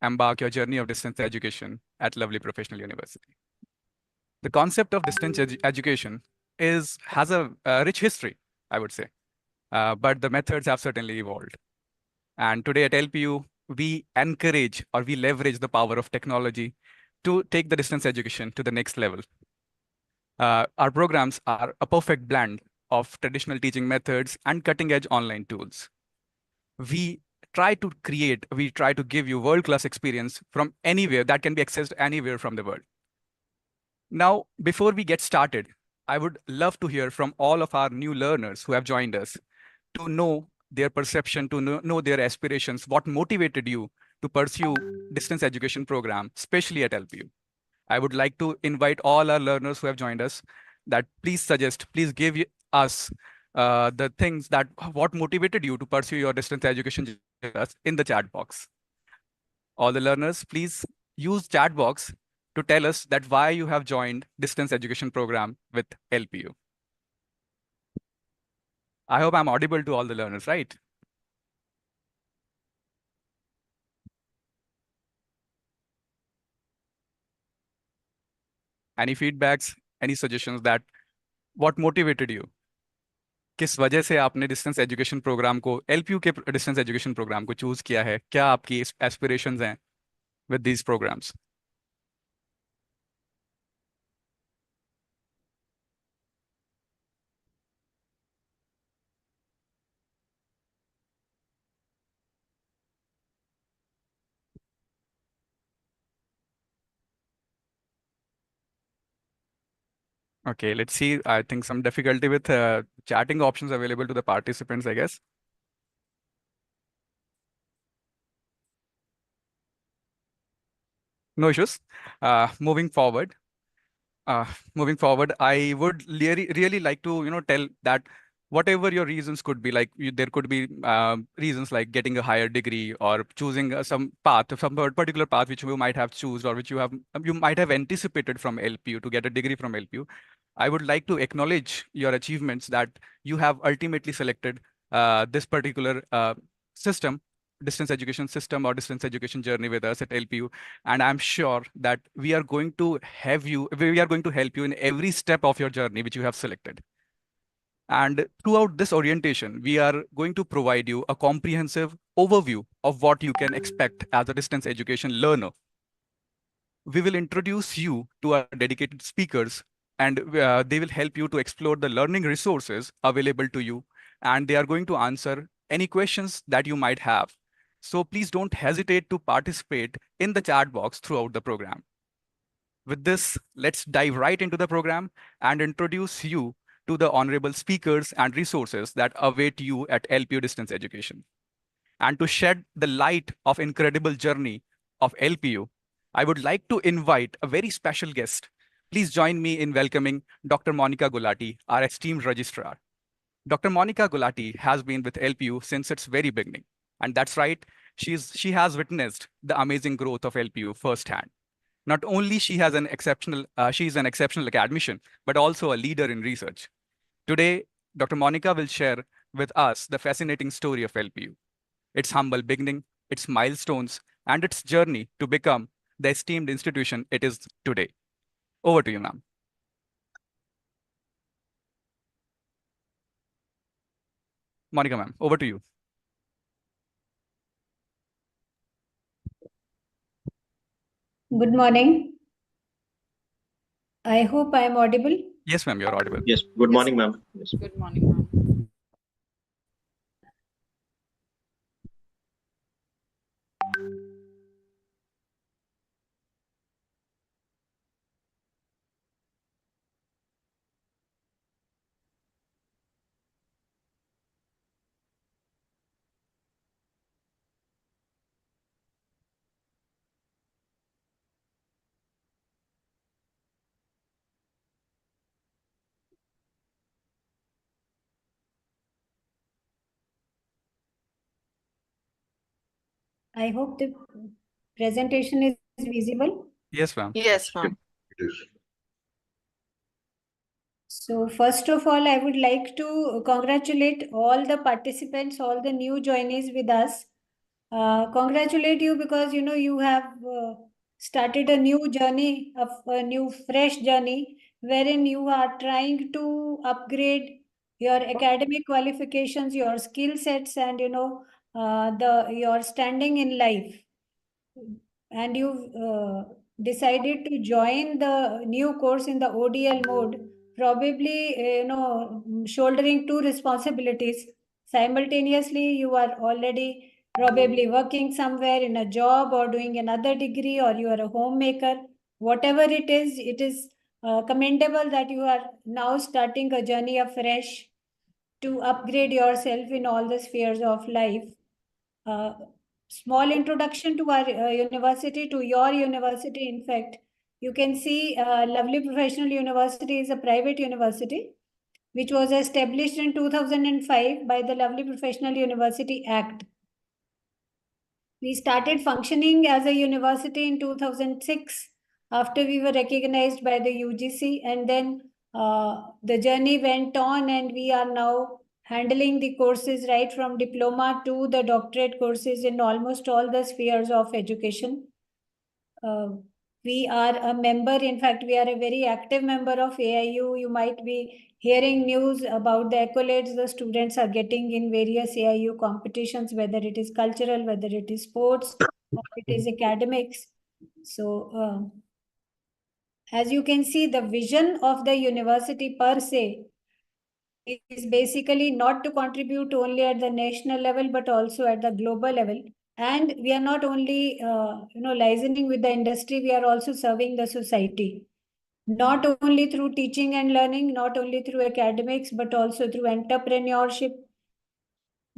embark your journey of distance education at Lovely Professional University. The concept of distance education has a rich history, I would say, but the methods have certainly evolved. And today at LPU, we encourage or we leverage the power of technology to take the distance education to the next level. Our programs are a perfect blend of traditional teaching methods and cutting-edge online tools. We try to give you world-class experience from anywhere that can be accessed anywhere from the world. Now, before we get started, I would love to hear from all of our new learners who have joined us to know their perception, to know their aspirations, what motivated you to pursue distance education program, especially at LPU. I would like to invite all our learners who have joined us that please give us the things that what motivated you to pursue your distance education with us in the chat box. All the learners, please use chat box to tell us that why you have joined distance education program with LPU. I hope I'm audible to all the learners, right? Any feedbacks, any suggestions that what motivated you? किस वजह से आपने distance education programme को LPU के distance education programme को choose किया है? क्या आपकी एस्पिरेशंस हैं with these programs? Okay, let's see. I think some difficulty with chatting options available to the participants, I guess. No issues. Moving forward, I would really like to, tell that whatever your reasons could be, like there could be reasons like getting a higher degree or choosing some path, some particular path which you might have chosen or which you might have anticipated from LPU to get a degree from LPU. I would like to acknowledge your achievements that you have ultimately selected this particular system, distance education system or distance education journey with us at LPU. And I'm sure that we are going to help you in every step of your journey which you have selected. And throughout this orientation, we are going to provide you a comprehensive overview of what you can expect as a distance education learner. We will introduce you to our dedicated speakers, and they will help you to explore the learning resources available to you, and they are going to answer any questions that you might have. So please don't hesitate to participate in the chat box throughout the program. With this, let's dive right into the program and introduce you to the honorable speakers and resources that await you at LPU Distance Education. And to shed the light of incredible journey of LPU, I would like to invite a very special guest. Please join me in welcoming Dr. Monica Gulati, our esteemed registrar. Dr. Monica Gulati has been with LPU since its very beginning. And that's right, she has witnessed the amazing growth of LPU firsthand. Not only she is an exceptional academician, but also a leader in research. Today, Dr. Monica will share with us the fascinating story of LPU, its humble beginning, its milestones, and its journey to become the esteemed institution it is today. Over to you, ma'am. Monica, ma'am, over to you. Good morning. I hope I am audible. Yes, ma'am, you're audible. Yes, good morning, ma'am. Yes. Good morning, ma'am. I hope the presentation is visible. Yes, ma'am. Yes, ma'am. So first of all, I would like to congratulate all the participants, all the new joinees with us congratulate you because you have started a new journey, of a new fresh journey, wherein you are trying to upgrade your academic qualifications, your skill sets, and the your standing in life. And you decided to join the new course in the ODL mode, probably shouldering two responsibilities simultaneously. You are already probably working somewhere in a job or doing another degree, or you are a homemaker. Whatever it is commendable that you are now starting a journey afresh to upgrade yourself in all the spheres of life. Small introduction to our university, to your university. In fact, you can see Lovely Professional University is a private university which was established in 2005 by the Lovely Professional University Act. We started functioning as a university in 2006 after we were recognized by the UGC, and then the journey went on, and we are now handling the courses right from diploma to the doctorate courses in almost all the spheres of education. We are a member, in fact, we are a very active member of AIU. You might be hearing news about the accolades the students are getting in various AIU competitions, whether it is cultural, whether it is sports, or it is academics. So, as you can see, the vision of the university per se is basically not to contribute only at the national level, but also at the global level. And we are not only, liaising with the industry, we are also serving the society. Not only through teaching and learning, not only through academics, but also through entrepreneurship,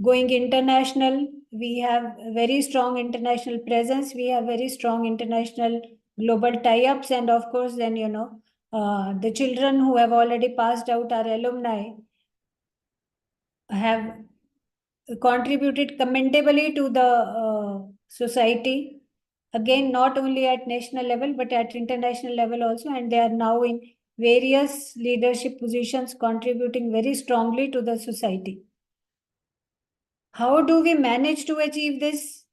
going international. We have a very strong international presence. We have very strong international global tie-ups. And of course, then, the children who have already passed out, our alumni, have contributed commendably to the society. Again, not only at national level, but at international level also. And they are now in various leadership positions, contributing very strongly to the society. How do we manage to achieve this?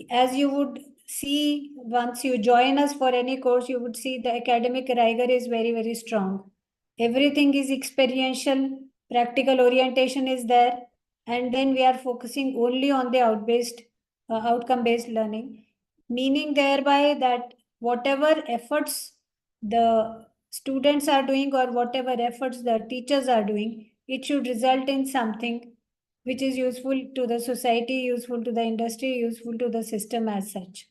As you would see, once you join us for any course, you would see the academic rigor is very, very strong. Everything is experiential, practical orientation is there, and then we are focusing only on the outcome-based learning, meaning thereby that whatever efforts the students are doing or whatever efforts the teachers are doing, it should result in something which is useful to the society, useful to the industry, useful to the system as such.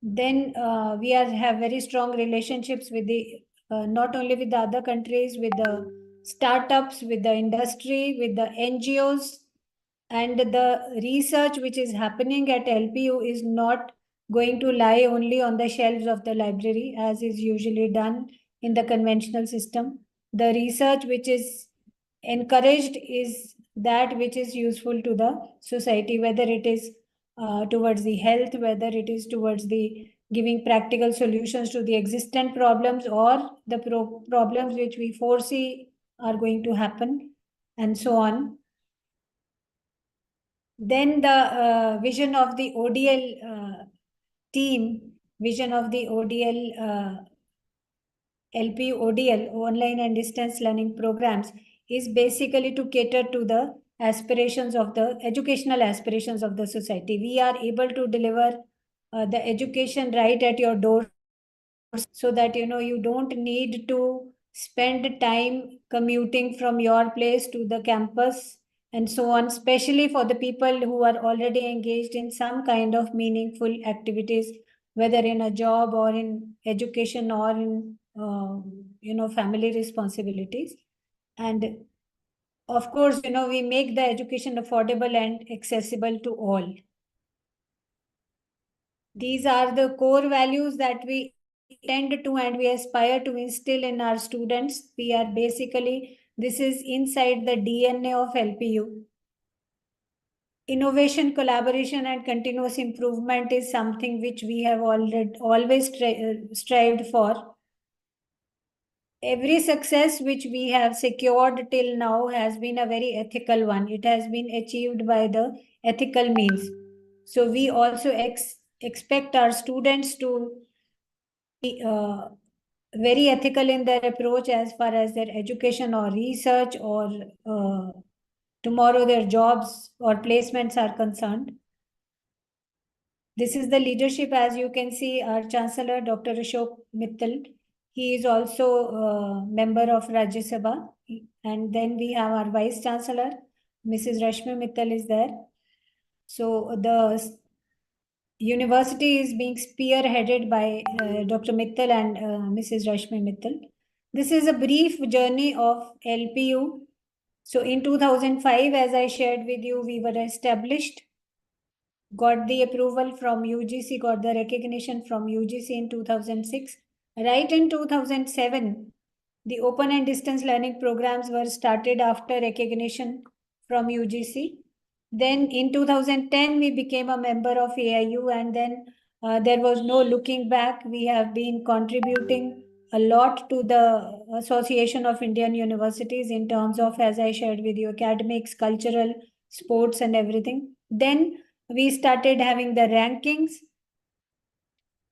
Then we have very strong relationships with the not only with the other countries, with the startups, with the industry, with the NGOs, and the research which is happening at LPU is not going to lie only on the shelves of the library as is usually done in the conventional system. The research which is encouraged is that which is useful to the society, whether it is towards the health, whether it is towards the giving practical solutions to the existent problems or the problems which we foresee are going to happen, and so on. Then the vision of the ODL team, vision of the ODL, LPU ODL, online and distance learning programs, is basically to cater to the aspirations of the educational aspirations of the society. We are able to deliver the education right at your door, so that you don't need to spend time commuting from your place to the campus and so on, especially for the people who are already engaged in some kind of meaningful activities, whether in a job or in education or in family responsibilities. And of course, we make the education affordable and accessible to all. These are the core values that we tend to and we aspire to instill in our students. We are basically, this is inside the DNA of LPU. Innovation, collaboration, and continuous improvement is something which we have always strived for. every success which we have secured till now has been a very ethical one. It has been achieved by the ethical means. So we also expect our students to be very ethical in their approach as far as their education or research or tomorrow their jobs or placements are concerned. This is the leadership, as you can see, our Chancellor, Dr. Ashok Mittal. He is also a member of Rajya Sabha. And then we have our Vice Chancellor, Mrs. Rashmi Mittal is there. So the university is being spearheaded by Dr. Mittal and Mrs. Rashmi Mittal. This is a brief journey of LPU. So in 2005, as I shared with you, we were established, got the approval from UGC, got the recognition from UGC in 2006. Right in 2007, the open and distance learning programs were started after recognition from UGC. Then in 2010, we became a member of AIU, and then there was no looking back. We have been contributing a lot to the Association of Indian Universities in terms of, as I shared with you, academics, cultural, sports, and everything. Then we started having the rankings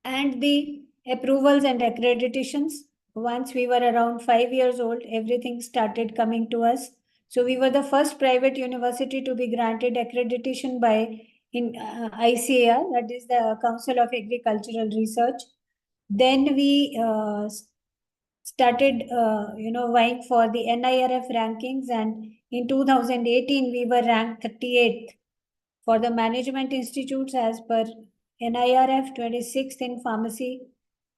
and the approvals and accreditations. Once we were around 5 years old, everything started coming to us. So we were the first private university to be granted accreditation by ICAR, that is the Council of Agricultural Research. Then we started, vying for the NIRF rankings, and in 2018 we were ranked 38th for the management institutes as per NIRF, 26th in pharmacy.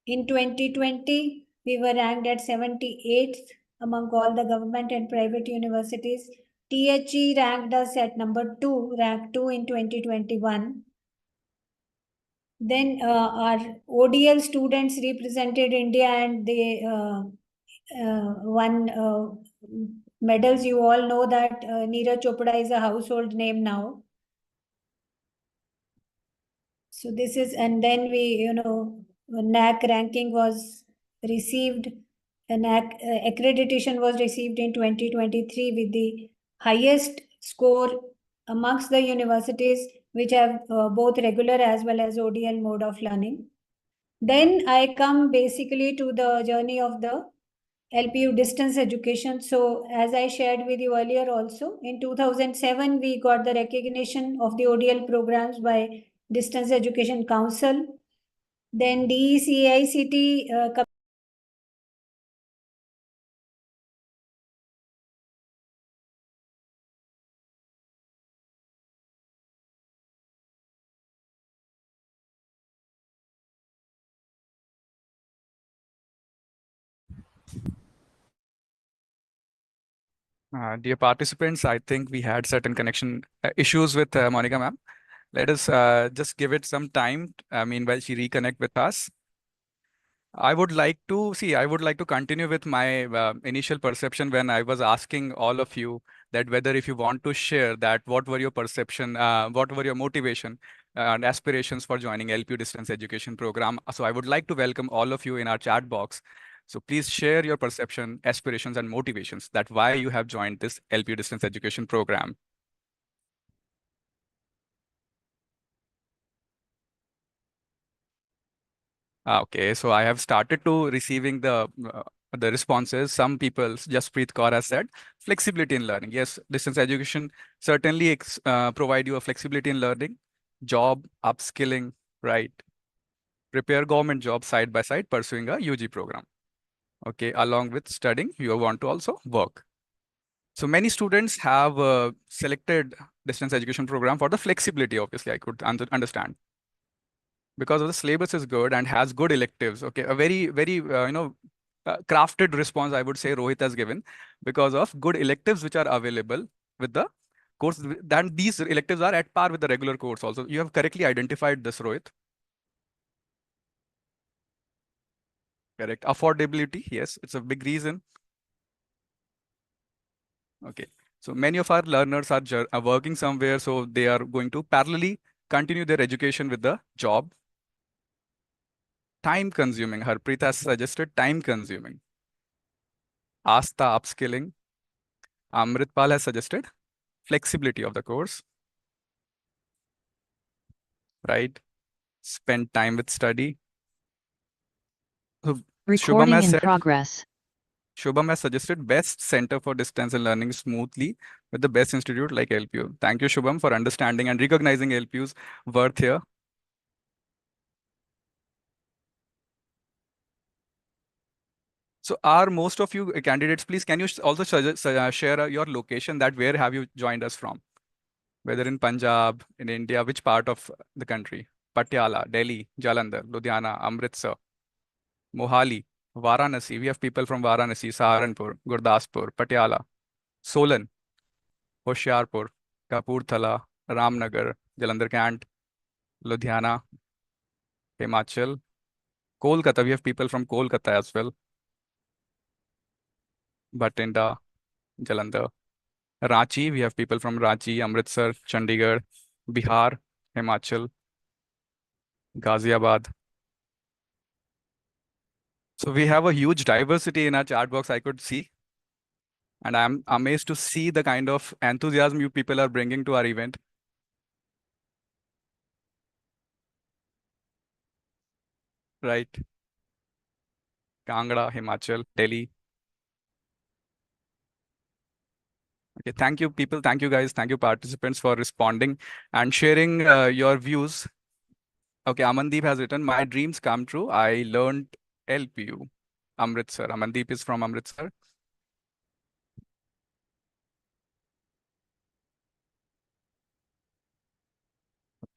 In 2020, we were ranked at 78th among all the government and private universities. THE ranked us at number 2, rank 2 in 2021. Then our ODL students represented India and they won medals. You all know that Neeraj Chopra is a household name now. So this is, and then we, NAC ranking was received, NAC accreditation was received in 2023 with the highest score amongst the universities which have both regular as well as ODL mode of learning. Then I come basically to the journey of the LPU distance education. So as I shared with you earlier also, in 2007, we got the recognition of the ODL programs by Distance Education Council. Then DECICT Dear participants, I think we had certain connection issues with Monica ma'am. Let us just give it some time. Meanwhile, she reconnect with us. I would like to see. I would like to continue with my initial perception when I was asking all of you that whether if you want to share that what were your perception, what were your motivation and aspirations for joining LPU Distance Education Program. So I would like to welcome all of you in our chat box. So please share your perception, aspirations, and motivations that why you have joined this LPU Distance Education Program. Okay, so I have started to receiving the responses. Some people, just Preet Kaur has said, flexibility in learning. Yes, distance education certainly provide you a flexibility in learning, job, upskilling, right? Prepare government job side by side, pursuing a UG program. Okay, along with studying, you want to also work. So many students have selected distance education program for the flexibility. Obviously, I could understand because of the syllabus is good and has good electives. Okay, a very crafted response I would say Rohit has given because of good electives which are available with the course. Then these electives are at par with the regular course. Also, you have correctly identified this, Rohit. Correct. Affordability, yes, it's a big reason. Okay. So many of our learners are working somewhere, so they are going to parallelly continue their education with the job. Time consuming. Harpreet has suggested time consuming. Asta upskilling. Amritpal has suggested flexibility of the course, right? Spend time with study. So Shubham Recording has in said, progress. Shubham has suggested best center for distance and learning smoothly with the best institute like LPU. Thank you, Shubham, for understanding and recognizing LPU's worth here. So are most of you candidates, please, can you also share your location, that where have you joined us from? Whether in Punjab, in India, which part of the country? Patiala, Delhi, Jalandhar, Ludhiana, Amritsar, Mohali, Varanasi. We have people from Varanasi, Saharanpur, Gurdaspur, Patiala, Solan, Hoshiarpur, Kapurthala, Ramnagar, Jalandhar Cant, Ludhiana, Himachal, Kolkata. We have people from Kolkata as well. Bhatinda, Jalandhar. Ranchi, we have people from Ranchi, Amritsar, Chandigarh, Bihar, Himachal, Ghaziabad. So we have a huge diversity in our chat box, I could see. And I'm amazed to see the kind of enthusiasm you people are bringing to our event. Right? Kangra, Himachal, Delhi. Okay, thank you, people. Thank you, guys. Thank you, participants, for responding and sharing your views. Okay, Amandeep has written, my dreams come true. I learned LPU, Amritsar. Amandeep is from Amritsar.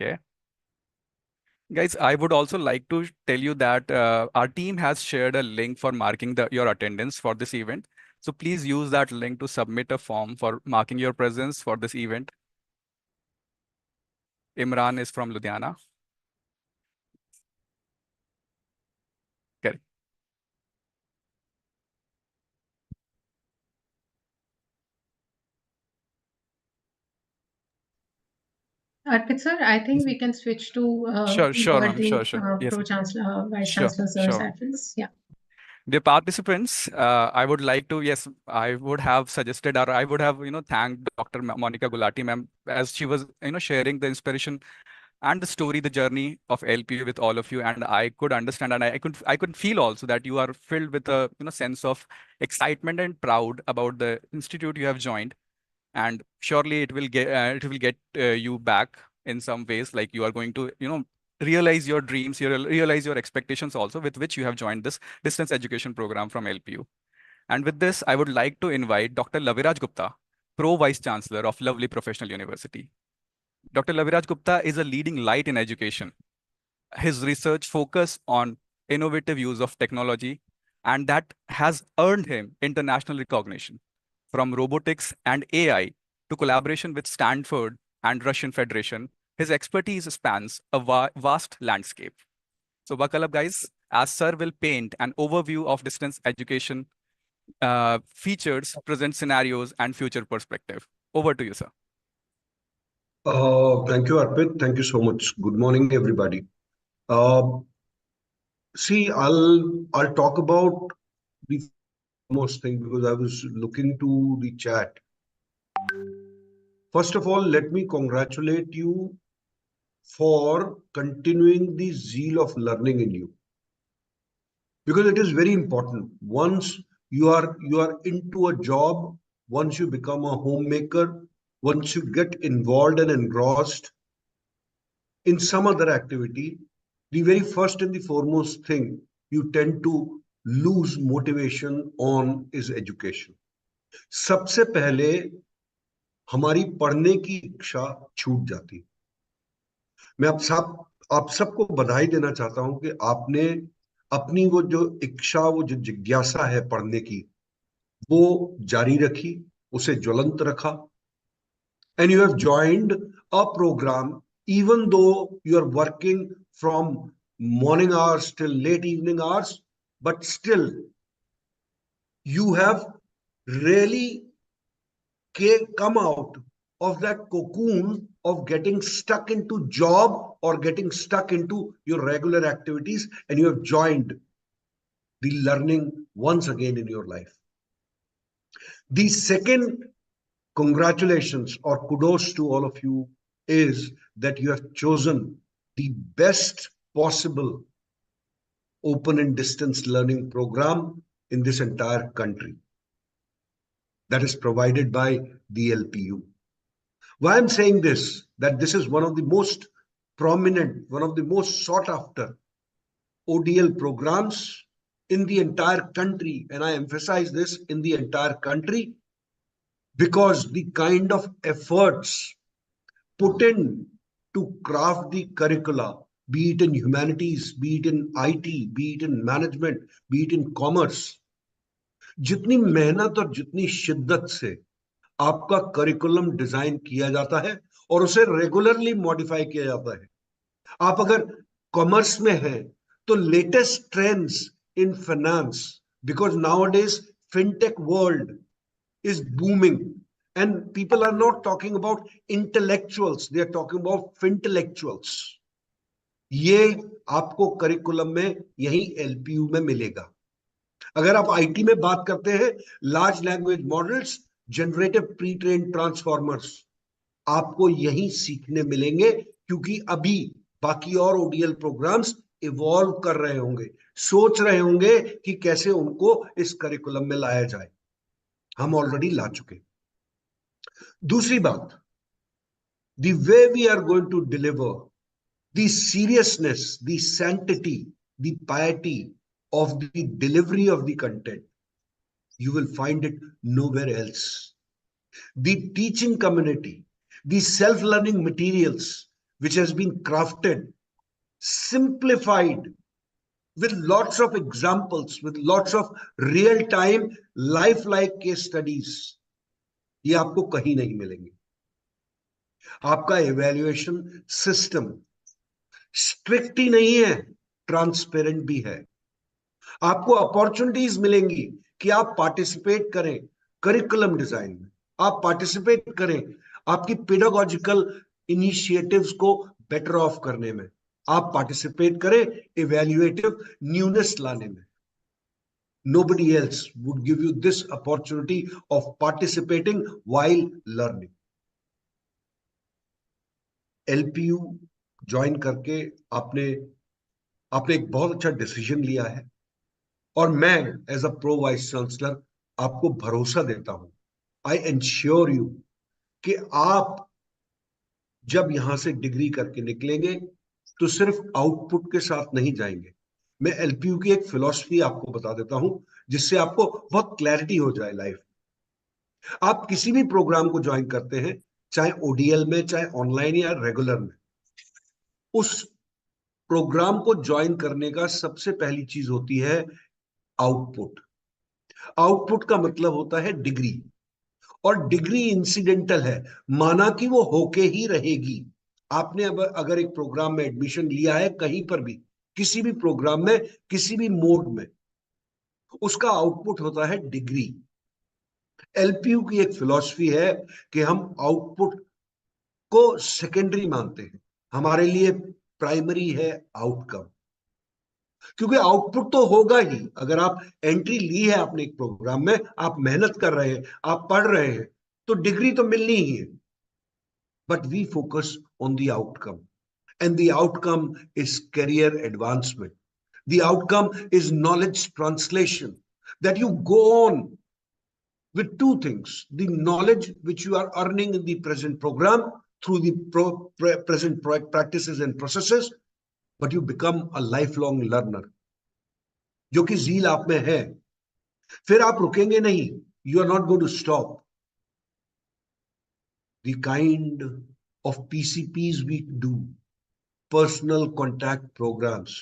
Okay. Guys, I would also like to tell you that our team has shared a link for marking your attendance for this event. So please use that link to submit a form for marking your presence for this event. Imran is from Ludhiana. Correct. Arpit sir, I think we can switch to Sure, what ma'am. the Sure. Yes, Pro-Chancellor, Vice sure, Chancellor sir's sure. address. Yeah. Dear participants, I would like to, yes, I would have suggested, or I would have, thanked Dr. Monica Gulati, ma'am, as she was, sharing the inspiration and the story, the journey of LPU with all of you. And I could understand, and I could feel also that you are filled with a, sense of excitement and proud about the institute you have joined. And surely it will get you back in some ways, like you are going to, realize your dreams, you realize your expectations also, with which you have joined this distance education program from LPU. And with this, I would like to invite Dr. Laviraj Gupta, Pro Vice Chancellor of Lovely Professional University. Dr. Laviraj Gupta is a leading light in education. His research focus on innovative use of technology, and that has earned him international recognition, from robotics and AI to collaboration with Stanford and Russian Federation. His expertise spans a vast landscape. So buckle up, guys, as Sir will paint an overview of distance education features, present scenarios, and future perspective. Over to you, sir. Thank you, Arpit. Thank you so much. Good morning, everybody. See, I'll talk about the most thing because I was looking to the chat. First of all, let me congratulate you for continuing the zeal of learning in you, because it is very important. Once you are into a job, once you become a homemaker, once you get involved and engrossed in some other activity, the very first and the foremost thing you tend to lose motivation on is education. सबसे पहले हमारी पढ़ने की इच्छा छूट जाती। मैं आप सबको बधाई देना चाहता हूं कि आपने अपनी वो जो इच्छा, वो जो जिज्ञासा है पढ़ने की, वो जारी रखी, उसे ज्वलंत रखा, and you have joined a program even though you are working from morning hours till late evening hours, but still you have really come out of that cocoon of getting stuck into job or getting stuck into your regular activities, and you have joined the learning once again in your life. The second congratulations or kudos to all of you is that you have chosen the best possible open and distance learning program in this entire country that is provided by the LPU. Why I'm saying this, that this is one of the most prominent, one of the most sought after ODL programs in the entire country, and I emphasize this, in the entire country, because the kind of efforts put in to craft the curricula, be it in humanities, be it in IT, be it in management, be it in commerce, जितनी मेहनत और जितनी शिद्दत से आपका curriculum design किया जाता है और उसे रेगुलरली मॉडिफाई किया जाता है. आप अगर कॉमर्स में हैं तो latest trends in finance, because nowadays fintech world is booming and people are not talking about intellectuals, they are talking about fintellectuals. ये आपको करिकुलम में यही एलपीयू में मिलेगा. अगर आप आईटी में बात करते हैं, large language models, generative pre train transformers, आपको यही सीखने मिलेंगे, क्योंकि अभी बाकी और ओडीएल प्रोग्राम्स इवॉल्व कर रहे होंगे, सोच रहे होंगे कि कैसे उनको इस करिकुलम में लाया जाए. हम ऑलरेडी ला चुके. दूसरी बात, the way we are going to deliver the seriousness, the sanctity, the piety of the delivery of the content, you will find it nowhere else. The teaching community, the self-learning materials which has been crafted, simplified, with lots of examples, with lots of real-time, life-like case studies, ये आपको कहीं नहीं मिलेंगे. आपका evaluation system strict ही नहीं है, transparent भी है. आपको अपॉर्चुनिटीज मिलेंगी कि आप पार्टिसिपेट करें करिकुलम डिजाइन में, आप पार्टिसिपेट करें आपकी पेडागोजिकल इनिशिएटिव्स को बेटर ऑफ करने में, आप पार्टिसिपेट करें इवैल्यूएटिव न्यूनेस लाने में. Nobody else would give you this opportunity of participating while learning. LPU join करके आपने एक बहुत अच्छा डिसीजन लिया है, और मैं as a pro vice chancellor आपको भरोसा देता हूं, आई एंश्योर यू, कि आप जब यहां से डिग्री करके निकलेंगे तो सिर्फ आउटपुट के साथ नहीं जाएंगे. मैं एलपीयू की एक फिलॉसफी आपको बता देता हूं, जिससे आपको बहुत क्लैरिटी हो जाए लाइफ. आप किसी भी प्रोग्राम को ज्वाइन करते हैं, चाहे ओडीएल में, चाहे ऑनलाइन या रेगुलर में, उस प्रोग्राम को ज्वाइन करने का सबसे पहली चीज होती है आउटपुट. आउटपुट का मतलब होता है डिग्री, और डिग्री इंसिडेंटल है, माना कि वो होके ही रहेगी. आपने अब अगर एक प्रोग्राम में एडमिशन लिया है, कहीं पर भी, किसी भी प्रोग्राम में, किसी भी मोड में, उसका आउटपुट होता है डिग्री. एलपीयू की एक फिलॉसफी है कि हम आउटपुट को सेकेंडरी मानते हैं, हमारे लिए प्राइमरी है आउटकम. क्योंकि आउटपुट तो होगा ही. अगर आप एंट्री ली है आपने एक प्रोग्राम में, आप मेहनत कर रहे हैं, आप पढ़ रहे हैं, तो डिग्री तो मिलनी ही है. But we focus on the outcome, and the outcome is career advancement. The outcome is knowledge translation, that you go on with two things: the knowledge which you are earning in the present program through the present practices and processes, but you become a lifelong learner, जो कि zeal आप में है. फिर आप रुकेंगे नहीं, you are not going to stop. The kind of PCPs we do, personal contact programmes,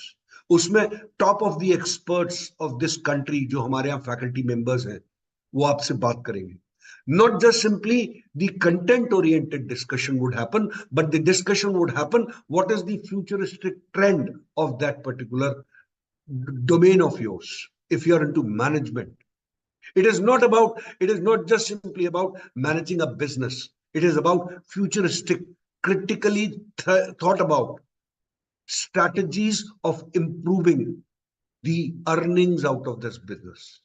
उसमें top of the experts of this country जो हमारे यहाँ फैकल्टी मेंबर्स हैं, वो आपसे बात करेंगे. Not just simply the content oriented discussion would happen, but the discussion would happen what is the futuristic trend of that particular domain of yours. If you are into management, it is not just simply about managing a business. It is about futuristic, critically thought about strategies of improving the earnings out of this business.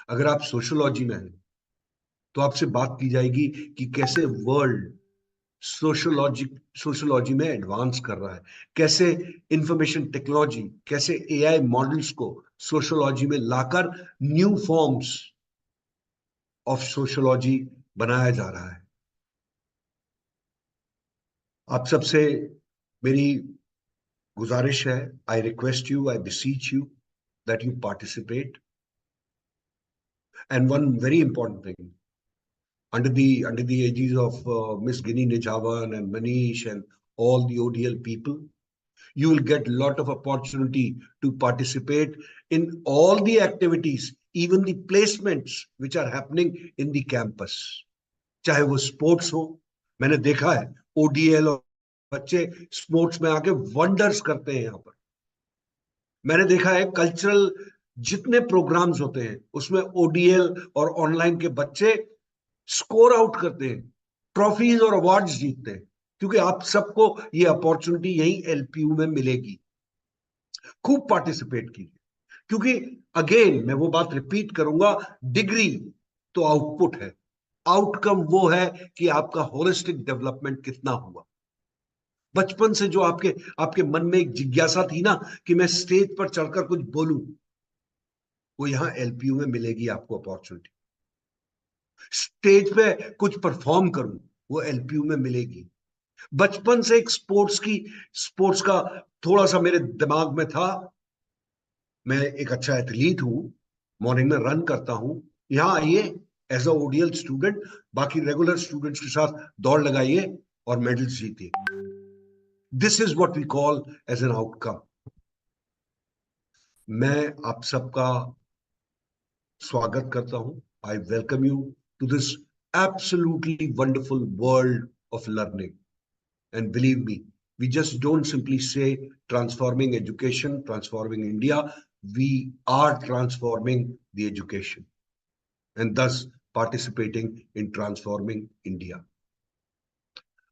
अगर आप sociology में हैं तो आपसे बात की जाएगी कि कैसे वर्ल्ड सोशियोलॉजी में एडवांस कर रहा है, कैसे इंफॉर्मेशन टेक्नोलॉजी, कैसे एआई मॉडल्स को सोशियोलॉजी में लाकर न्यू फॉर्म्स ऑफ सोशियोलॉजी बनाया जा रहा है। आप सबसे मेरी गुजारिश है, I request you, I beseech you that you participate. And one very important thing, under the aegis of Miss Ginny Nijavan and Manish and all the ODL people, you will get a lot of opportunity to participate in all the activities, even the placements which are happening in the campus. चाहे वो sports हो, मैंने देखा है ODL और बच्चे sports में आके वंडर्स करते हैं यहाँ पर। मैंने देखा है कल्चरल जितने प्रोग्राम्स होते हैं उसमें ODL और ऑनलाइन के बच्चे स्कोर आउट करते हैं, ट्रॉफीज और अवार्ड्स जीतते हैं, क्योंकि आप सबको ये अपॉर्चुनिटी यही LPU में मिलेगी। खूब पार्टिसिपेट कीजिए, क्योंकि अगेन मैं वो बात रिपीट करूंगा, डिग्री तो आउटपुट है, आउटकम वो है कि आपका होलिस्टिक डेवलपमेंट कितना हुआ। बचपन से जो आपके मन में एक जिज्ञासा थी ना कि मैं स्टेज पर चढ़कर कुछ बोलूं, वो यहां LPU में मिलेगी आपको अपॉर्चुनिटी। स्टेज पे कुछ परफॉर्म करूं, वो LPU में मिलेगी। बचपन से एक स्पोर्ट्स का थोड़ा सा मेरे दिमाग में था, मैं एक अच्छा एथलीट हूं, मॉर्निंग में रन करता हूं, यहां आइए एज अ ODL स्टूडेंट, बाकी रेगुलर स्टूडेंट्स के साथ दौड़ लगाइए और मेडल्स जीतिए। This is what we call as an outcome. मैं आप सबका स्वागत करता हूं। I welcome you to this absolutely wonderful world of learning. And believe me, we just don't simply say transforming education, transforming India. We are transforming the education and thus participating in transforming India.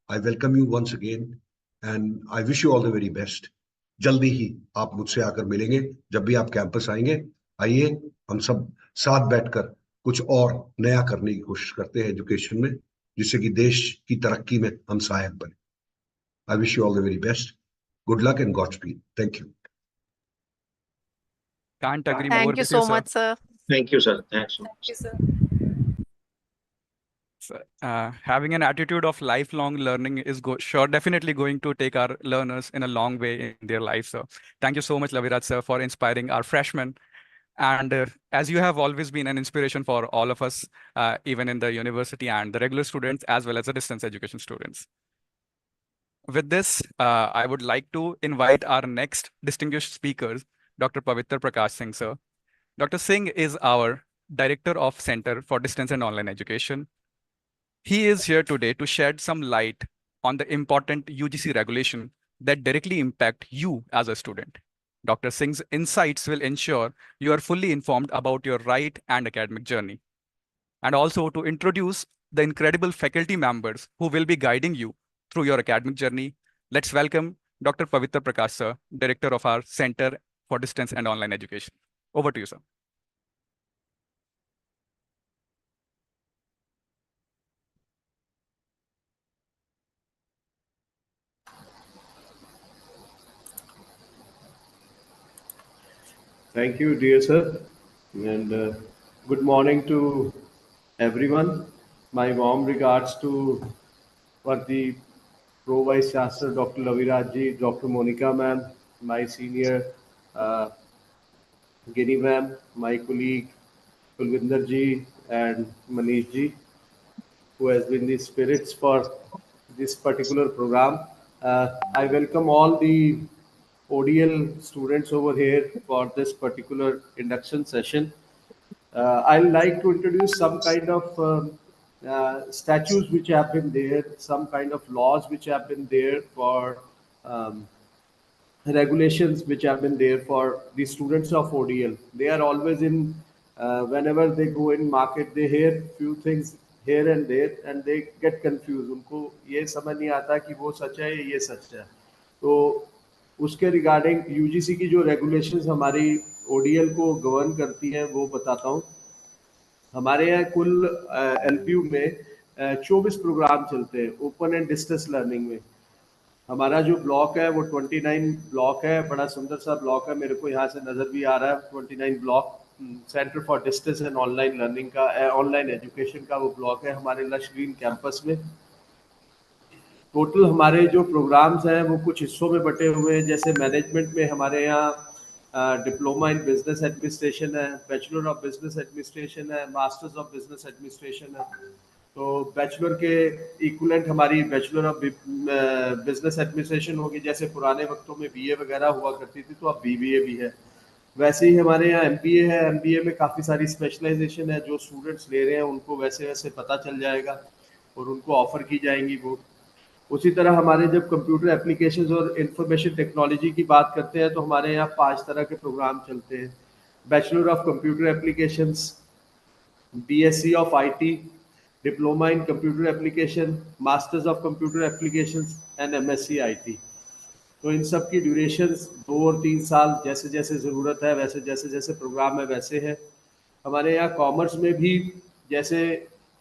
I welcome you once again and I wish you all the very best. जल्दी ही आप मुझसे आकर मिलेंगे, जब भी आप campus आएंगे, आइए हम सब साथ बैठकर कुछ और नया करने की कोशिश करते हैं एजुकेशन में, जिससे कि देश की तरक्की में हम सहायक बने। I wish you all the very best, good luck and God speed. Thank you. Can't agree more Thank you with you, so sir. much, sir. Thank you, sir. Thanks so much. Having an attitude of lifelong learning is definitely going to take our learners in a long way in their life. So thank you so much, Laviraj sir, for inspiring our freshmen. And as you have always been an inspiration for all of us, even in the university and the regular students, as well as the distance education students. With this, I would like to invite our next distinguished speakers, Dr. Pavitra Prakash Singh, sir. Dr. Singh is our Director of Center for Distance and Online Education. He is here today to shed some light on the important UGC regulation that directly impact you as a student. Dr. Singh's insights will ensure you are fully informed about your right and academic journey, and also to introduce the incredible faculty members who will be guiding you through your academic journey. Let's welcome Dr. Pavitra Prakash, sir, Director of our Center for Distance and Online Education. Over to you, sir. Thank you, dear sir, and good morning to everyone. My warm regards to the Pro Vice Chancellor, Dr. Laviraj ji, Dr. Monica ma'am, my senior Ginny ma'am, my colleague Kulvinder ji, and Manish ji, who has been the spirits for this particular program. I welcome all the ODL students over here for this particular induction session. I'd like to introduce some kind of statutes which have been there, some kind of laws which have been there for regulations which have been there for the students of ODL. They are always in, whenever they go in market, they hear few things here and there and they get confused. उनको ये समझ नहीं आता कि वो सच है ये सच है। तो उसके रिगार्डिंग यूजीसी की जो रेगुलेशंस हमारी ODL को गवर्न करती हैं वो बताता हूँ। हमारे यहाँ कुल LPU में 24 प्रोग्राम चलते हैं ओपन एंड डिस्टेंस लर्निंग में। हमारा जो ब्लॉक है वो 29 ब्लॉक है, बड़ा सुंदर सा ब्लॉक है, मेरे को यहाँ से नज़र भी आ रहा है 29 block. Centre for distance and online learning का, ऑनलाइन एजुकेशन का वो ब्लॉक है हमारे लश ग्रीन कैंपस में। टोटल हमारे जो प्रोग्राम्स हैं वो कुछ हिस्सों में बटे हुए हैं, जैसे मैनेजमेंट में हमारे यहाँ डिप्लोमा इन बिजनेस एडमिनिस्ट्रेशन है, बैचलर ऑफ बिजनेस एडमिनिस्ट्रेशन है, मास्टर्स ऑफ बिजनेस एडमिनिस्ट्रेशन है। तो बैचलर के इक्वलेंट हमारी बैचलर ऑफ बिजनेस एडमिनिस्ट्रेशन होगी, जैसे पुराने वक्तों में BA वगैरह हुआ करती थी, तो अब BBA भी है। वैसे ही हमारे यहाँ MBA है, MBA में काफ़ी सारी स्पेशलाइजेशन है, जो स्टूडेंट्स ले रहे हैं उनको वैसे वैसे पता चल जाएगा और उनको ऑफर की जाएंगी वो। उसी तरह हमारे जब कंप्यूटर एप्लीकेशंस और इंफॉर्मेशन टेक्नोलॉजी की बात करते हैं तो हमारे यहाँ 5 तरह के प्रोग्राम चलते हैं। Bachelor of computer applications, BSc of IT, diploma in computer application, masters of computer applications and MSc IT। तो इन सब की ड्यूरेशंस 2 और 3 साल, जैसे जैसे ज़रूरत है वैसे जैसे जैसे प्रोग्राम है वैसे है। हमारे यहाँ कॉमर्स में भी जैसे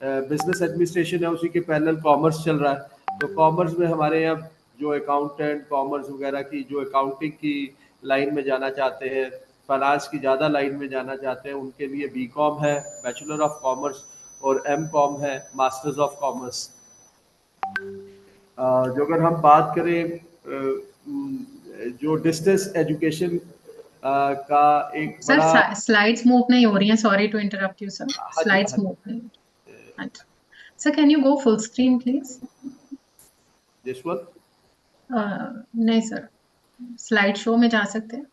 बिजनेस एडमिनिस्ट्रेशन है उसी के पैरेलल कॉमर्स चल रहा है। तो कॉमर्स में हमारे यहाँ जो अकाउंटेंट कॉमर्स वगैरह की जो अकाउंटिंग की लाइन में जाना चाहते हैं, फाइनेंस की ज़्यादा लाइन में जाना चाहते हैं, उनके लिए BCom है, बैचलर ऑफ कॉमर्स, और MCom है, मास्टर्स ऑफ कॉमर्स। जो अगर हम बात करें जो डिस्टेंस एजुकेशन का एक सर बड़ा, स्लाइड्स मूव नहीं हो रही हैं, sorry to interrupt you sir, slides move नहीं। Sir can you go full screen please? This one? नहीं सर, स्लाइड शो में जा सकते हैं?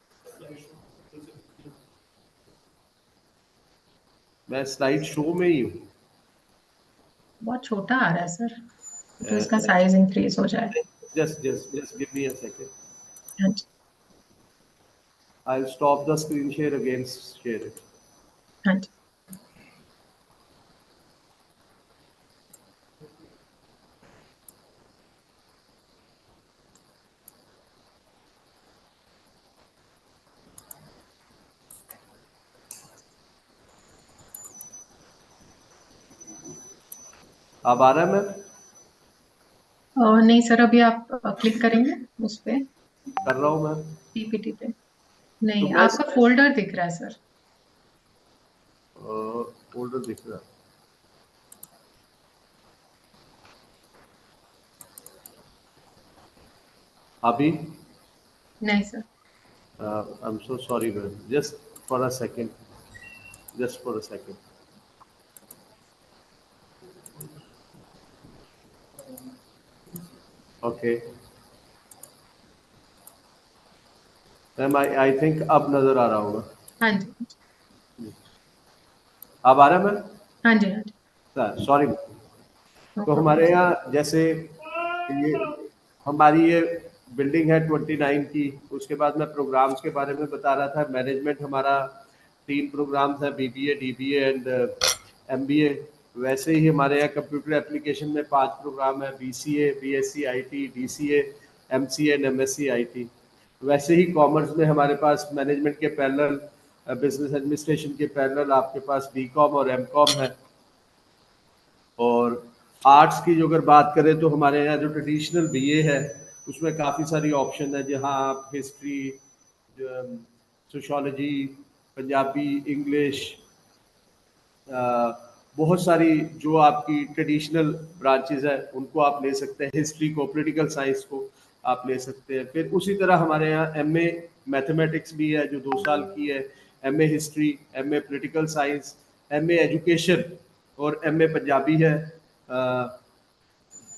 मैं स्लाइड शो में ही हूँ। बहुत छोटा आ रहा है सर, तो इसका साइज इंक्रीज हो जाए। Just give me a second, हाँ जी, I'll stop the screen share again, share it. हाँ जी। अब आ रहा है मैम? नहीं सर, अभी आप क्लिक करेंगे उस पे, कर रहा हूँ मैम। PPT पे नहीं, तो मैं आपका फोल्डर दिख रहा है सर। फोल्डर दिख रहा है। अभी नहीं sir. I'm so sorry ma'am, just for a second, just for a second. Okay ma'am, I think अब नजर आ रहा होगा। हाँ जी, अब आ रहा है मैम? हाँ जी, हाँ जी। सॉरी। तो हमारे यहाँ जैसे ये हमारी ये बिल्डिंग है 29 की, उसके बाद मैं प्रोग्राम्स के बारे में बता रहा था। मैनेजमेंट हमारा 3 प्रोग्राम्स है, BBA, DBA एंड MBA। वैसे ही हमारे यहाँ कंप्यूटर एप्लीकेशन में 5 प्रोग्राम है, BCA, BSc IT, DCA, MCA and MSc IT। वैसे ही कॉमर्स में हमारे पास मैनेजमेंट के पैरेलल, बिजनेस एडमिनिस्ट्रेशन के पैरेलल आपके पास BCom और MCom है। और आर्ट्स की जो अगर बात करें तो हमारे यहाँ जो ट्रेडिशनल BA है उसमें काफ़ी सारी ऑप्शन है, जहाँ आप हिस्ट्री, सोशोलॉजी, पंजाबी, इंग्लिश, बहुत सारी जो आपकी ट्रेडिशनल ब्रांचेस है उनको आप ले सकते हैं। हिस्ट्री को, पॉलिटिकल साइंस को आप ले सकते हैं। फिर उसी तरह हमारे यहाँ MA मैथमेटिक्स भी है जो 2 साल की है, MA history, MA political science, MA education और MA पंजाबी है।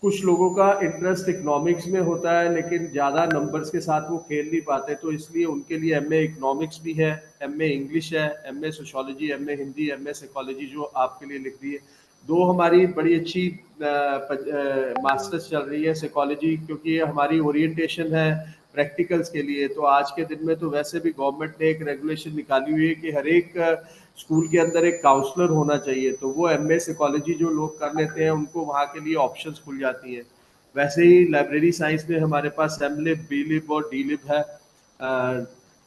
कुछ लोगों का इंटरेस्ट इकोनॉमिक्स में होता है लेकिन ज़्यादा नंबर्स के साथ वो खेल नहीं पाते, तो इसलिए उनके लिए MA इकोनॉमिक्स भी है, MA इंग्लिश है, MA sociology, MA Hindi, MA psychology जो आपके लिए लिख दी है। 2 हमारी बड़ी अच्छी मास्टर्स चल रही है साइकोलॉजी, क्योंकि ये हमारी ओरिएंटेशन है प्रैक्टिकल्स के लिए। तो आज के दिन में तो वैसे भी गवर्नमेंट ने एक रेगुलेशन निकाली हुई है कि हर एक स्कूल के अंदर एक काउंसलर होना चाहिए, तो वो MA साइकोलॉजी जो लोग कर लेते हैं उनको वहाँ के लिए ऑप्शंस खुल जाती हैं। वैसे ही लाइब्रेरी साइंस में हमारे पास MLib, BLib और DLib है।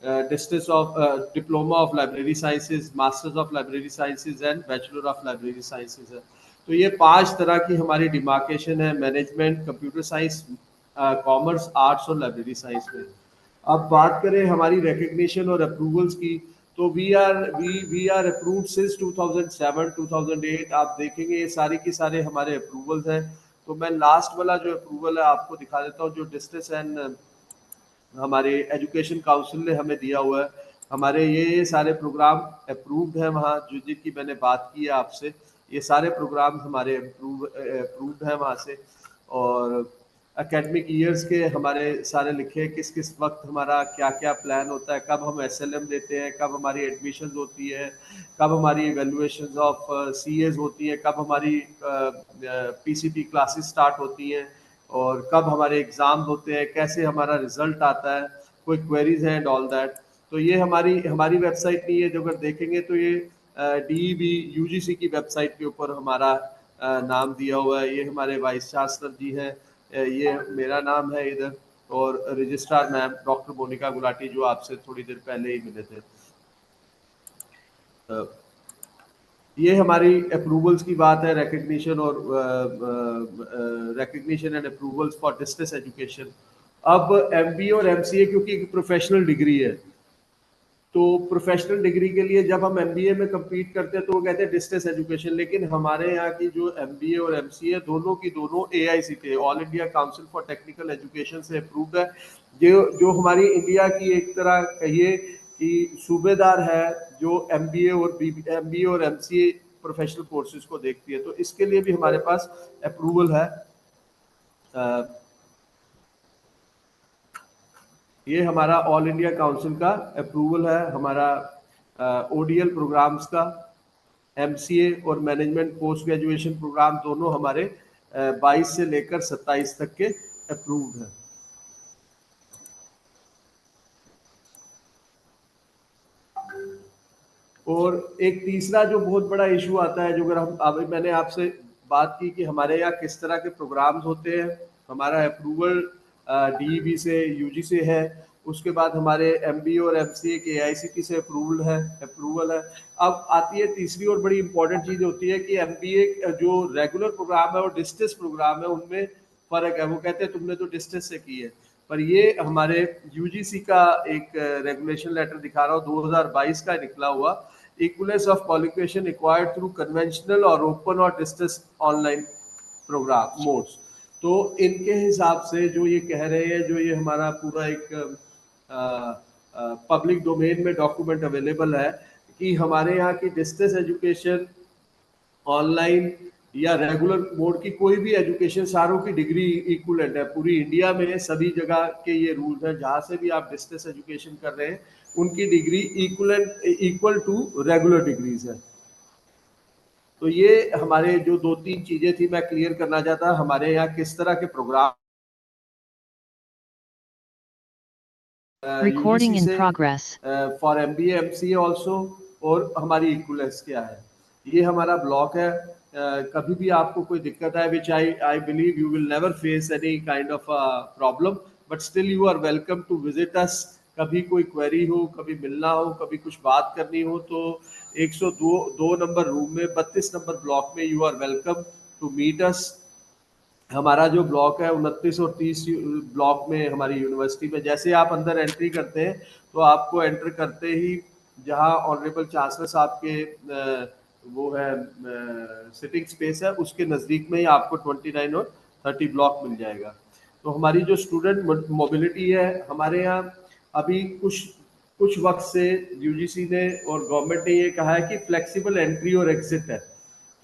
Distance of diploma of library sciences, masters of library sciences and bachelor of library sciences है। तो ये 5 तरह की हमारी डिमार्केशन है management, computer science, commerce, arts और लाइब्रेरी साइंस में। अब बात करें हमारी रिकग्निशन और अप्रूवल्स की, तो वी आर अप्रूव्ड सिंस 2007 2008। आप देखेंगे ये सारी की सारे हमारे अप्रूवल्स हैं। तो मैं लास्ट वाला जो अप्रूवल है आपको दिखा देता हूँ, जो डिस्टेंस एंड हमारे एजुकेशन काउंसिल ने हमें दिया हुआ है। हमारे ये सारे प्रोग्राम अप्रूव्ड हैं वहाँ, जो जिनकी मैंने बात की है आपसे, ये सारे प्रोग्राम हमारे अप्रूव्ड हैं वहाँ से। और एकेडमिक ईयर्स के हमारे सारे लिखे हैं, किस किस वक्त हमारा क्या क्या प्लान होता है, कब हम SLM देते हैं, कब हमारी एडमिशन होती है, कब हमारी इवेल्युएशन ऑफ CAs होती है, कब हमारी PCP क्लासेस स्टार्ट होती हैं, और कब हमारे एग्ज़ाम होते हैं, कैसे हमारा रिजल्ट आता है, कोई क्वेरीज हैं एंड ऑल दैट। तो ये हमारी वेबसाइट नहीं है, जो अगर देखेंगे तो ये DEB UGC की वेबसाइट के ऊपर हमारा नाम दिया हुआ है। ये हमारे वाइस चांसलर जी हैं, ये मेरा नाम है इधर, और registrar ma'am doctor Monika Gulati जो आपसे थोड़ी देर पहले ही मिले थे। ये हमारी अप्रूवल्स की बात है, रिकग्निशन और recognition and approvals for distance education. अब MBA और MCA क्योंकि एक प्रोफेशनल डिग्री है, तो प्रोफेशनल डिग्री के लिए जब हम MBA में compete करते हैं तो वो कहते हैं डिस्टेंस एजुकेशन, लेकिन हमारे यहाँ की जो MBA और MCA दोनों की दोनों AICTE all India council for technical education से अप्रूव्ड है। जो हमारी इंडिया की एक तरह कहिए कि सूबेदार है, जो MBA और MCA प्रोफेशनल कोर्सेज को देखती है, तो इसके लिए भी हमारे पास अप्रूवल है। ये हमारा ऑल इंडिया काउंसिल का अप्रूवल है, हमारा ODL प्रोग्राम्स का। MCA और मैनेजमेंट पोस्ट ग्रेजुएशन प्रोग्राम दोनों हमारे 22 से लेकर 27 तक के अप्रूव्ड हैं। और एक तीसरा जो बहुत बड़ा इशू आता है, जो अगर हम अभी मैंने आपसे बात की कि हमारे यहाँ किस तरह के प्रोग्राम्स होते हैं, हमारा अप्रूवल DEB से UG से है, उसके बाद हमारे MBA और MCA के AICTE से अप्रूवल है। अब आती है तीसरी और बड़ी इंपॉर्टेंट चीज़ होती है कि MBA जो रेगुलर प्रोग्राम है और डिस्टेंस प्रोग्राम है, उनमें फ़र्क है। वो कहते हैं तुमने तो डिस्टेंस से की है, पर ये हमारे UGC का एक रेगुलेशन लेटर दिखा रहा हूँ 2022 का निकला हुआ, equivalence of qualification acquired through conventional और ओपन और डिस्टेंस ऑनलाइन प्रोग्राम मोड्स। तो इनके हिसाब से जो ये कह रहे हैं, जो ये हमारा पूरा एक पब्लिक डोमेन में डॉक्यूमेंट अवेलेबल है कि हमारे यहाँ की डिस्टेंस एजुकेशन, ऑनलाइन या रेगुलर मोड की कोई भी एजुकेशन, सारों की डिग्री इक्वलेंट है पूरी इंडिया में। सभी जगह के ये रूल्स हैं, जहाँ से भी आप डिस्टेंस एजुकेशन कर रहे हैं उनकी degree equal to regular degrees है। तो ये हमारे जो 2-3 चीजें थी मैं क्लियर करना चाहता, हमारे यहाँ किस तरह के programme Recording in progress. For MBA MCA also, और हमारी इक्वलेंस क्या है। ये हमारा ब्लॉक है। कभी भी आपको कोई दिक्कत है, which I believe you will never face any kind of problem, but still you are welcome to visit us. कभी कोई क्वेरी हो, कभी मिलना हो, कभी कुछ बात करनी हो, तो 102 नंबर रूम में 32 नंबर ब्लॉक में you are welcome to meet us. हमारा जो ब्लॉक है 29 और 30 ब्लॉक में हमारी यूनिवर्सिटी में, जैसे आप अंदर एंट्री करते हैं तो आपको एंटर करते ही जहां ऑनरेबल चांसलर साहब के वो है सिटिंग स्पेस है, उसके नज़दीक में ही आपको 29 और 30 ब्लॉक मिल जाएगा। तो हमारी जो स्टूडेंट मोबिलिटी है, हमारे यहाँ अभी कुछ वक्त से UGC ने और गवर्नमेंट ने ये कहा है कि फ्लेक्सिबल एंट्री और एग्जिट है।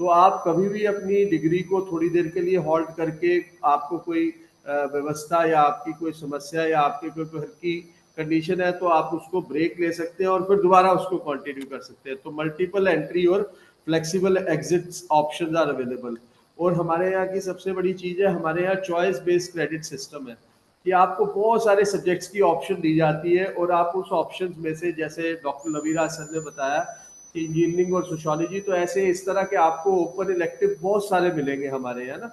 तो आप कभी भी अपनी डिग्री को थोड़ी देर के लिए हॉल्ट करके, आपको कोई व्यवस्था या आपकी कोई समस्या या आपके कोई घर की कंडीशन है, तो आप उसको ब्रेक ले सकते हैं और फिर दोबारा उसको कंटिन्यू कर सकते हैं। तो मल्टीपल एंट्री और flexible exit options are available. और हमारे यहाँ की सबसे बड़ी चीज़ है, हमारे यहाँ चॉइस बेस्ड क्रेडिट सिस्टम है कि आपको बहुत सारे सब्जेक्ट्स की ऑप्शन दी जाती है, और आप उस ऑप्शंस में से, जैसे डॉक्टर लवीरा सर ने बताया कि इंजीनियरिंग और सोशियोलॉजी, तो ऐसे इस तरह के आपको ओपन इलेक्टिव बहुत सारे मिलेंगे हमारे यहाँ ना।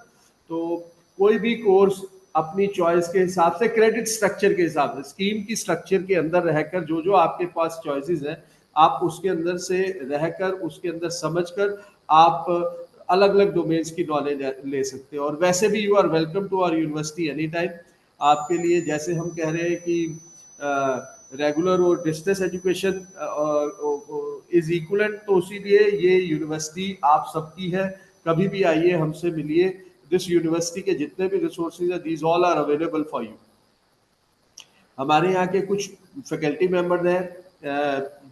तो कोई भी कोर्स अपनी चॉइस के हिसाब से, क्रेडिट स्ट्रक्चर के हिसाब से, स्कीम की स्ट्रक्चर के अंदर रहकर जो जो आपके पास चॉइसेस हैं, आप उसके अंदर से रहकर, उसके अंदर समझकर आप अलग अलग डोमेन्स की नॉलेज ले सकते हैं। और वैसे भी you are welcome to our university any time. आपके लिए जैसे हम कह रहे हैं कि रेगुलर और डिस्टेंस एजुकेशन इज इक्वलेंट, तो इसीलिए ये यूनिवर्सिटी आप सबकी है। कभी भी आइए, हमसे मिलिए। दिस यूनिवर्सिटी के जितने भी रिसोर्सेज हैं, these all are available for you. हमारे यहाँ के कुछ फैकल्टी मेंबर हैं,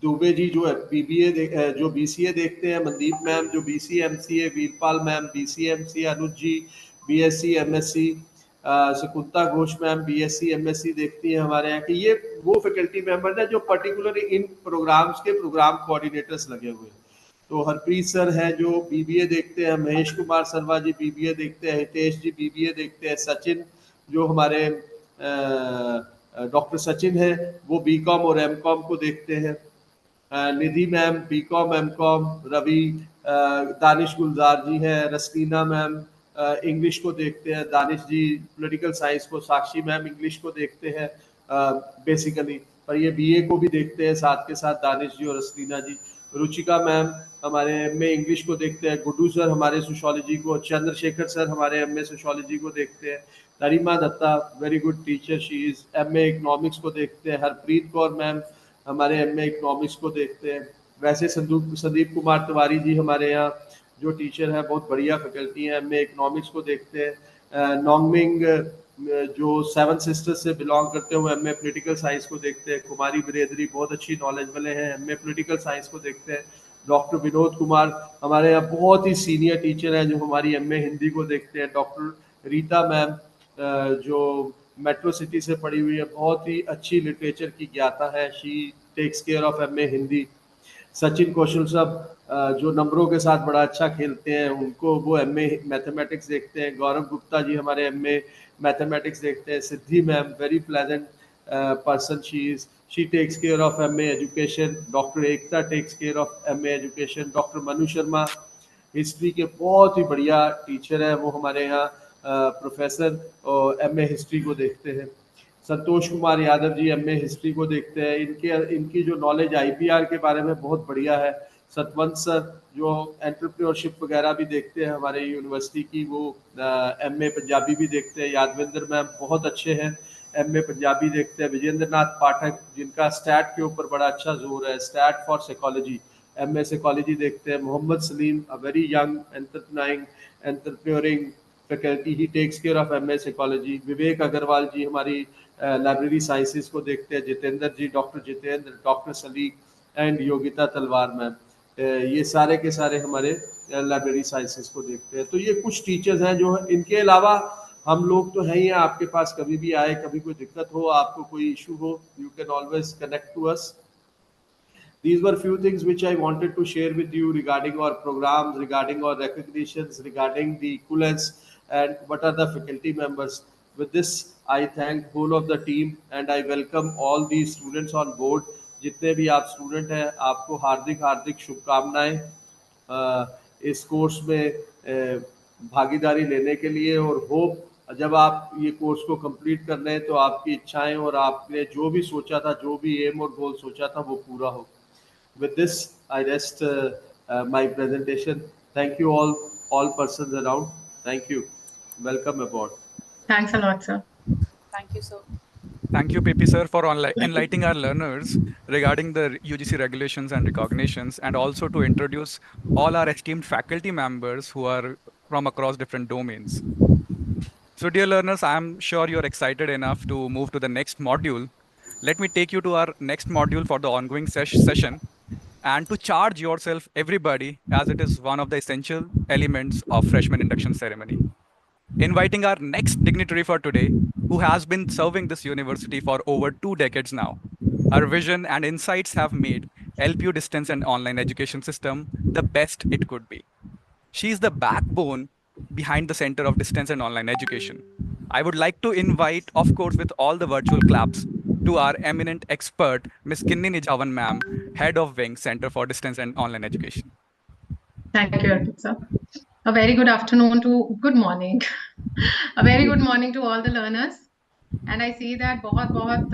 दुबे जी जो बीबीए जो बीसीए देखते हैं, मनदीप मैम जो BCMCA, Veerpal ma'am BCMCA, Anuj ji BSc MSc, Shakunta Ghosh ma'am BSc MSc देखती हैं हमारे यहाँ के। ये वो फैकल्टी मेंबर हैं जो पर्टिकुलरली इन प्रोग्राम्स के प्रोग्राम कोऑर्डिनेटर्स लगे हुए हैं। तो हरप्रीत सर है जो बीबीए देखते हैं, महेश कुमार सरवा जी बीबीए देखते हैं, हितेश जी बीबीए देखते हैं, सचिन जो हमारे डॉक्टर सचिन है वो बीकॉम और एमकॉम को देखते हैं, Nidhi ma'am BCom MCom, Ravi, Danish Gulzar ji हैं, रसलीना मैम इंग्लिश को देखते हैं, दानिश जी पॉलिटिकल साइंस को, साक्षी मैम इंग्लिश को देखते हैं बेसिकली, पर ये बीए को भी देखते हैं साथ के साथ दानिश जी और रसलीना जी। रुचिका मैम हमारे एमए इंग्लिश को देखते हैं, गुड्डू सर हमारे सोशोलॉजी को, चंद्रशेखर सर हमारे एमए सोशोलॉजी को देखते हैं, Narima Dutta very good teacher she is MA economics को देखते हैं, हरप्रीत कौर मैम हमारे एमए इकोनॉमिक्स को देखते हैं। वैसे संदीप कुमार तिवारी जी हमारे यहाँ जो टीचर है, बहुत बढ़िया फैकल्टी है, एमए इकोनॉमिक्स को देखते हैं। नोंगमिंग जो 7 सिस्टर्स से बिलोंग करते हुए एमए पॉलिटिकल साइंस को देखते हैं। कुमारी बिरेदरी बहुत अच्छी नॉलेज वाले हैं, एमए पॉलिटिकल साइंस को देखते हैं। डॉक्टर विनोद कुमार हमारे यहाँ बहुत ही सीनियर टीचर हैं जो हमारी एमए हिंदी को देखते हैं। डॉक्टर रीता मैम जो मेट्रो सिटी से पढ़ी हुई है, बहुत ही अच्छी लिटरेचर की ज्ञाता है, she takes care of MA Hindi. Sachin Kaushal साहब जो नंबरों के साथ बड़ा अच्छा खेलते हैं, उनको वो एमए मैथमेटिक्स देखते हैं। गौरव गुप्ता जी हमारे एमए मैथमेटिक्स देखते हैं। Siddhi ma'am very pleasant person she takes care of MA education. Doctor Ekta takes care of MA education. Doctor Manu Sharma history के बहुत ही बढ़िया टीचर हैं, वो हमारे यहाँ प्रोफेसर और एमए हिस्ट्री को देखते हैं। संतोष कुमार यादव जी एमए हिस्ट्री को देखते हैं। इनकी जो नॉलेज आईपीआर के बारे में बहुत बढ़िया है। सतवंत सर जो एंटरप्रेन्योरशिप वगैरह भी देखते हैं हमारे यूनिवर्सिटी की, वो एमए पंजाबी भी देखते हैं। यादविंदर मैम बहुत अच्छे हैं, एमए पंजाबी देखते हैं। विजेंद्र नाथ पाठक जिनका स्टैट के ऊपर बड़ा अच्छा जोर है, stat for psychology, MA psychology देखते हैं। Mohammad Salim a very young entrepreneuring faculty, he takes care of MA psychology. Vivek Agarwal ji हमारी लाइब्रेरी साइंसेस को देखते हैं। Jitendra ji, doctor Jitendra, doctor Saleek and Yogita Talwar ma'am, ये सारे के सारे हमारे लाइब्रेरी साइंसेस को देखते हैं। तो ये कुछ टीचर्स हैं जो, इनके अलावा हम लोग तो हैं ही हैं आपके पास, कभी भी आए, कभी कोई दिक्कत हो, आपको कोई इशू हो, you can always connect to us. These were few things which I wanted to share with you regarding our programs, regarding our recognitions, regarding the equivalence, and what are the faculty members. With this, I thank whole of the team and I welcome all the students on board. जितने भी आप student हैं, आपको हार्दिक हार्दिक शुभकामनाएं इस course में भागीदारी लेने के लिए। और होप जब आप ये कोर्स को कंप्लीट कर रहे हैं तो आपकी इच्छाएं और आपने जो भी सोचा था, जो भी एम और गोल सोचा था, वो पूरा हो। With this, I rest my presentation. Thank you all persons around. Thank you. Welcome aboard. Thanks a lot, sir. Thank you, sir. Thank you, PP sir, for enlightening our learners regarding the UGC regulations and recognitions, and also to introduce all our esteemed faculty members who are from across different domains. So, dear learners, I am sure you're excited enough to move to the next module. Let me take you to our next module for the ongoing session, and to charge yourself, everybody, as it is one of the essential elements of freshman induction ceremony. Inviting our next dignitary for today, who has been serving this university for over 2 decades now. Her vision and insights have made LPU distance and online education system the best it could be. She is the backbone behind the Center of Distance and Online Education. I would like to invite, of course, with all the virtual claps, to our eminent expert, Ms. Kinni Nijavan ma'am, Head of Wing, Center for Distance and Online Education. Thank you, Arpit sir. A very good afternoon to good morning. A very good morning to all the learners. And I see that बहुत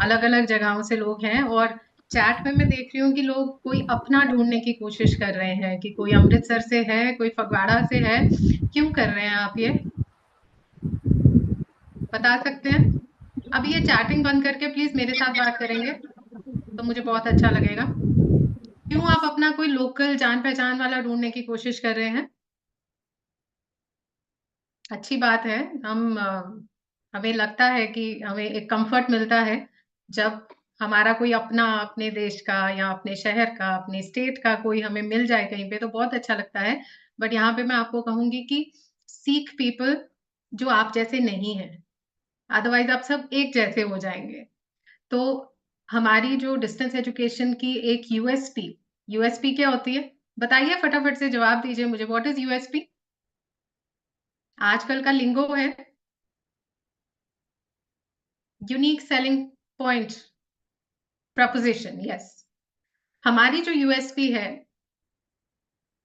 अलग-अलग जगहों से लोग हैं और chat में मैं देख रही हूँ कि लोग कोई अपना ढूंढने की कोशिश कर रहे हैं कि कोई अमृतसर से है, कोई फगवाड़ा से है. क्यों कर रहे हैं आप ये? बता सकते हैं? अब ये चैटिंग बंद करके प्लीज मेरे साथ बात करेंगे तो मुझे बहुत अच्छा लगेगा. क्यों आप अपना कोई लोकल जान पहचान वाला ढूंढने की कोशिश कर रहे हैं? अच्छी बात है. हमें लगता है कि हमें एक कंफर्ट मिलता है जब हमारा कोई अपना अपने देश का या अपने शहर का, अपने स्टेट का कोई हमें मिल जाए कहीं पे तो बहुत अच्छा लगता है. बट यहाँ पे मैं आपको कहूंगी कि सीक पीपल जो आप जैसे नहीं हैं, अदरवाइज आप सब एक जैसे हो जाएंगे. तो हमारी जो डिस्टेंस एजुकेशन की एक यूएसपी क्या होती है? बताइए, फटाफट से जवाब दीजिए मुझे. What is USP? आजकल का लिंगो है. Unique selling point, preposition. Yes, हमारी जो यूएसपी है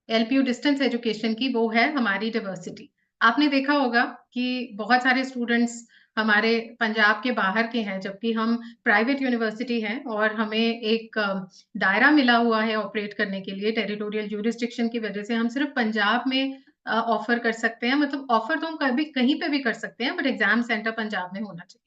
एलपीयू डिस्टेंस एजुकेशन की, वो है हमारी डाइवर्सिटी. आपने देखा होगा कि बहुत सारे स्टूडेंट्स हमारे पंजाब के बाहर के हैं, जबकि हम प्राइवेट यूनिवर्सिटी हैं और हमें एक दायरा मिला हुआ है ऑपरेट करने के लिए. टेरिटोरियल ज्यूरिसडिक्शन की वजह से हम सिर्फ पंजाब में ऑफर कर सकते हैं. मतलब ऑफर तो हम कभी कहीं पे भी कर सकते हैं, बट एग्जाम सेंटर पंजाब में होना चाहिए.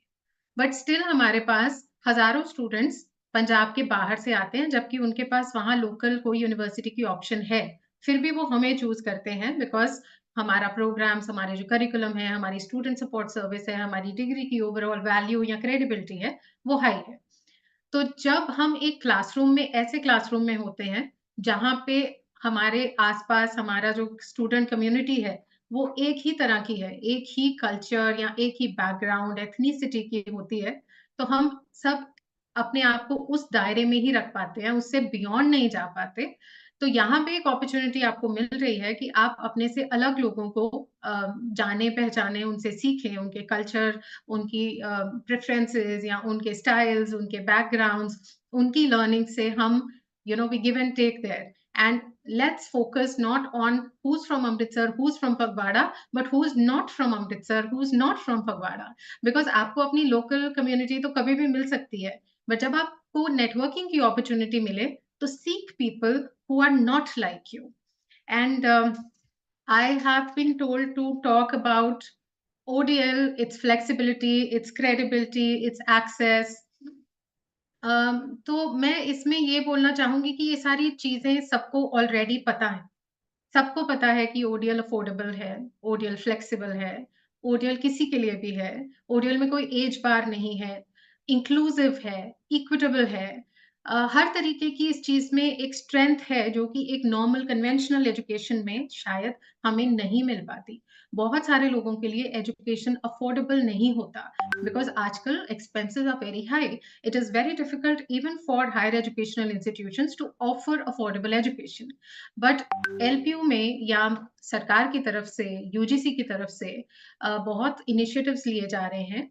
बट स्टिल हमारे पास हजारों स्टूडेंट्स पंजाब के बाहर से आते हैं, जबकि उनके पास वहां लोकल कोई यूनिवर्सिटी की ऑप्शन है. फिर भी वो हमें चूज करते हैं बिकॉज हमारा प्रोग्राम्स, हमारे जो करिकुलम है, हमारी स्टूडेंट सपोर्ट सर्विस है, हमारी डिग्री की ओवरऑल वैल्यू या क्रेडिबिलिटी है, वो हाई है. तो जब हम एक क्लासरूम में, ऐसे क्लासरूम में होते हैं जहाँ पे हमारे आसपास हमारा जो स्टूडेंट कम्युनिटी है वो एक ही तरह की है, एक ही कल्चर या एक ही बैकग्राउंड, एथनिसिटी की होती है, तो हम सब अपने आप को उस दायरे में ही रख पाते हैं, उससे बियॉन्ड नहीं जा पाते. तो यहाँ पे एक अपॉर्चुनिटी आपको मिल रही है कि आप अपने से अलग लोगों को जाने पहचाने, उनसे सीखें, उनके कल्चर, उनकी प्रेफरेंसेस या उनके स्टाइल्स, उनके बैकग्राउंड्स, उनकी लर्निंग से हम we give and take there. And let's focus not on who's from Amritsar, who's from Pagwada, but who's not from Amritsar, who's not from Pagwada. Because आपको अपनी local community तो कभी भी मिल सकती है, but जब आपको networking की opportunity मिले तो seek people who are not like you. And I have been told to talk about ODL, its flexibility, its credibility, its access. तो मैं इसमें ये बोलना चाहूंगी कि ये सारी चीजें सबको ऑलरेडी पता है. सबको पता है कि ओडीएल अफोर्डेबल है, ओडीएल फ्लेक्सिबल है, ओडीएल किसी के लिए भी है, ओडीएल में कोई एज बार नहीं है, इंक्लूसिव है, इक्विटेबल है. हर तरीके की इस चीज में एक स्ट्रेंथ है जो कि एक नॉर्मल कन्वेंशनल एजुकेशन में शायद हमें नहीं मिल पाती. बहुत सारे लोगों के लिए एजुकेशन अफोर्डेबल नहीं होता बिकॉज आजकल expenses are very high. It is very difficult even for higher educational institutions to offer affordable education. But LPU में या सरकार की तरफ से, यूजीसी की तरफ से बहुत इनिशिएटिव्स लिए जा रहे हैं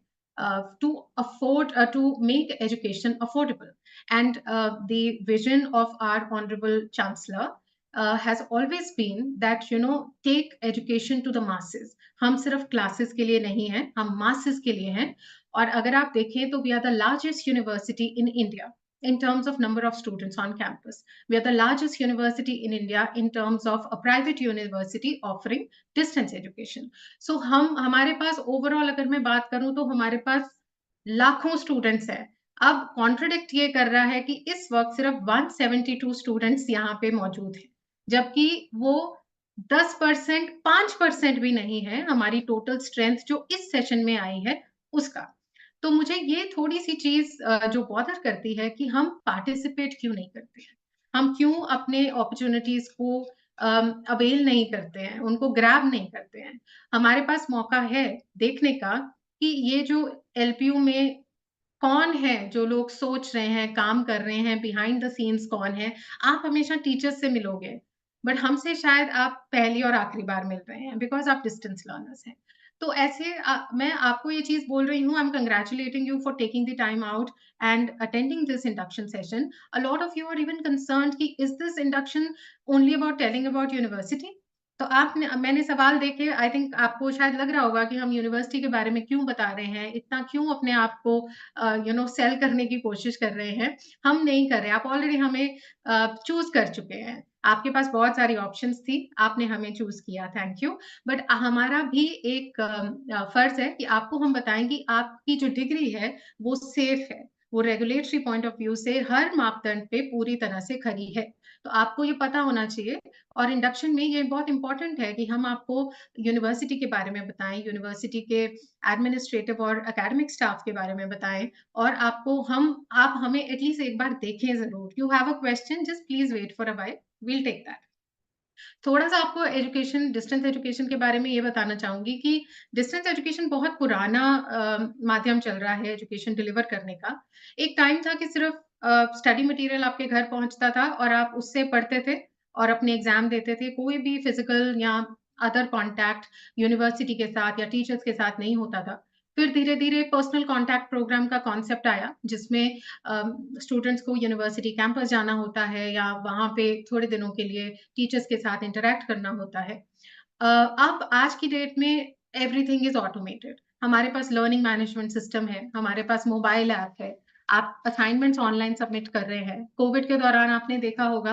to make education affordable. And the vision of our honorable chancellor has always been that take education to the masses. हम सिर्फ क्लासेस के लिए नहीं हैं, हम masses के लिए हैं. और अगर आप देखें तो we are the largest university in India in terms of number of students on campus. We are the largest university in India in terms of a private university offering distance education. So हमारे पास overall अगर मैं बात करूं तो हमारे पास लाखों students हैं. अब कॉन्ट्रडिक्ट ये कर रहा है कि इस वक्त सिर्फ 172 स्टूडेंट्स यहाँ पे मौजूद हैं, जबकि वो 10%, 5% भी नहीं है हमारी टोटल स्ट्रेंथ जो इस सेशन में आई है उसका. तो मुझे ये थोड़ी सी चीज जो बॉदर करती है कि हम पार्टिसिपेट क्यों नहीं करते हैं, हम क्यों अपने अपॉर्चुनिटीज को अवेल नहीं करते हैं, उनको ग्रैब नहीं करते हैं. हमारे पास मौका है देखने का कि ये जो एलपीयू में कौन है, जो लोग सोच रहे हैं, काम कर रहे हैं, बिहाइंड द सीन्स कौन है. आप हमेशा टीचर्स से मिलोगे, बट हमसे शायद आप पहली और आखिरी बार मिल रहे हैं बिकॉज आप डिस्टेंस लर्नर्स हैं. तो ऐसे मैं आपको ये चीज बोल रही हूँ, I am congratulating you for taking the time out and attending this induction session. A lot of you are even concerned कि is this induction only about telling about university? तो मैंने सवाल देखे, आई थिंक आपको शायद लग रहा होगा कि हम यूनिवर्सिटी के बारे में क्यों बता रहे हैं, इतना क्यों अपने आप को सेल करने की कोशिश कर रहे हैं। हम नहीं कर रहे, आप ऑलरेडी हमें चूज़ कर चुके हैं। आपके पास बहुत सारी ऑप्शंस थी, आपने हमें चूज़ किया, थैंक यू। बट हमारा भी एक फर्ज़ है कि आपको हम बताएँ कि आपकी जो डिग्री है, वो सेफ है। वो रेगुलेटरी पॉइंट ऑफ व्यू से हर मापदंड पे पूरी तरह से खरी है। तो आपको ये पता होना चाहिए, और इंडक्शन में ये बहुत इम्पोर्टेंट है कि हम आपको यूनिवर्सिटी के बारे में बताएँ, यूनिवर्सिटी के एडमिनिस्ट्रेटिव और एकेडमिक स्टाफ के बारे में बताएँ, और आप हमें एटलीस्ट एक बार देखें ज़रूर। You have a question, just please wait for a while, we will take that. थोड़ा-सा आपको डिस्टेंस एजुकेशन के बारे में ये बताना चाहूँगी कि डिस्टेंस एजुकेशन बहुत पुराना माध्यम चल रहा है एजुकेशन डिलीवर करने का। एक टाइम था कि सिर्फ़ स्टडी मटीरियल आपके घर पहुँचता था और आप उससे पढ़ते थे और अपने एग्ज़ाम देते थे। कोई भी फिज़िकल या अदर कॉन्टैक्ट यूनिवर्सिटी के साथ या टीचर्स के साथ नहीं होता था। फिर धीरे-धीरे पर्सनल कॉन्टैक्ट प्रोग्राम का कॉन्सेप्ट आया, जिसमें स्टूडेंट्स को यूनिवर्सिटी कैंपस जाना होता है या वहाँ पे थोड़े दिनों के लिए टीचर्स के साथ इंटरैक्ट करना होता है। अब आज की डेट में एवरीथिंग इज़ ऑटोमेटेड। हमारे पास लर्निंग मैनेजमेंट सिस्टम है, हमारे पास मोबाइल ऐप है, आप असाइनमेंट्स ऑनलाइन सबमिट कर रहे हैं। कोविड के दौरान आपने देखा होगा,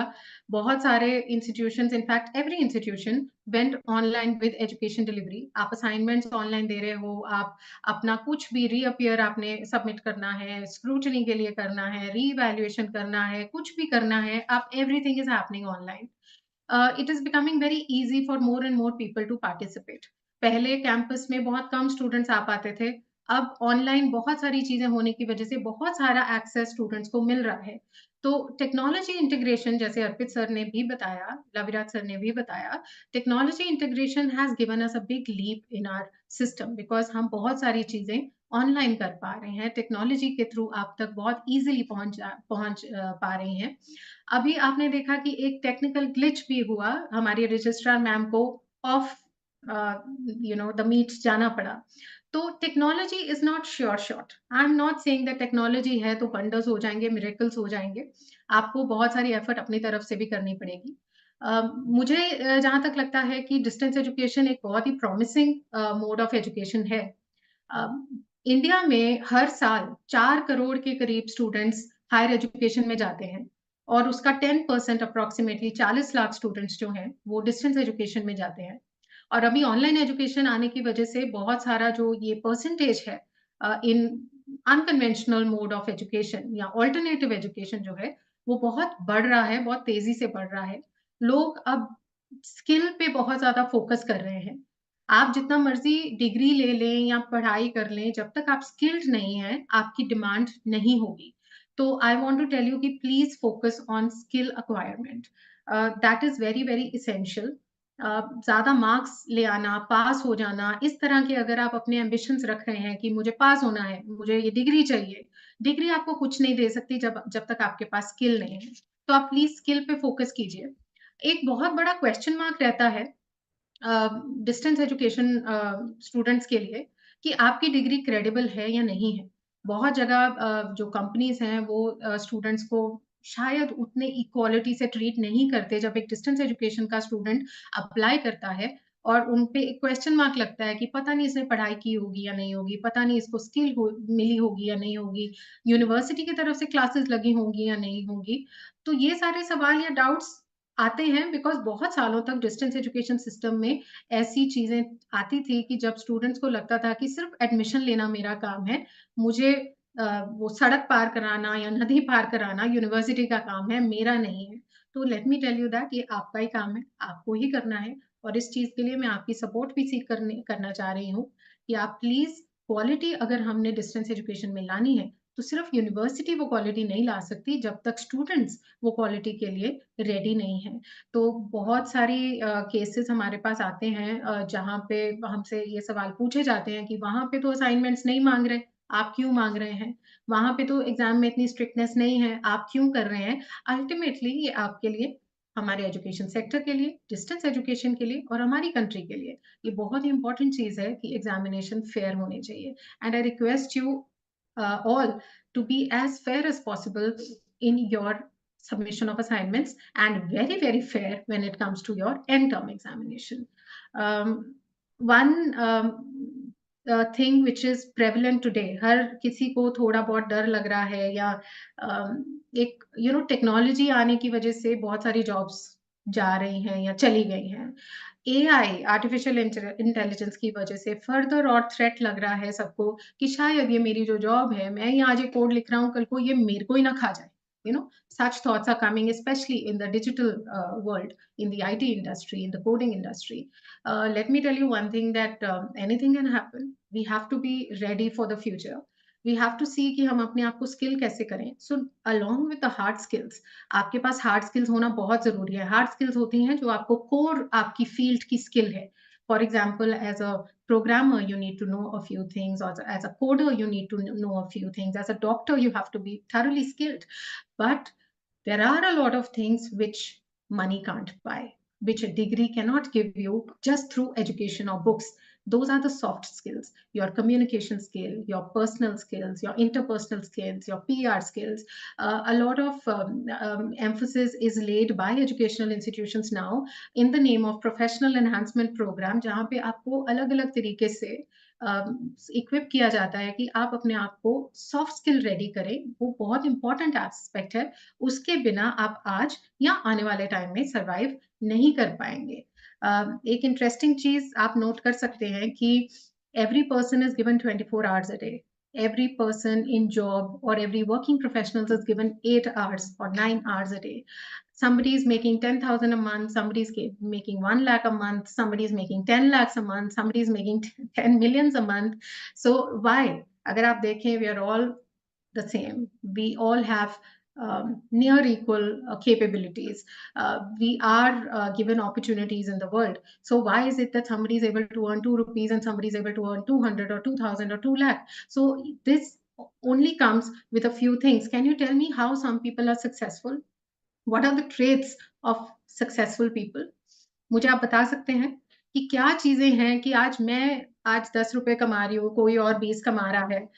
बहुत सारे institutions, in fact every institution went online with education delivery. आप असाइनमेंट्स ऑनलाइन दे रहे हो, आप अपना कुछ भी रीअपियर आपने सबमिट करना है, स्क्रूटनी के लिए करना है, रीवैल्यूएशन करना है, कुछ भी करना है, आप everything is happening online. It is becoming very easy for more and more people to participate. पहले कैंपस में बहुत कम स्टूडेंट्स आ पाते थे। अब ऑनलाइन बहुत सारी चीज़ें होने की वजह से बहुत सारा एक्सेस स्टूडेंट्स को मिल रहा है। तो टेक्नोलॉजी इंटीग्रेशन, जैसे अर्पित सर ने भी बताया, रविराज सर ने भी बताया, technology integration has given us a big leap in our system, because हम बहुत सारी चीज़ें ऑनलाइन कर पा रहे हैं। टेक्नोलॉजी के थ्रू आप तक बहुत ईज़िली पहुँच पा रहे हैं। अभी आपने देखा कि एक टेक्निकल ग्लिच भी हुआ, हमारी रजिस्ट्रार मैम को ऑफ द मीट्स जाना पड़ा। तो technology is not sure shot. I am not saying that technology है तो वंडर्स हो जाएँगे, मिरेकल्स हो जाएँगे। आपको बहुत सारी एफर्ट अपनी तरफ से भी करनी पड़ेगी। मुझे जहाँ तक लगता है कि डिस्टेंस एजुकेशन एक बहुत ही प्रॉमिसिंग मोड ऑफ एजुकेशन है। अ, इंडिया में हर साल 4 करोड़ के करीब स्टूडेंट्स हायर एजुकेशन में जाते हैं, और उसका 10% अप्रॉक्सिमेटली 40 लाख स्टूडेंट्स जो हैं, वो डिस्टेंस एजुकेशन में जाते हैं। और अभी ऑनलाइन एजुकेशन आने की वजह से बहुत सारा जो ये परसेंटेज है इन अनकन्वेंशनल मोड ऑफ एजुकेशन या अल्टरनेटिव एजुकेशन जो है, वो बहुत बढ़ रहा है, बहुत तेज़ी से बढ़ रहा है। लोग अब स्किल पे बहुत ज़्यादा फोकस कर रहे हैं। आप जितना मर्ज़ी डिग्री ले लें या पढ़ाई कर लें, जब तक आप स्किल्ड नहीं हैं, आपकी डिमांड नहीं होगी। तो I want to tell you कि please focus on skill acquirement. That is very, very essential. ज़्यादा मार्क्स ले आना, पास हो जाना, इस तरह के अगर आप अपने एम्बिशंस रख रहे हैं कि मुझे पास होना है, मुझे ये डिग्री चाहिए, डिग्री आपको कुछ नहीं दे सकती जब जब तक आपके पास स्किल नहीं है। तो आप प्लीज़ स्किल पे फोकस कीजिए। एक बहुत बड़ा क्वेश्चन मार्क रहता है डिस्टेंस एजुकेशन स्टूडेंट्स के लिए कि आपकी डिग्री क्रेडिबल है या नहीं है। बहुत जगह जो कंपनीज़ हैं वो स्टूडेंट्स को शायद उतने इक्वालिटी से ट्रीट नहीं करते जब एक डिस्टेंस एजुकेशन का स्टूडेंट अप्लाई करता है, और उन पे एक क्वेश्चन मार्क लगता है कि पता नहीं इसने पढ़ाई की होगी या नहीं होगी, पता नहीं इसको स्किल मिली होगी या नहीं होगी, यूनिवर्सिटी की तरफ से क्लासेस लगी होंगी या नहीं होंगी। तो ये सारे सवाल या डाउट्स आते हैं बिकॉज़ बहुत सालों तक डिस्टेंस एजुकेशन सिस्टम में ऐसी चीज़ें आती थी कि जब स्टूडेंट्स को लगता था कि सिर्फ़ एडमिशन लेना मेरा काम है, मुझे वो सड़क पार कराना या नदी पार कराना यूनिवर्सिटी का काम है, मेरा नहीं है। तो let me tell you that ये आपका ही काम है, आपको ही करना है, और इस चीज़ के लिए मैं आपकी सपोर्ट भी करना चाह रही हूँ कि आप प्लीज़ क्वालिटी अगर हमने डिस्टेंस एजुकेशन में लानी है, तो सिर्फ़ यूनिवर्सिटी वो क्वालिटी नहीं ला सकती जब तक स्टूडेंट्स वो क्वालिटी के लिए रेडी नहीं है। तो बहुत सारी केसेस हमारे पास आते हैं जहाँ पे हमसे ये सवाल पूछे जाते हैं कि वहाँ पे तो असाइनमेंट्स नहीं माँग रहे, आप क्यों माँग रहे हैं? वहाँ पे तो एग्ज़ाम में इतनी स्ट्रिक्टनेस नहीं है, आप क्यों कर रहे हैं? अल्टीमेटली ये आपके लिए, हमारे एजुकेशन सेक्टर के लिए, डिस्टेंस एजुकेशन के लिए और हमारी कंट्री के लिए, ये बहुत ही इम्पोर्टेंट चीज़ है कि एग्ज़ामिनेशन फेयर होने चाहिए। And I request you all to be as fair as possible in your submission of assignments, and very, very fair when it comes to your end term examination. One thing which is prevalent today, हर किसी को थोड़ा बहुत डर लग रहा है, या एक टेक्नोलॉजी आने की वजह से बहुत सारी जॉब्स जा रही हैं या चली गई हैं. AI, आर्टिफिशियल इंटेलिजेंस की वजह से फर्दर और थ्रेट लग रहा है सबको कि शायद ये मेरी जो जॉब है, मैं ये आज एक कोड लिख रहा हूँ, कल को ये मेरे को ही ना खा जाए. Such thoughts are coming, especially in the digital world, in the IT industry, in the coding industry. Let me tell you one thing, that anything can happen. We have to be ready for the future. We have to see कि हम अपने आप को skill कैसे करें. So along with the hard skills, आपके पास hard skills होना बहुत जरूरी है. हार्ड स्किल्स होती हैं जो आपको कोर आपकी फील्ड की स्किल है. For example, as a programmer, you need to know a few things, or as a coder, you need to know a few things. As a doctor, you have to be thoroughly skilled. But there are a lot of things which money can't buy, which a degree cannot give you just through education or books. Those are the soft skills, your communication skill, your personal skills, your interpersonal skills, your PR skills. A lot of emphasis is laid by educational institutions now in the name of professional enhancement program, जहाँ पे आपको अलग-अलग तरीके से equip किया जाता है कि आप अपने आप को सॉफ्ट स्किल रेडी करें. वो बहुत इंपॉर्टेंट एस्पेक्ट है. उसके बिना आप आज या आने वाले टाइम में सर्वाइव नहीं कर पाएंगे. एक इंटरेस्टिंग चीज आप नोट कर सकते हैं कि every person is given 24 hours a day. Every person in job or every working professional is given 8 hours or 9 hours a day. Somebody is making 10,000 a month, somebody is making 1 lakh a month, somebody is making 10 lakhs a month, somebody is making 10 millions a month. So why? Agar aap dekhein, we are all the same. We all have near equal capabilities. We are given opportunities in the world. So why is it that somebody is able to earn 2 rupees and somebody is able to earn 200 or 2,000 or 2 lakh? So this only comes with a few things. Can you tell me how some people are successful? What are the traits of successful people? मुझे आप बता सकते हैं कि क्या चीजें हैं कि आज मैं 10 रुपए कमा रही हूँ, कोई और 20 कमा रहा है.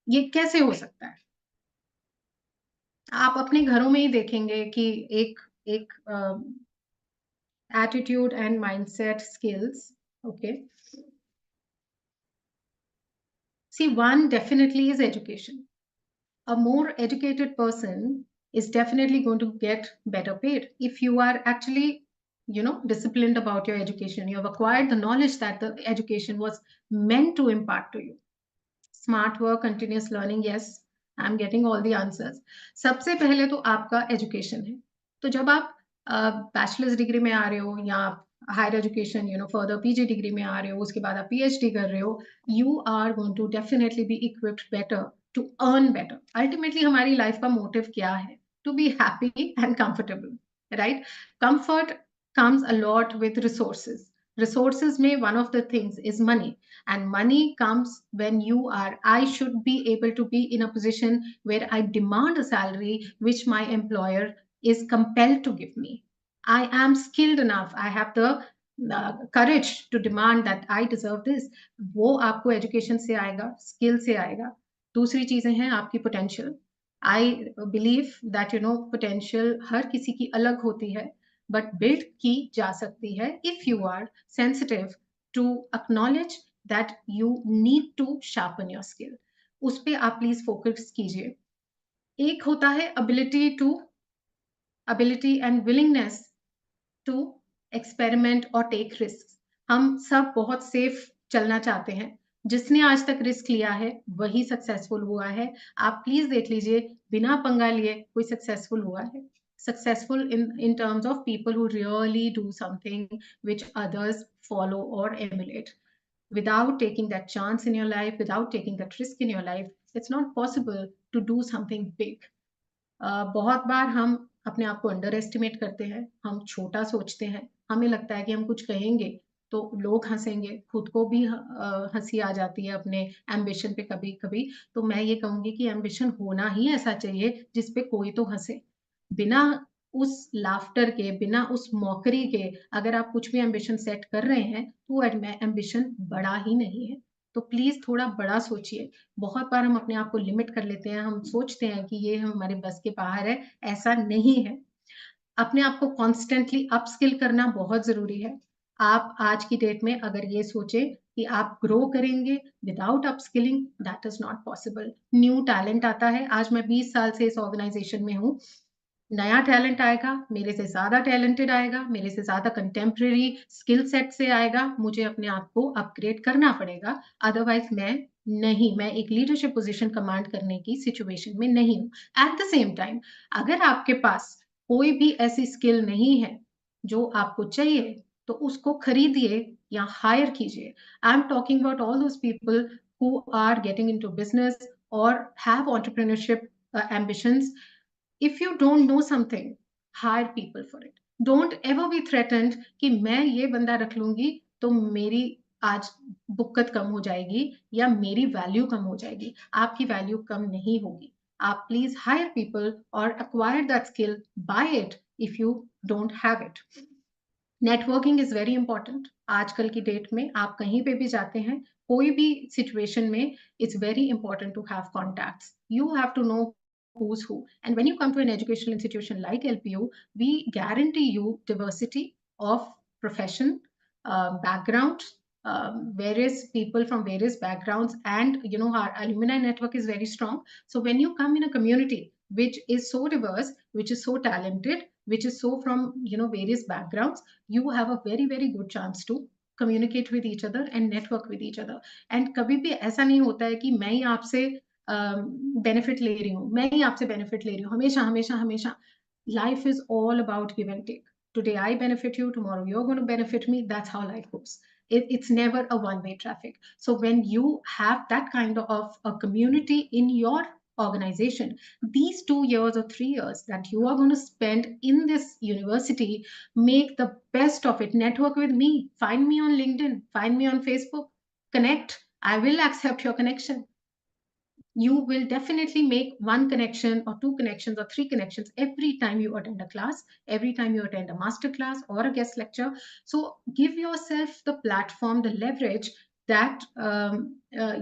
ये कैसे हो सकता है? आप अपने घरों में ही देखेंगे कि एक attitude and mindset skills. Okay. See, one definitely is education. A more educated person is definitely going to get better paid. If you are actually, disciplined about your education, you have acquired the knowledge that the education was meant to impart to you. Smart work, continuous learning, yes, I'm getting all the answers. सबसे पहले तो आपका education है. तो जब आप bachelors degree में आ रहे हो या आप higher education further PG degree में आ रहे हो, उसके बाद आप पीएचडी कर रहे हो, you are going to definitely be equipped better to earn better. Ultimately हमारी लाइफ का मोटिव क्या है? To be happy and comfortable, right? Comfort comes a lot with resources. Resources में one of the things is money, and money comes when I should be able to be in a position where I demand a salary which my employer is compelled to give me. I am skilled enough. I have the courage to demand that I deserve this. वो आपको education से आएगा, skill से आएगा. दूसरी चीजें हैं आपकी potential. I believe that potential हर किसी की अलग होती है, but build की जा सकती है if you are sensitive to acknowledge that you need to sharpen your skill. उस पे आप प्लीज फोकस कीजिए. एक होता है ability and willingness to experiment or take risks. हम सब बहुत सेफ चलना चाहते हैं. जिसने आज तक रिस्क लिया है वही सक्सेसफुल हुआ है. आप प्लीज देख लीजिए, बिना पंगा लिए कोई सक्सेसफुल हुआ है. Successful in terms of people who really do something which others follow or emulate. Without taking that chance in your life, without taking that risk in your life, it's not possible to do something big. बहुत बार हम अपने आप को under estimate करते हैं, हम छोटा सोचते हैं. हमें लगता है कि हम कुछ कहेंगे तो लोग हंसेंगे. खुद को भी हंसी आ जाती है अपने एम्बिशन पे कभी कभी. तो मैं ये कहूंगी कि एम्बिशन होना ही ऐसा चाहिए जिसपे कोई तो हंसे. बिना उस लाफ्टर के, बिना उस मौकरी के अगर आप कुछ भी एम्बिशन सेट कर रहे हैं तो वो एम्बिशन बड़ा ही नहीं है. तो प्लीज थोड़ा बड़ा सोचिए. बहुत बार हम अपने आप को लिमिट कर लेते हैं. हम सोचते हैं कि ये हमारे बस के बाहर है. ऐसा नहीं है. अपने आप को कॉन्स्टेंटली अपस्किल करना बहुत जरूरी है। आप आज की डेट में अगर ये सोचें कि आप ग्रो करेंगे without upskilling, that is not possible. New talent आता है, आज मैं 20 साल से इस ऑर्गेनाइजेशन में हूँ, नया टैलेंट आएगा, मेरे से ज्यादा टैलेंटेड आएगा, मेरे से ज्यादा कंटेम्प्रेरी स्किल सेट से आएगा, मुझे अपने आप को अपग्रेड करना पड़ेगा, अदरवाइज मैं एक लीडरशिप पोजीशन कमांड करने की सिचुएशन में नहीं हूँ। एट द सेम टाइम, अगर आपके पास कोई भी ऐसी स्किल नहीं है जो आपको चाहिए, तो उसको खरीदिए या हायर कीजिए। I am talking about all those people who are getting into business or have entrepreneurship ambitions. If you don't know something, hire people for it. Don't ever be threatened कि मैं ये बंदा रख लूंगी तो मेरी आज बुक्कत कम हो जाएगी या मेरी वैल्यू कम हो जाएगी। आपकी वैल्यू कम नहीं होगी। आप प्लीज हायर पीपल और acquire that skill, buy it if you don't have it. Networking is very important. आजकल की डेट में आप कहीं पे भी जाते हैं, कोई भी सिचुएशन में, it's very important to have contacts. You have to know who's who. And when you come to an educational institution like LPU, we guarantee you diversity of profession, background, various people from various backgrounds, and our alumni network is very strong. So when you come in a community which is so diverse, which is so talented, which is so from various backgrounds, you have a very very good chance to communicate with each other and network with each other. And कभी भी ऐसा नहीं होता है कि मैं ही आपसे benefit ले रही हूँ, मैं ही आपसे बेनिफिट ले रही हूँ, हमेशा हमेशा हमेशा। Life is all about give and take. Today I benefit you, tomorrow you're going to benefit me. That's how life goes. It's never a one-way traffic. So when you have that kind of a community in your organization, these 2 years or 3 years that you are going to spend in this university, make the best of it. Network with me, find me on LinkedIn, find me on Facebook, connect. I will accept your connection. You will definitely make one connection or 2 connections or 3 connections every time you attend a class, every time you attend a master class or a guest lecture. So give yourself the platform, the leverage that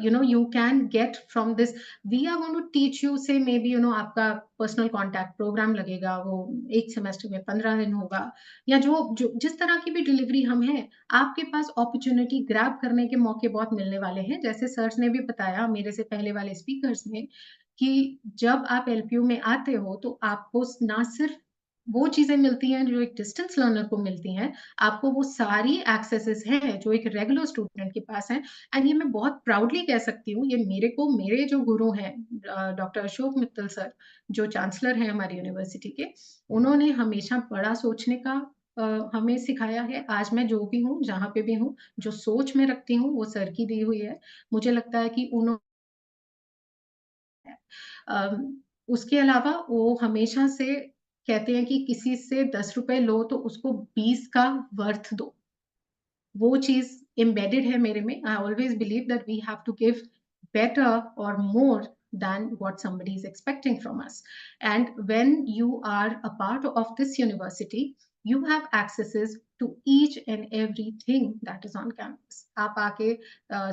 you can get from this. We are going to teach you, say maybe आपका personal contact program लगेगा, वो एक semester में 15 दिन होगा, या जो जिस तरह की भी डिलीवरी हम हैं, आपके पास अपॉर्चुनिटी ग्रैब करने के मौके बहुत मिलने वाले हैं। जैसे सर्स ने भी बताया, मेरे से पहले वाले स्पीकर्स ने, कि जब आप एलपीयू में आते हो तो आपको ना सिर्फ वो चीजें मिलती हैं जो एक डिस्टेंस लर्नर को मिलती हैं, आपको वो सारी एक्सेसेस हैं जो एक रेगुलर स्टूडेंट के पास हैं। एंड ये मैं बहुत प्राउडली कह सकती हूँ, ये मेरे जो गुरु हैं डॉक्टर अशोक मित्तल सर, जो चांसलर हैं हमारी यूनिवर्सिटी के, उन्होंने हमेशा बड़ा सोचने का हमें सिखाया है। आज मैं जो भी हूँ, जहाँ पे भी हूँ, जो सोच में रखती हूँ, वो सर की दी हुई है। मुझे लगता है कि उसके अलावा वो हमेशा से कहते हैं कि किसी से 10 रुपए लो तो उसको 20 का वर्थ दो। वो चीज एम्बेडेड है मेरे में। I always believe that we have to give better or more than what somebody is expecting from us. And when you are a part of this university, you have accesses to each and everything that is on campus. आप आके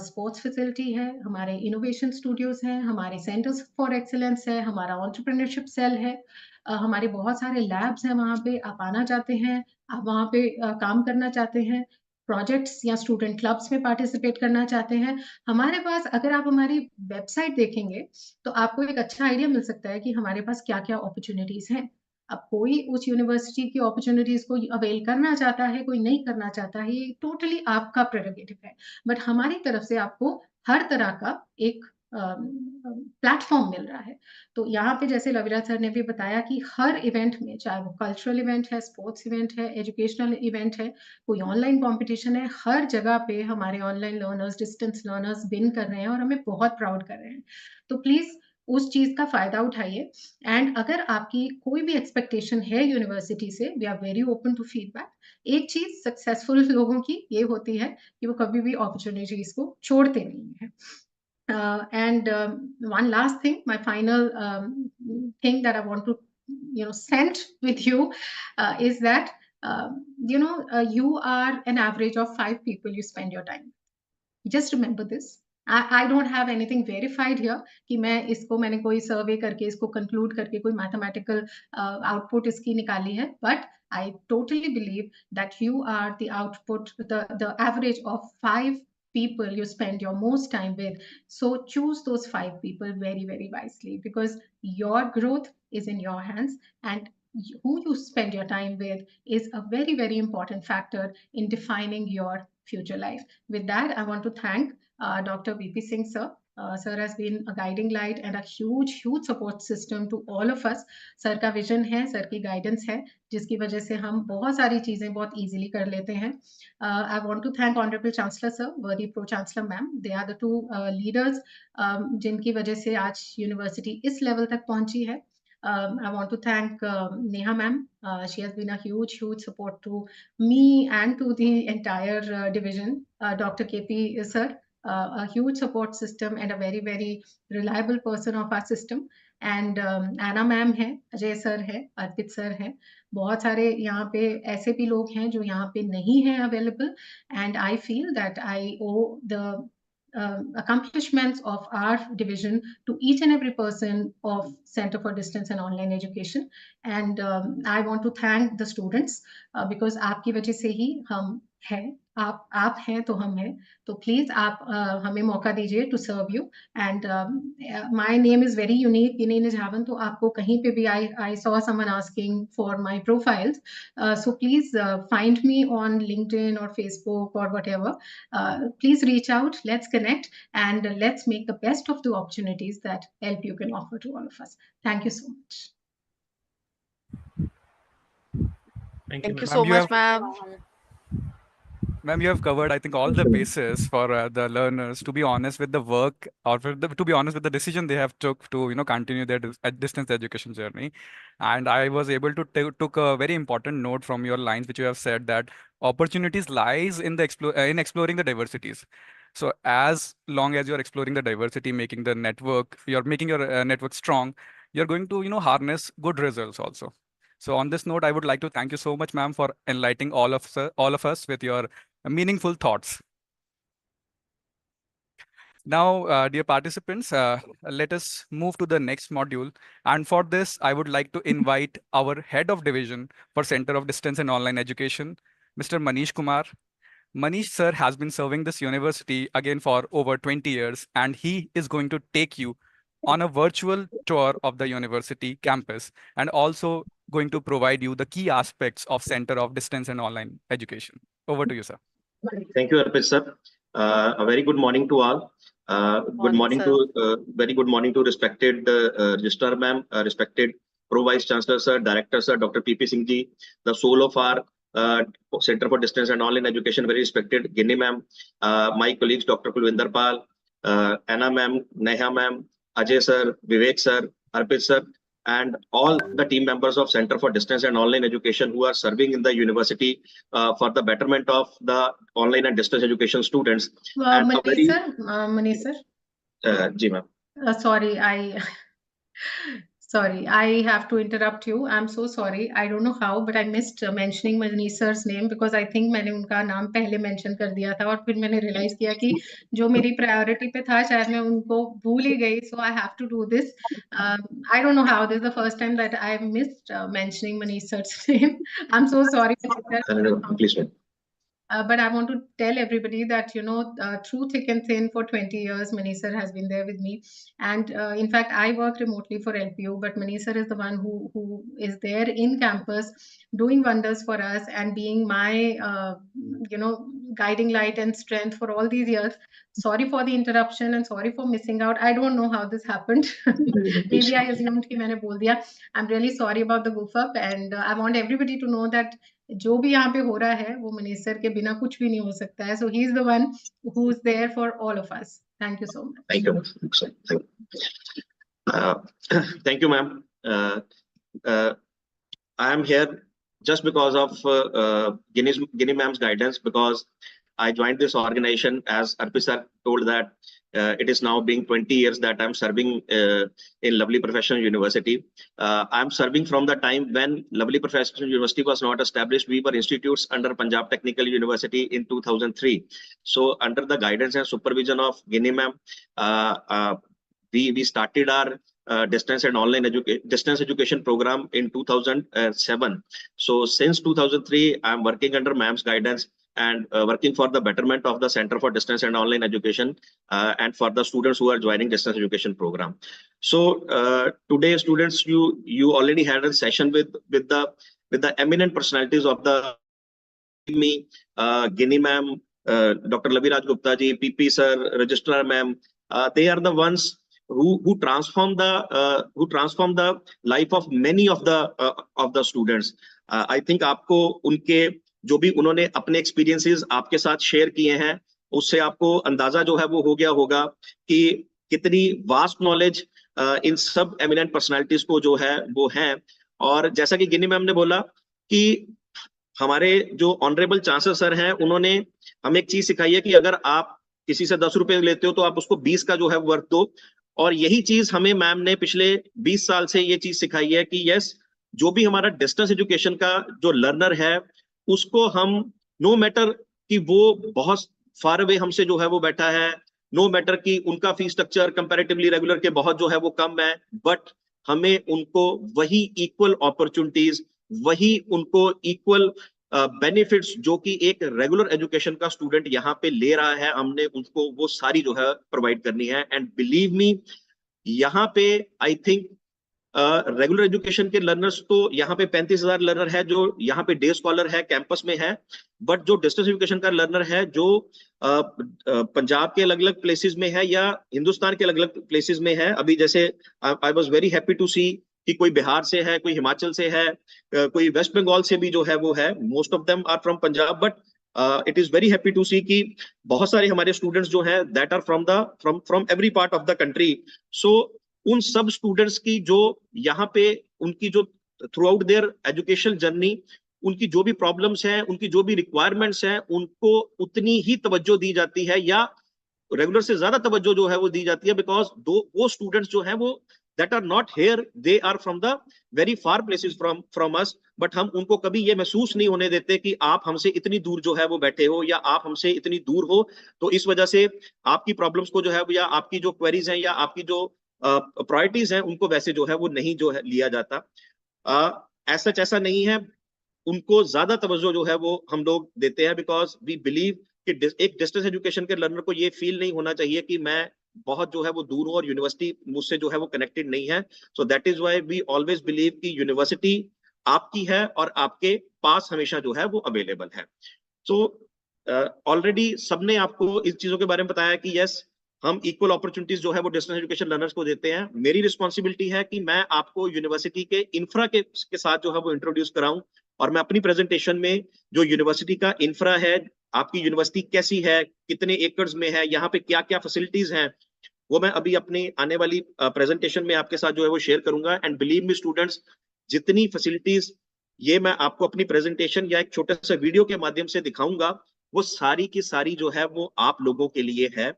sports facility है, हमारे innovation studios हैं, हमारे centres for excellence है, हमारा entrepreneurship cell है, हमारे बहुत सारे लैब्स हैं वहाँ पे। आप आना चाहते हैं, आप वहाँ पे काम करना चाहते हैं, प्रोजेक्ट्स या स्टूडेंट क्लब्स में पार्टिसिपेट करना चाहते हैं, हमारे पास, अगर आप हमारी वेबसाइट देखेंगे तो आपको एक अच्छा आइडिया मिल सकता है कि हमारे पास क्या क्या अपॉर्चुनिटीज हैं। अब कोई उस यूनिवर्सिटी की अपॉर्चुनिटीज को अवेल करना चाहता है, कोई नहीं करना चाहता है, ये टोटली आपका प्रेरोगेटिव है। बट हमारी तरफ से आपको हर तरह का एक प्लेटफॉर्म मिल रहा है। तो यहाँ पे जैसे रविराज सर ने भी बताया कि हर इवेंट में, चाहे वो कल्चरल इवेंट है, स्पोर्ट्स इवेंट है, एजुकेशनल इवेंट है, कोई ऑनलाइन कंपटीशन है, हर जगह पे हमारे online learners, distance learners win कर रहे हैं और हमें बहुत प्राउड कर रहे हैं। तो प्लीज उस चीज का फायदा उठाइए। एंड अगर आपकी कोई भी एक्सपेक्टेशन है यूनिवर्सिटी से, we are very open to feedback. एक चीज सक्सेसफुल लोगों की ये होती है कि वो कभी भी अपॉर्चुनिटीज को छोड़ते नहीं है। And one last thing, my final thing that I want to send with you is that you are an average of 5 people you spend your time. Just remember this. I don't have anything verified here कि मैंने कोई survey करके इसको conclude करके कोई mathematical output इसकी निकाली है, but I totally believe that you are the output, the average of 5 people you spend your most time with. So choose those 5 people very, very wisely, because your growth is in your hands, and who you spend your time with is a very, very important factor in defining your future life. With that, I want to thank Dr. VP Singh sir. Sir has been a guiding light and a huge support system to all of us. Sir का vision है, sir की guidance है, जिसकी वजह से हम बहुत सारी चीजें बहुत इजीली कर लेते हैं. I want to thank Honorable Chancellor sir, worthy Pro Chancellor ma'am. They are the two leaders जिनकी वजह से आज यूनिवर्सिटी इस लेवल तक पहुंची है. I want to thank Neha ma'am. She has been a huge support to me and to the entire division. Dr. KP sir, a huge support system and a very, very reliable person of our system. And Anna ma'am है, Ajay sir है, अर्पित sir है, बहुत सारे यहाँ पे ऐसे भी लोग हैं जो यहाँ पे नहीं हैं available. And I feel that I owe the accomplishments of our division to each and every person of Center for Distance and Online Education. And I want to thank the students because आपकी वजह से ही हम हैं, आप हैं तो हम हैं. तो प्लीज आप हमें मौका दीजिए to serve you. And my name is very unique, Gini Nijhawan. तो आपको कहीं पे भी I saw someone asking for my profiles, so please find me on LinkedIn और फेसबुक और whatever. Please reach out, let's connect, and let's make the best of the opportunities that LPU can offer to all of us. Thank you so much. Thank you so much, ma'am. Ma'am, you have covered, I think, all the bases for the learners to be honest with the work, or to be honest with the decision they have took to, continue their distance education journey. And I was able to took a very important note from your lines, which you have said that opportunities lies in the in exploring the diversities. So as long as you're exploring the diversity, making the network, you're making your network strong, you're going to, harness good results also. So on this note, I would like to thank you so much, ma'am, for enlightening all of us with your meaningful thoughts. Now, dear participants, let us move to the next module. And for this, I would like to invite our head of division for Center of Distance and Online Education, Mr. Manish Kumar. Manish sir has been serving this university again for over 20 years, and he is going to take you on a virtual tour of the university campus and also going to provide you the key aspects of Center of Distance and Online Education. Over to you, sir. Thank you, Arpit sir. A very good morning to all. Very good morning to respected Registrar ma'am, respected Pro Vice Chancellor sir, Director sir, Dr. PP Singh ji, the soul of our Center for Distance and Online Education, very respected Ginny ma'am, my colleagues Dr. Kulwinder Pal, Anna ma'am, Neha ma'am, Ajay sir, Vivek sir, Arpit sir, and all the team members of Center for Distance and Online Education who are serving in the university for the betterment of the online and distance education students. Manish sir. Ji ma'am. Sorry, I have to interrupt you. I'm so sorry. I don't know how, but I missed mentioning Manish sir's name because I think मैंने उनका नाम पहले mention कर दिया था और फिर मैंने realize किया कि जो मेरी priority पे था शायद मैं उनको भूल ही गई. So I have to do this. I don't know how. This is the first time that I missed mentioning Manish sir's name. I'm so sorry. Please, ma'am. But I want to tell everybody that, through thick and thin for 20 years, Manish sir has been there with me. And in fact, I work remotely for LPU, but Manish sir is the one who is there in campus doing wonders for us and being my, guiding light and strength for all these years. Sorry for the interruption and sorry for missing out. I don't know how this happened. Maybe I assumed कि मैंने बोल दिया. I'm really sorry about the goof up, and I want everybody to know that जो भी यहाँ पे हो रहा है वो मनीष सर के बिना कुछ भी नहीं हो सकता है. So he is the one who is there for all of us. Thank you so much. Thank you. Thank you, ma'am. I am here just because of Ginny ma'am's guidance, because I joined this organization, as Arpi sir told, that it is now being 20 years that I'm serving in Lovely Professional University. I'm serving from the time when Lovely Professional University was not established. We were institutes under Punjab Technical University in 2003. So under the guidance and supervision of Ginny ma'am, we started our distance and online distance education program in 2007. So since 2003, I'm working under ma'am's guidance and working for the betterment of the Center for Distance and Online Education and for the students who are joining distance education program. So today, students, you already had a session with the eminent personalities of the me, Ginny ma'am, Dr. Laviraj Gupta ji, PP sir, Registrar ma'am. They are the ones who transform the life of many of the students. I think आपको उनके जो भी उन्होंने अपने experiences आपके साथ share किए हैं, उससे आपको अंदाजा जो है वो हो गया होगा कि कितनी वास्ट नॉलेज इन सब एमिनेंट पर्सनालिटीज को जो है वो है। और जैसा कि गिनी मैम ने बोला कि हमारे जो ऑनरेबल चांसलर सर हैं, उन्होंने हमें एक चीज सिखाई है कि अगर आप किसी से 10 रुपए लेते हो तो आप उसको 20 का जो है वर्थ दो। और यही चीज हमें मैम ने पिछले 20 साल से ये चीज सिखाई है कि यस, जो भी हमारा डिस्टेंस एजुकेशन का जो लर्नर है, उसको हम नो मैटर कि वो बहुत फार अवे हमसे जो है वो बैठा है, नो मैटर कि उनका फीस स्ट्रक्चर कंपैरेटिवली रेगुलर के बहुत जो है वो कम है, बट हमें उनको वही इक्वल अपॉर्चुनिटीज, वही उनको इक्वल बेनिफिट्स जो कि एक रेगुलर एजुकेशन का स्टूडेंट यहाँ पे ले रहा है, हमने उनको वो सारी जो है प्रोवाइड करनी है। एंड बिलीव मी, यहाँ पे आई थिंक रेगुलर एजुकेशन के लर्नर्स तो यहाँ पे 35,000 लर्नर है जो यहाँ पे डे स्कॉलर है, कैंपस में है, बट जो डिस्टेंस एजुकेशन का लर्नर है जो पंजाब के अलग अलग प्लेसेस में है या हिंदुस्तान के अलग अलग प्लेसेस में है। अभी जैसे I was very happy to see कि कोई बिहार से है, कोई हिमाचल से है, कोई वेस्ट बंगाल से भी जो है वो है। Most of them are from Punjab, but it is very happy to see कि बहुत सारे हमारे स्टूडेंट्स जो हैं that are from every part of the country. So उन सब स्टूडेंट्स की जो यहाँ पे उनकी जो throughout their education journey, उनकी जो भी प्रॉब्लम्स हैं, उनकी जो भी रिक्वायरमेंट्स हैं, उनको उतनी ही तवज्जो दी जाती है या रेगुलर से ज्यादा तवज्जो जो है वो दी जाती है, बिकॉज वो स्टूडेंट्स जो हैं वो that are not here, they are from the very far places from us, but हम उनको कभी ये महसूस नहीं होने देते कि आप हमसे इतनी दूर जो है वो बैठे हो या आप हमसे इतनी दूर हो। तो इस वजह से आपकी प्रॉब्लम्स को जो है या आपकी जो क्वेरीज हैं या आपकी जो प्रायोरिटीज हैं, उनको वैसे जो है वो नहीं जो है लिया जाता। ऐसा नहीं है, उनको ज्यादा तवज्जो जो है वो हम लोग देते हैं, बिकॉज वी बिलीव कि एक डिस्टेंस एजुकेशन के लर्नर को ये फील नहीं होना चाहिए कि मैं बहुत जो है वो दूर हूं और यूनिवर्सिटी मुझसे जो है वो कनेक्टेड नहीं है। So that is why we always believe कि यूनिवर्सिटी आपकी है और आपके पास हमेशा जो है वो अवेलेबल है। सो ऑलरेडी सबने आपको इस चीजों के बारे में बताया कि यस, हम इक्वल अपॉर्चुनिटीज जो है वो डिस्टेंस एजुकेशन लर्नर्स को देते हैं। मेरी रिस्पॉन्सिबिलिटी है कि मैं आपको यूनिवर्सिटी के इंफ्रा के साथ जो है वो इंट्रोड्यूस कराऊं, और मैं अपनी प्रेजेंटेशन में जो यूनिवर्सिटी का इंफ्रा है, आपकी यूनिवर्सिटी कैसी है, कितने एकड़्स में है, यहाँ पे क्या क्या फैसिलिटीज हैं, वो मैं अभी अपनी आने वाली प्रेजेंटेशन में आपके साथ जो है वो शेयर करूंगा। एंड बिलीव मी स्टूडेंट्स, जितनी फैसिलिटीज ये मैं आपको अपनी प्रेजेंटेशन या एक छोटे से वीडियो के माध्यम से दिखाऊंगा, वो सारी की सारी जो है वो आप लोगों के लिए है।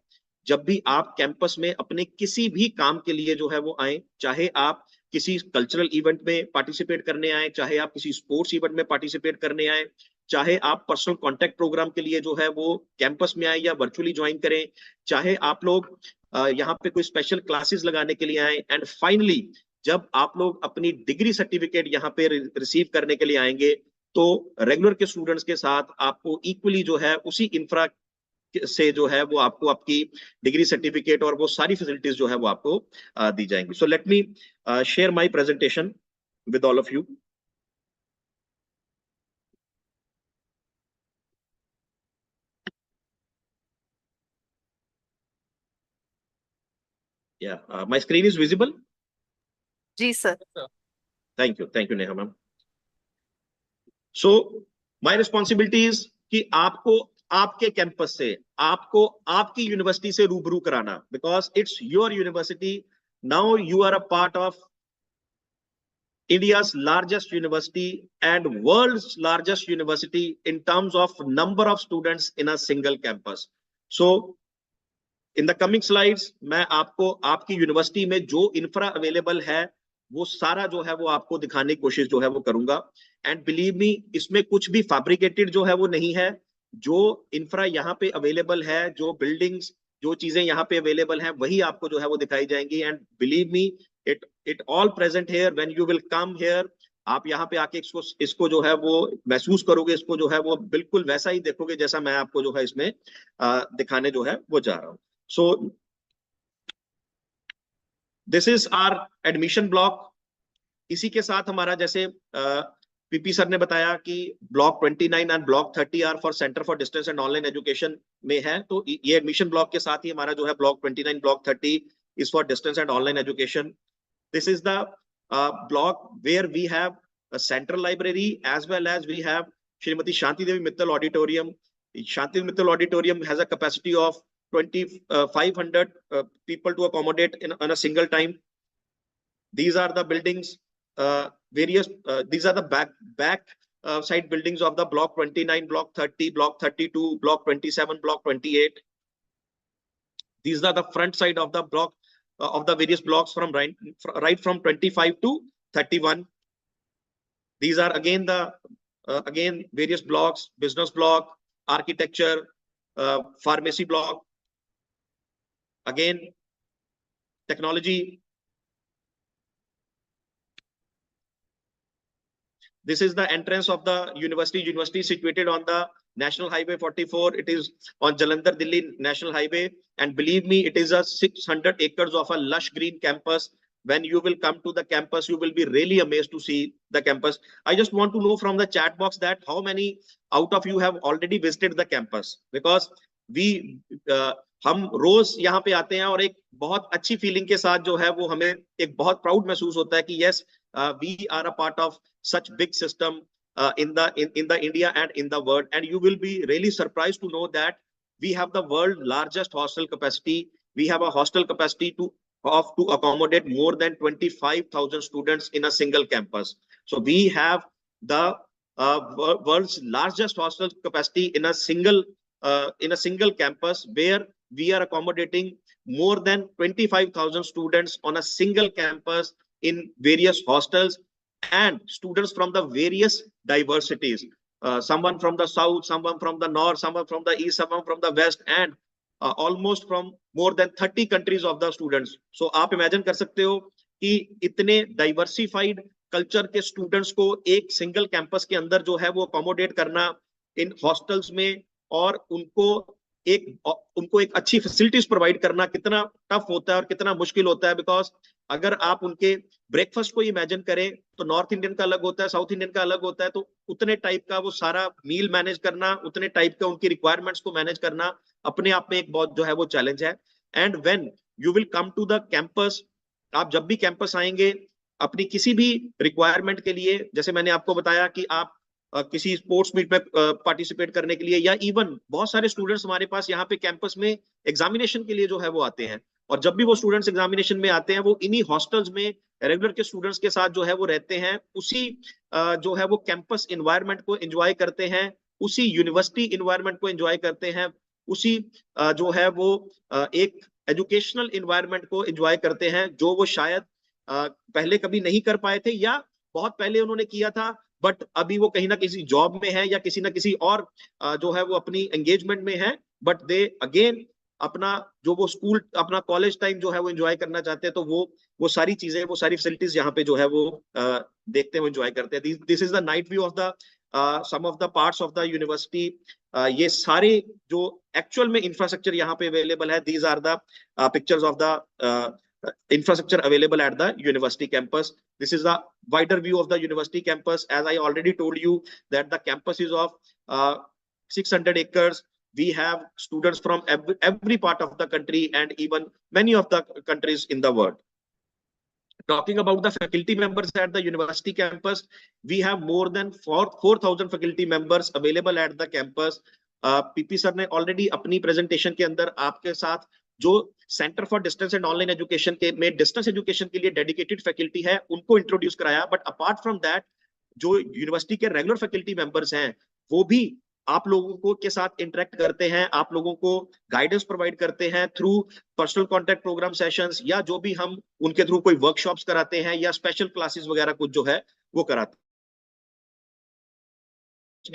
जब भी आप कैंपस में अपने किसी भी काम के लिए जो है वो आए, चाहे आप किसी कल्चरल इवेंट में पार्टिसिपेट करने आए, चाहे आप किसी स्पोर्ट्स इवेंट में पार्टिसिपेट करने आए, चाहे आप पर्सनल कांटेक्ट प्रोग्राम के लिए जो है वो कैंपस में आए या वर्चुअली ज्वाइन करें, चाहे आप लोग यहाँ पे कोई स्पेशल क्लासेस लगाने के लिए आए, एंड फाइनली जब आप लोग अपनी डिग्री सर्टिफिकेट यहाँ पे रिसीव करने के लिए आएंगे, तो रेगुलर के स्टूडेंट्स के साथ आपको इक्वली जो है उसी इंफ्रा से जो है वो आपको आपकी डिग्री सर्टिफिकेट और वो सारी फैसिलिटीज जो है वो आपको दी जाएंगी। So let me share my presentation with all of you. Yeah, my screen is visible? जी sir. Thank you Neha ma'am. So my responsibility is कि आपको आपके कैंपस से, आपको आपकी यूनिवर्सिटी से रूबरू कराना, because it's your university, now you are a part of India's largest university and world's largest university in terms of number of students in a single campus. So in the coming slides, मैं आपको आपकी university में जो infra available है वो सारा जो है वो आपको दिखाने की कोशिश जो है वो करूंगा. एंड बिलीव मी, इसमें कुछ भी फैब्रिकेटेड जो है वो नहीं है. जो इंफ्रा यहाँ पे अवेलेबल है, जो बिल्डिंग्स, जो चीजें यहाँ पे अवेलेबल हैं, वही आपको जो है वो दिखाई जाएंगी. And believe me, it all present here. When you will come here, आप यहाँ पे आके इसको जो है वो महसूस करोगे, इसको जो है वो बिल्कुल वैसा ही देखोगे जैसा मैं आपको जो है इसमें दिखाने जो है वो जा रहा हूँ. So this is our admission block. इसी के साथ हमारा जैसे पीपी सर ने बताया कि block 29 and block 30 are for centre for distance and online education में है. तो ये एडमिशन ब्लॉक के साथ ही हमारा जो है block 29, block 30 is for distance and online education. This is the block where we have a central library as well as we have Shrimati Shanti Devi Mittal Auditorium. Shanti Mittal Auditorium has a capacity of 500 people to accommodate in a single time. These are the buildings, these are the back side buildings of the block 29, block 30, block 32, block 27, block 28. These are the front side of the block of the various blocks from right from 25 to 31. These are again the again various blocks: business block, architecture, pharmacy block, again technology. This is the entrance of the university. University is situated on the National Highway 44. It is on Jalandhar Delhi National Highway, and believe me, it is a 600 acres of a lush green campus. When you will come to the campus, you will be really amazed to see the campus. I just want to know from the chat box that how many out of you have already visited the campus, because we हम रोज यहाँ पे आते हैं और एक बहुत अच्छी feeling के साथ जो है वो हमें एक बहुत प्राउड महसूस होता है कि yes, we are a part of such big system in the India and in the world. And you will be really surprised to know that we have the world largest hostel capacity. We have a hostel capacity to accommodate more than 25,000 students in a single campus. So we have the world's largest hostel capacity in a single campus, where we are accommodating more than 25,000 students on a single campus in various hostels, and students from the various diversities. Someone from the south, someone from the north, someone from the east, someone from the west, and almost from more than 30 countries of the students. So आप imagine कर सकते हो कि इतने diversified culture के students को एक single campus के अंदर जो है वो accommodate करना इन hostels में, और उनको एक अच्छी facilities provide करना कितना tough होता है और कितना मुश्किल होता है. Because अगर आप उनके ब्रेकफास्ट को इमेजिन करें तो नॉर्थ इंडियन का अलग होता है, साउथ इंडियन का अलग होता है. तो उतने टाइप का वो सारा मील मैनेज करना, उतने टाइप का उनकी रिक्वायरमेंट्स को मैनेज करना अपने आप में एक बहुत जो है वो चैलेंज है. And when you will come to the campus, आप जब भी कैंपस आएंगे अपनी किसी भी रिक्वायरमेंट के लिए, जैसे मैंने आपको बताया कि आप किसी स्पोर्ट्स मीट में पार्टिसिपेट करने के लिए, या इवन बहुत सारे स्टूडेंट्स हमारे पास यहाँ पे कैंपस में एग्जामिनेशन के लिए जो है वो आते हैं. और जब भी वो स्टूडेंट्स एग्जामिनेशन में आते हैं, वो इन्हीं हॉस्टल्स में रेगुलर के स्टूडेंट्स के साथ जो है वो रहते हैं, उसी जो है वो कैंपस एनवायरनमेंट को एंजॉय करते हैं, उसी यूनिवर्सिटी एनवायरनमेंट को एंजॉय करते हैं, उसी जो है वो एक एजुकेशनल एनवायरनमेंट को एंजॉय करते हैं, जो वो शायद पहले कभी नहीं कर पाए थे, या बहुत पहले उन्होंने किया था बट अभी वो कहीं ना किसी जॉब में है या किसी ना किसी और जो है वो अपनी एंगेजमेंट में है, बट दे अगेन अपना जो वो स्कूल अपना कॉलेज टाइम जो है वो एंजॉय करना चाहते हैं. तो वो सारी चीजें, वो सारी फैसिलिटीज यहाँ पे जो है वो देखते हैं, एंजॉय करते हैं. This is the night view of the some of the parts of the university. ये सारे जो एक्चुअल में इंफ्रास्ट्रक्चर यहाँ पे अवेलेबल है, these are the pictures of the infrastructure available at the university campus. This is the wider view of the university campus. As I already told you that the campus is of 600 acres. We have students from every part of the country and even many of the countries in the world. Talking about the faculty members at the university campus, we have more than 4,000 faculty members available at the campus. PP sir ने already अपनी presentation के अंदर आपके साथ जो centre for distance and online education के में distance education के लिए डेडिकेटेड फैकल्टी है उनको इंट्रोड्यूस कराया। बट अपार्ट फ्रॉम दैट जो यूनिवर्सिटी के रेगुलर फैकल्टी मेंबर्स हैं वो भी आप लोगों को के साथ इंटरेक्ट करते हैं, आप लोगों को गाइडेंस प्रोवाइड करते हैं through personal contact programme sessions, या जो भी हम उनके थ्रू कोई वर्कशॉप्स कराते हैं या स्पेशल क्लासेस वगैरह कुछ जो है वो कराते हैं।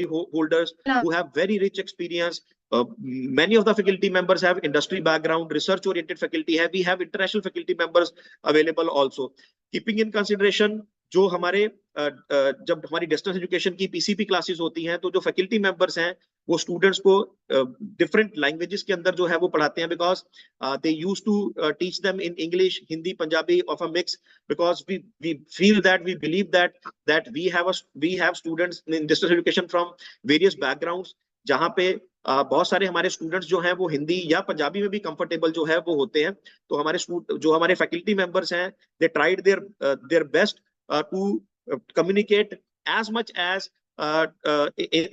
Holders who have very rich experience. Many of the faculty members have industry background, research oriented faculty है, we have international faculty members available also. Keeping in consideration जो हमारे जब हमारी डिस्टेंस एजुकेशन की पीसीपी क्लासेस होती हैं तो जो फैकल्टी मेंबर्स हैं वो स्टूडेंट्स को डिफरेंट लैंग्वेजेस के अंदर जो है वो पढ़ाते हैं, because they used to teach them in English, Hindi, Punjabi of a mix, because we feel that we believe that we have students in distance education from various backgrounds, जहाँ पे बहुत सारे हमारे स्टूडेंट्स जो हैं वो हिंदी या पंजाबी में भी कंफर्टेबल जो है वो होते हैं। तो हमारे जो हमारे फैकल्टी मेंबर्स हैं they tried their best to communicate as much as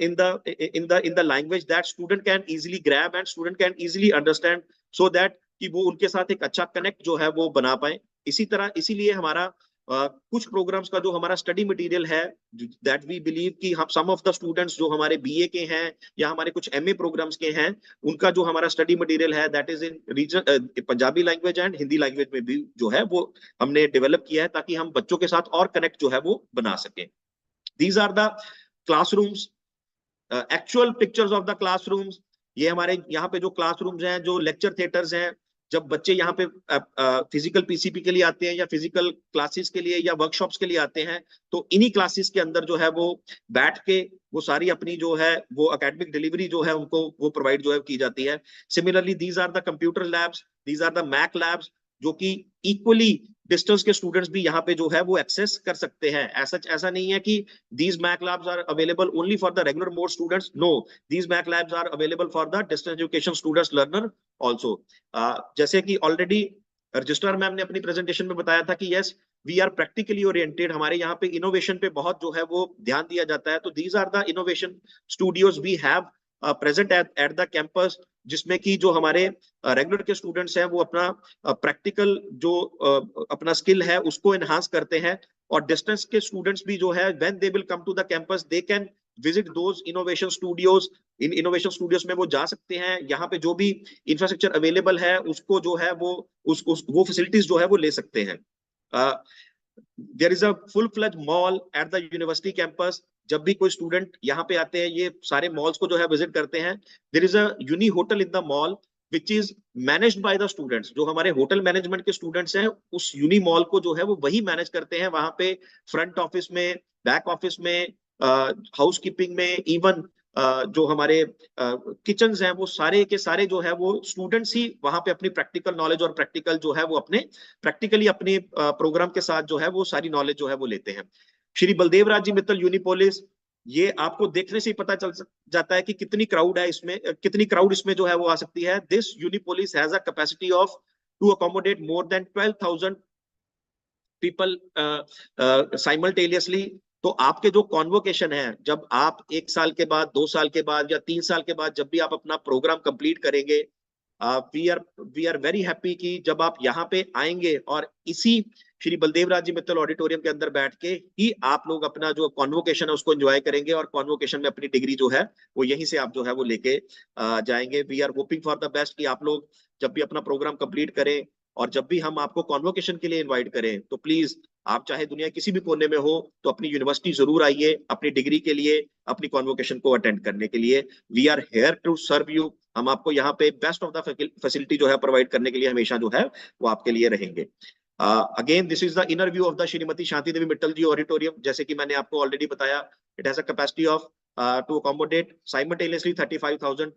in the language that student can easily grab and student can easily understand, so that कि वो उनके साथ एक अच्छा कनेक्ट जो है वो बना पाए। इसीलिए हमारा कुछ प्रोग्राम्स का जो हमारा स्टडी मटेरियल है दैट वी बिलीव कि हम सम ऑफ द स्टूडेंट्स जो हमारे बीए के हैं या हमारे कुछ एमए प्रोग्राम्स के हैं उनका जो हमारा स्टडी मटेरियल है that is in region Punjabi language and Hindi language में भी जो है वो हमने डेवलप किया है ताकि हम बच्चों के साथ और कनेक्ट जो है वो बना सकें। These are the classrooms, actual pictures of the classrooms. ये हमारे यहाँ पे जो क्लासरूम्स हैं, जो लेक्चर थिएटर्स हैं, जब बच्चे यहाँ पे फिजिकल पीसीपी के लिए आते हैं या फिजिकल क्लासेस के लिए या वर्कशॉप्स के लिए आते हैं तो इन्हीं क्लासेस के अंदर जो है वो बैठ के वो सारी अपनी जो है वो एकेडमिक डिलीवरी जो है उनको वो प्रोवाइड जो है की जाती है। Similarly these are the computer labs, these are the Mac labs, जो कि इक्वली डिस्टेंस के स्टूडेंट्स भी यहाँ पे जो है वो एक्सेस कर सकते हैं। ऐसा नहीं है कि these Mac labs are available only for the regular mode students. No, these Mac labs are available for the distance education students learner also. जैसे कि ऑलरेडी रजिस्ट्रार मैम ने अपनी प्रेजेंटेशन में बताया था कि yes we are practically oriented, हमारे यहाँ पे इनोवेशन पे बहुत जो है वो ध्यान दिया जाता है। तो these are the innovation studios we have present at the campus, जिसमें कि जो हमारे रेगुलर के स्टूडेंट्स हैं वो अपना प्रैक्टिकल जो अपना स्किल है उसको एनहांस करते हैं, और डिस्टेंस के स्टूडेंट्स भी जो है when they will come to the campus they can visit those innovation studios. इन इनोवेशन स्टूडियोज में वो जा सकते हैं, यहाँ पे जो भी इंफ्रास्ट्रक्चर अवेलेबल है उसको जो है वो वो फैसिलिटीज जो है वो ले सकते हैं। There is a full fledge mall at the university campus. जब भी कोई स्टूडेंट यहाँ पे आते हैं ये सारे मॉल्स को जो है विजिट करते हैं। There is a uni hotel in the mall which is managed by the students. जो हमारे होटल मैनेजमेंट के स्टूडेंट्स हैं उस यूनी मॉल को जो है वो वही मैनेज करते हैं। वहां पे फ्रंट ऑफिस में, बैक ऑफिस में, हाउस कीपिंग में, इवन जो हमारे किचन हैं वो सारे के सारे जो है वो स्टूडेंट्स ही वहां पे अपनी प्रैक्टिकल नॉलेज और प्रैक्टिकल जो है वो अपने प्रैक्टिकली अपने प्रोग्राम के साथ जो है वो सारी नॉलेज जो है वो लेते हैं। श्री बलदेव राज जी मित्तल यूनिपोलिस, ये आपको देखने से ही पता चल जाता है कि कितनी क्राउड है इसमें, कितनी क्राउड इसमें जो है वो आ सकती है। This Unipolis has a capacity of to accommodate more than 12,000 people simultaneously. तो आपके जो कॉन्वोकेशन है, जब आप 1 साल के बाद, 2 साल के बाद या 3 साल के बाद जब भी आप अपना प्रोग्राम कंप्लीट करेंगे, वी आर वेरी हैप्पी कि जब आप यहाँ पे आएंगे और इसी श्री बलदेव राज जी मित्तल ऑडिटोरियम के अंदर बैठ के ही आप लोग अपना जो कॉन्वोकेशन है उसको एंजॉय करेंगे, और कॉन्वोकेशन में अपनी डिग्री जो है वो यहीं से आप जो है वो लेके जाएंगे। We are hoping for the best कि आप लोग जब भी अपना प्रोग्राम कंप्लीट करें और जब भी हम आपको कॉन्वोकेशन के लिए इनवाइट करें तो प्लीज आप चाहे दुनिया किसी भी कोने में हो तो अपनी यूनिवर्सिटी जरूर आइए अपनी डिग्री के लिए, अपनी कॉन्वोकेशन को अटेंड करने के लिए। We are here to serve you. हम आपको यहाँ पे बेस्ट ऑफ द फैसिलिटी जो है प्रोवाइड करने के लिए हमेशा जो है वो आपके लिए रहेंगे। Again this is the inner view of the Shrimati Shanti Devi Mittal ji auditorium. जैसे कि मैंने आपको ऑलरेडी बताया, it has a capacity of to accommodate simultaneously 35,000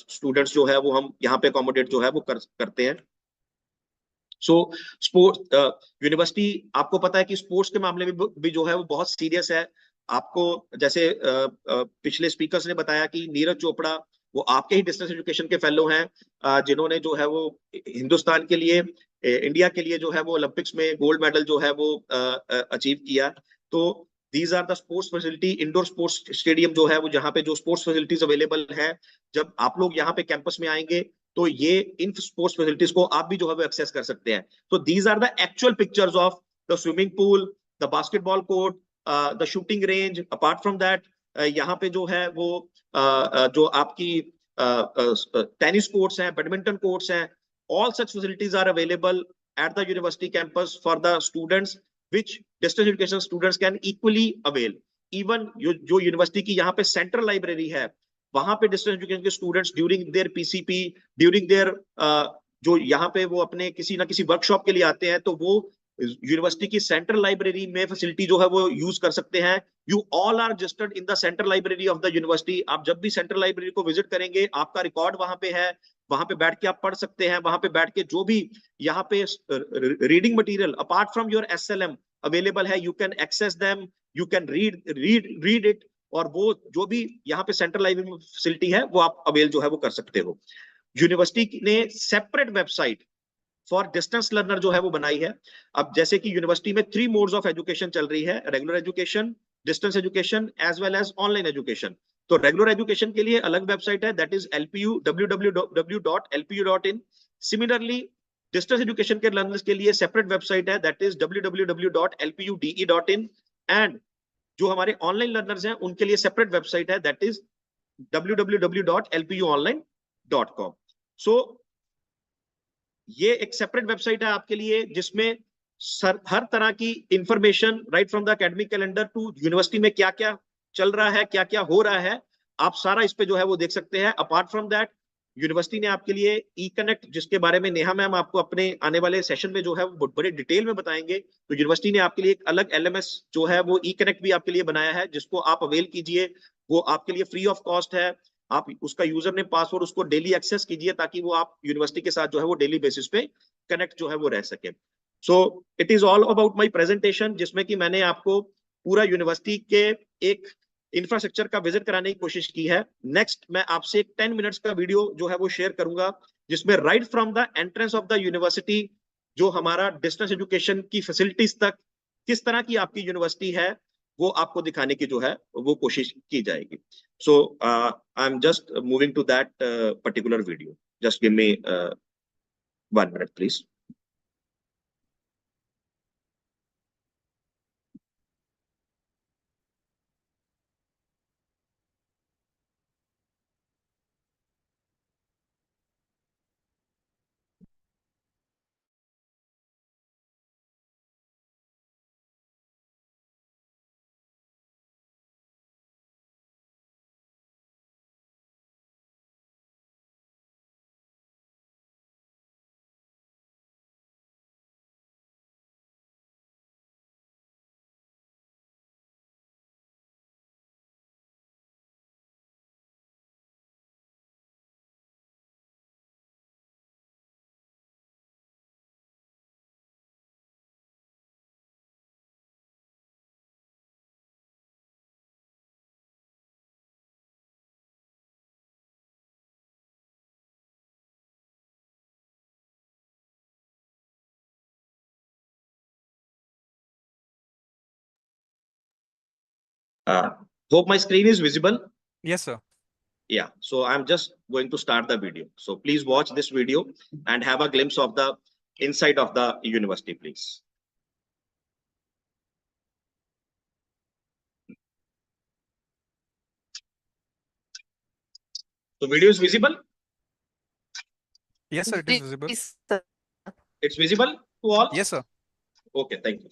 students जो है वो हम यहाँ पे अकोमोडेट जो है वो करते हैं। सो स्पोर्ट्स यूनिवर्सिटी, आपको पता है कि स्पोर्ट्स के मामले में भी जो है वो बहुत सीरियस है। आपको जैसे पिछले स्पीकर्स ने बताया कि नीरज चोपड़ा वो आपके ही डिस्टेंस एजुकेशन के फेलो हैं, जिन्होंने जो है वो हिंदुस्तान के लिए, इंडिया के लिए जो है वो ओलंपिक्स में गोल्ड मेडल जो है वो अचीव किया। तो these are the sports facility, indoor sports stadium जो है वो जहाँ पे जो स्पोर्ट्स फैसिलिटीज अवेलेबल है। जब आप लोग यहाँ पे कैंपस में आएंगे तो ये इन स्पोर्ट्स फैसिलिटीज को आप भी जो है वो एक्सेस कर सकते हैं. तो these are the actual pictures of the swimming pool, the basketball court, the shooting range. Apart from that यहाँ पे जो है वो जो आपकी टेनिस कोर्ट्स हैं, बैडमिंटन कोर्ट्स हैं, all such facilities are available at the university campus for the students which distance education students can equally avail. Even जो यूनिवर्सिटी की यहाँ पे सेंट्रल लाइब्रेरी है, वहां पे डिस्टेंस एजुकेशन के students during their PCP, during their जो यहाँ पे वो अपने किसी ना किसी वर्कशॉप के लिए आते हैं, तो वो यूनिवर्सिटी की सेंट्रल लाइब्रेरी में फैसिलिटी जो है वो यूज कर सकते हैं. You all are registered in the central library of the university. आप जब भी सेंट्रल लाइब्रेरी को विजिट करेंगे, आपका रिकॉर्ड वहां पे है, वहां पे बैठ के आप पढ़ सकते हैं. वहां पे बैठ के जो भी यहाँ पे reading material apart from your SLM available है, you can access them, you can read it. और वो जो भी यहाँ पे सेंट्रल लाइब्रेरी में फैसिलिटी है वो आप अवेल जो है वो कर सकते हो. यूनिवर्सिटी ने separate website for distance learner जो है वो बनाई है. अब जैसे कि यूनिवर्सिटी में 3 मोड्स ऑफ एजुकेशन चल रही है, regular education, distance education as well as online education. तो रेगुलर एजुकेशन के लिए अलग वेबसाइट है, that is LPU www.lpu.in. Similarly distance education के लर्नर्स के लिए सेपरेट वेबसाइट है, दैट इज www.lpude.in. एंड जो हमारे ऑनलाइन लर्नर्स हैं उनके लिए सेपरेट वेबसाइट है, दैट इज www.lpuonline.com. सो ये एक सेपरेट वेबसाइट है आपके लिए, जिसमें हर तरह की information right from the academic calendar to university में क्या क्या चल रहा है, क्या क्या हो रहा है, आप सारा इस पे जो है वो देख सकते हैं. अपार्ट फ्रॉम दैट यूनिवर्सिटी ने आपके लिए ई कनेक्ट, जिसके बारे में नेहा मैम आपको अपने आने वाले सेशन में जो है वो बड़े डिटेल में बताएंगे, तो यूनिवर्सिटी ने आपके लिए एक अलग LMS जो है वो ई कनेक्ट भी आपके लिए बनाया है, जिसको आप अवेल कीजिए. वो आपके लिए फ्री ऑफ कॉस्ट है. आप उसका यूजर नेम पासवर्ड उसको डेली एक्सेस कीजिए, ताकि वो आप यूनिवर्सिटी के साथ जो है वो डेली बेसिस पे कनेक्ट जो है वो रह सके. So it is all about my presentation, जिसमें कि मैंने आपको पूरा यूनिवर्सिटी के एक इंफ्रास्ट्रक्चर का विजिट कराने की कोशिश की है. नेक्स्ट मैं आपसे एक 10 मिनट्स का वीडियो जो है वो शेयर करूंगा, जिसमें right from the entrance of the university जो हमारा डिस्टेंस एजुकेशन की फैसिलिटीज तक किस तरह की आपकी यूनिवर्सिटी है, वो आपको दिखाने की जो है वो कोशिश की जाएगी. So I am just moving to that particular video. Just give me 1 minute please. Hope my screen is visible. Yes, sir. Yeah, so I'm just going to start the video. So please watch this video and have a glimpse of the inside of the university, please. So video is visible? Yes, sir, it is visible. Yes, sir. It's visible to all? Yes, sir. Okay, thank you.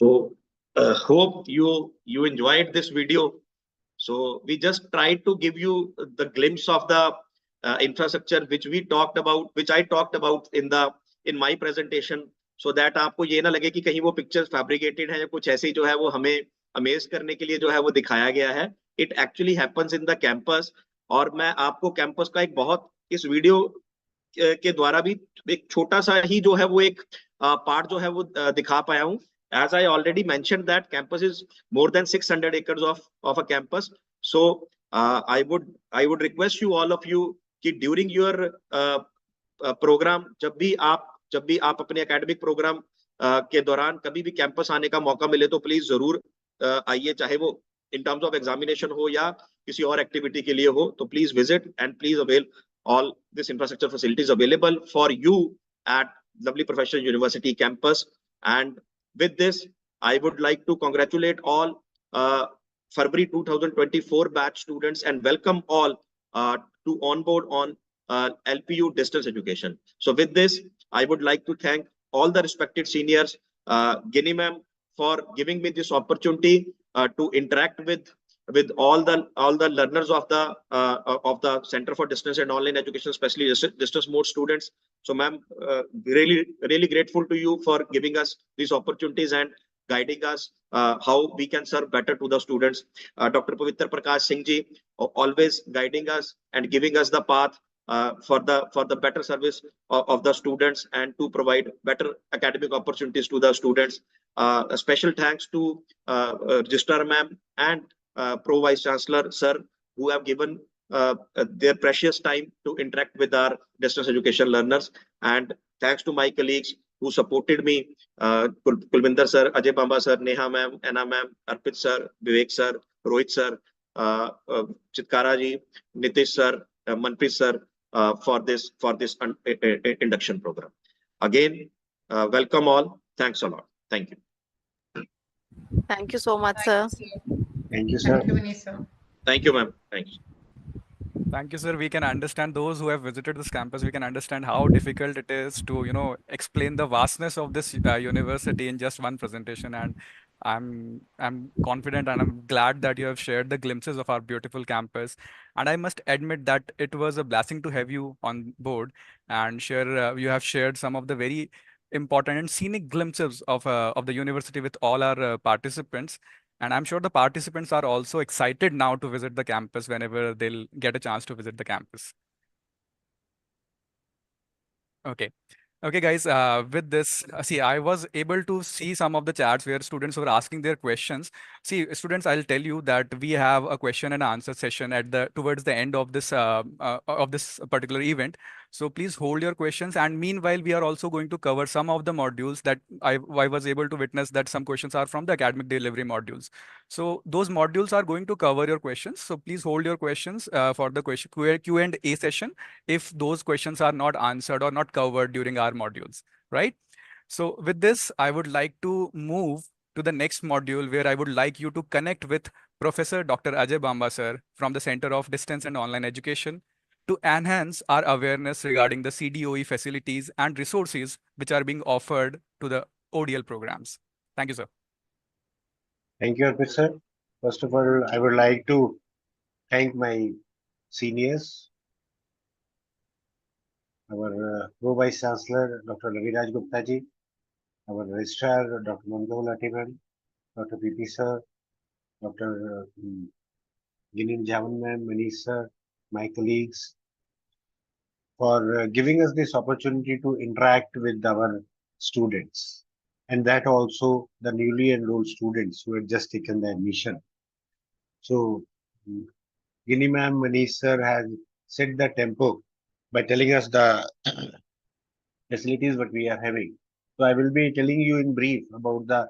So hope you enjoyed this video. So we just tried to give you the glimpse of the infrastructure which we talked about, which I talked about in my presentation, so that आपको ये ना लगे कि कहीं वो pictures fabricated है या कुछ ऐसे ही जो है वो हमें amaze करने के लिए जो है वो दिखाया गया है. It actually happens in the campus. और मैं आपको कैंपस का एक बहुत इस वीडियो के द्वारा भी एक छोटा सा ही जो है वो एक पार्ट जो है वो दिखा पाया हूँ. As I already mentioned that campus is more than 600 acres of a campus. So I would request you, all of you, कि during your program, जब भी आप अपने academic program के दौरान कभी भी campus आने का मौका मिले तो please जरूर आइए, चाहे वो in terms of examination हो या किसी और activity के लिए हो, तो please visit and please avail all this infrastructure facilities available for you at lovely Professional University campus. And with this, I would like to congratulate all February 2024 batch students and welcome all to onboard on LPU Distance Education. So with this, I would like to thank all the respected seniors, Ginny ma'am, for giving me this opportunity to interact with all the learners of the Center for Distance and Online Education, especially distance mode students. So ma'am, really grateful to you for giving us these opportunities and guiding us how we can serve better to the students. Dr. Pavitra Prakash Singh ji, always guiding us and giving us the path for the better service of the students and to provide better academic opportunities to the students. A special thanks to Registrar ma'am and Pro Vice Chancellor sir, who have given their precious time to interact with our distance education learners. And thanks to my colleagues who supported me, Kulvinder sir, Ajay Bamba sir, Neha ma'am, Anna ma'am, Arpit sir, Vivek sir, Rohit sir, Chitkara ji, Nitish sir, Manpreet sir, for this induction program. Again, welcome all. Thanks a lot. Thank you. Thank you so much, sir. Thank you, sir. Thank you, Vinay sir. Thank you, ma'am. Thanks. Thank you, sir. We can understand, those who have visited this campus, we can understand how difficult it is to, explain the vastness of this university in just one presentation. And I'm confident and I'm glad that you have shared the glimpses of our beautiful campus. And I must admit that it was a blessing to have you on board and share. You have shared some of the very important and scenic glimpses of the university with all our participants. And I'm sure the participants are also excited now to visit the campus whenever they'll get a chance to visit the campus. Okay. Okay, guys, with this, see, I was able to see some of the chats where students were asking their questions. See, students, I'll tell you that we have a question and answer session towards the end of this particular event. So please hold your questions. And meanwhile, we are also going to cover some of the modules that I was able to witness that some questions are from the academic delivery modules. So those modules are going to cover your questions. So please hold your questions for the Q&A session if those questions are not answered or not covered during our modules, right? So with this, I would like to move to the next module where I would like you to connect with Professor Dr. Ajay Bamba sir from the Center of Distance and Online Education to enhance our awareness regarding the CDOE facilities and resources which are being offered to the ODL programs. Thank you, sir. Thank you, Arpit sir. First of all, I would like to thank my seniors, our Pro Vice Chancellor, Dr. Raviraj Gupta ji, our Registrar, Dr. Mangaul Atiman, Dr. PP sir, Dr. Ginin Javan ma'am, Manish sir, my colleagues, for giving us this opportunity to interact with our students, and that also the newly enrolled students who had just taken the admission. So, Gini ma'am, Manish sir has set the tempo by telling us the facilities what we are having. So I will be telling you in brief about the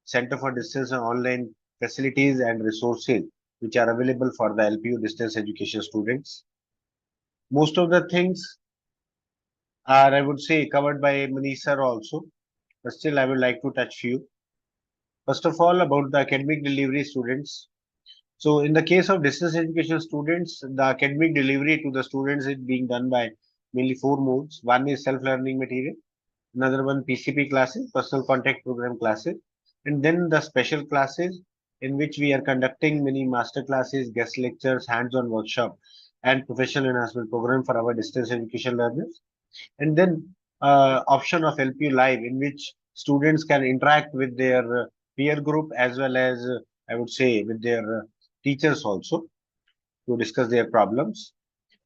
Center for Distance and Online facilities and resources which are available for the LPU distance education students. Most of the things are, I would say, covered by Manish sir also, but still I would like to touch few. First of all, about the academic delivery students. So in the case of distance education students, the academic delivery to the students is being done by mainly 4 modes. One is self-learning material, another one PCP classes, personal contact program classes, And then the special classes, in which we are conducting many master classes, guest lectures, hands-on workshop, and professional enhancement program for our distance education learners. And then option of LPU Live, in which students can interact with their peer group as well as, I would say, with their teachers also to discuss their problems.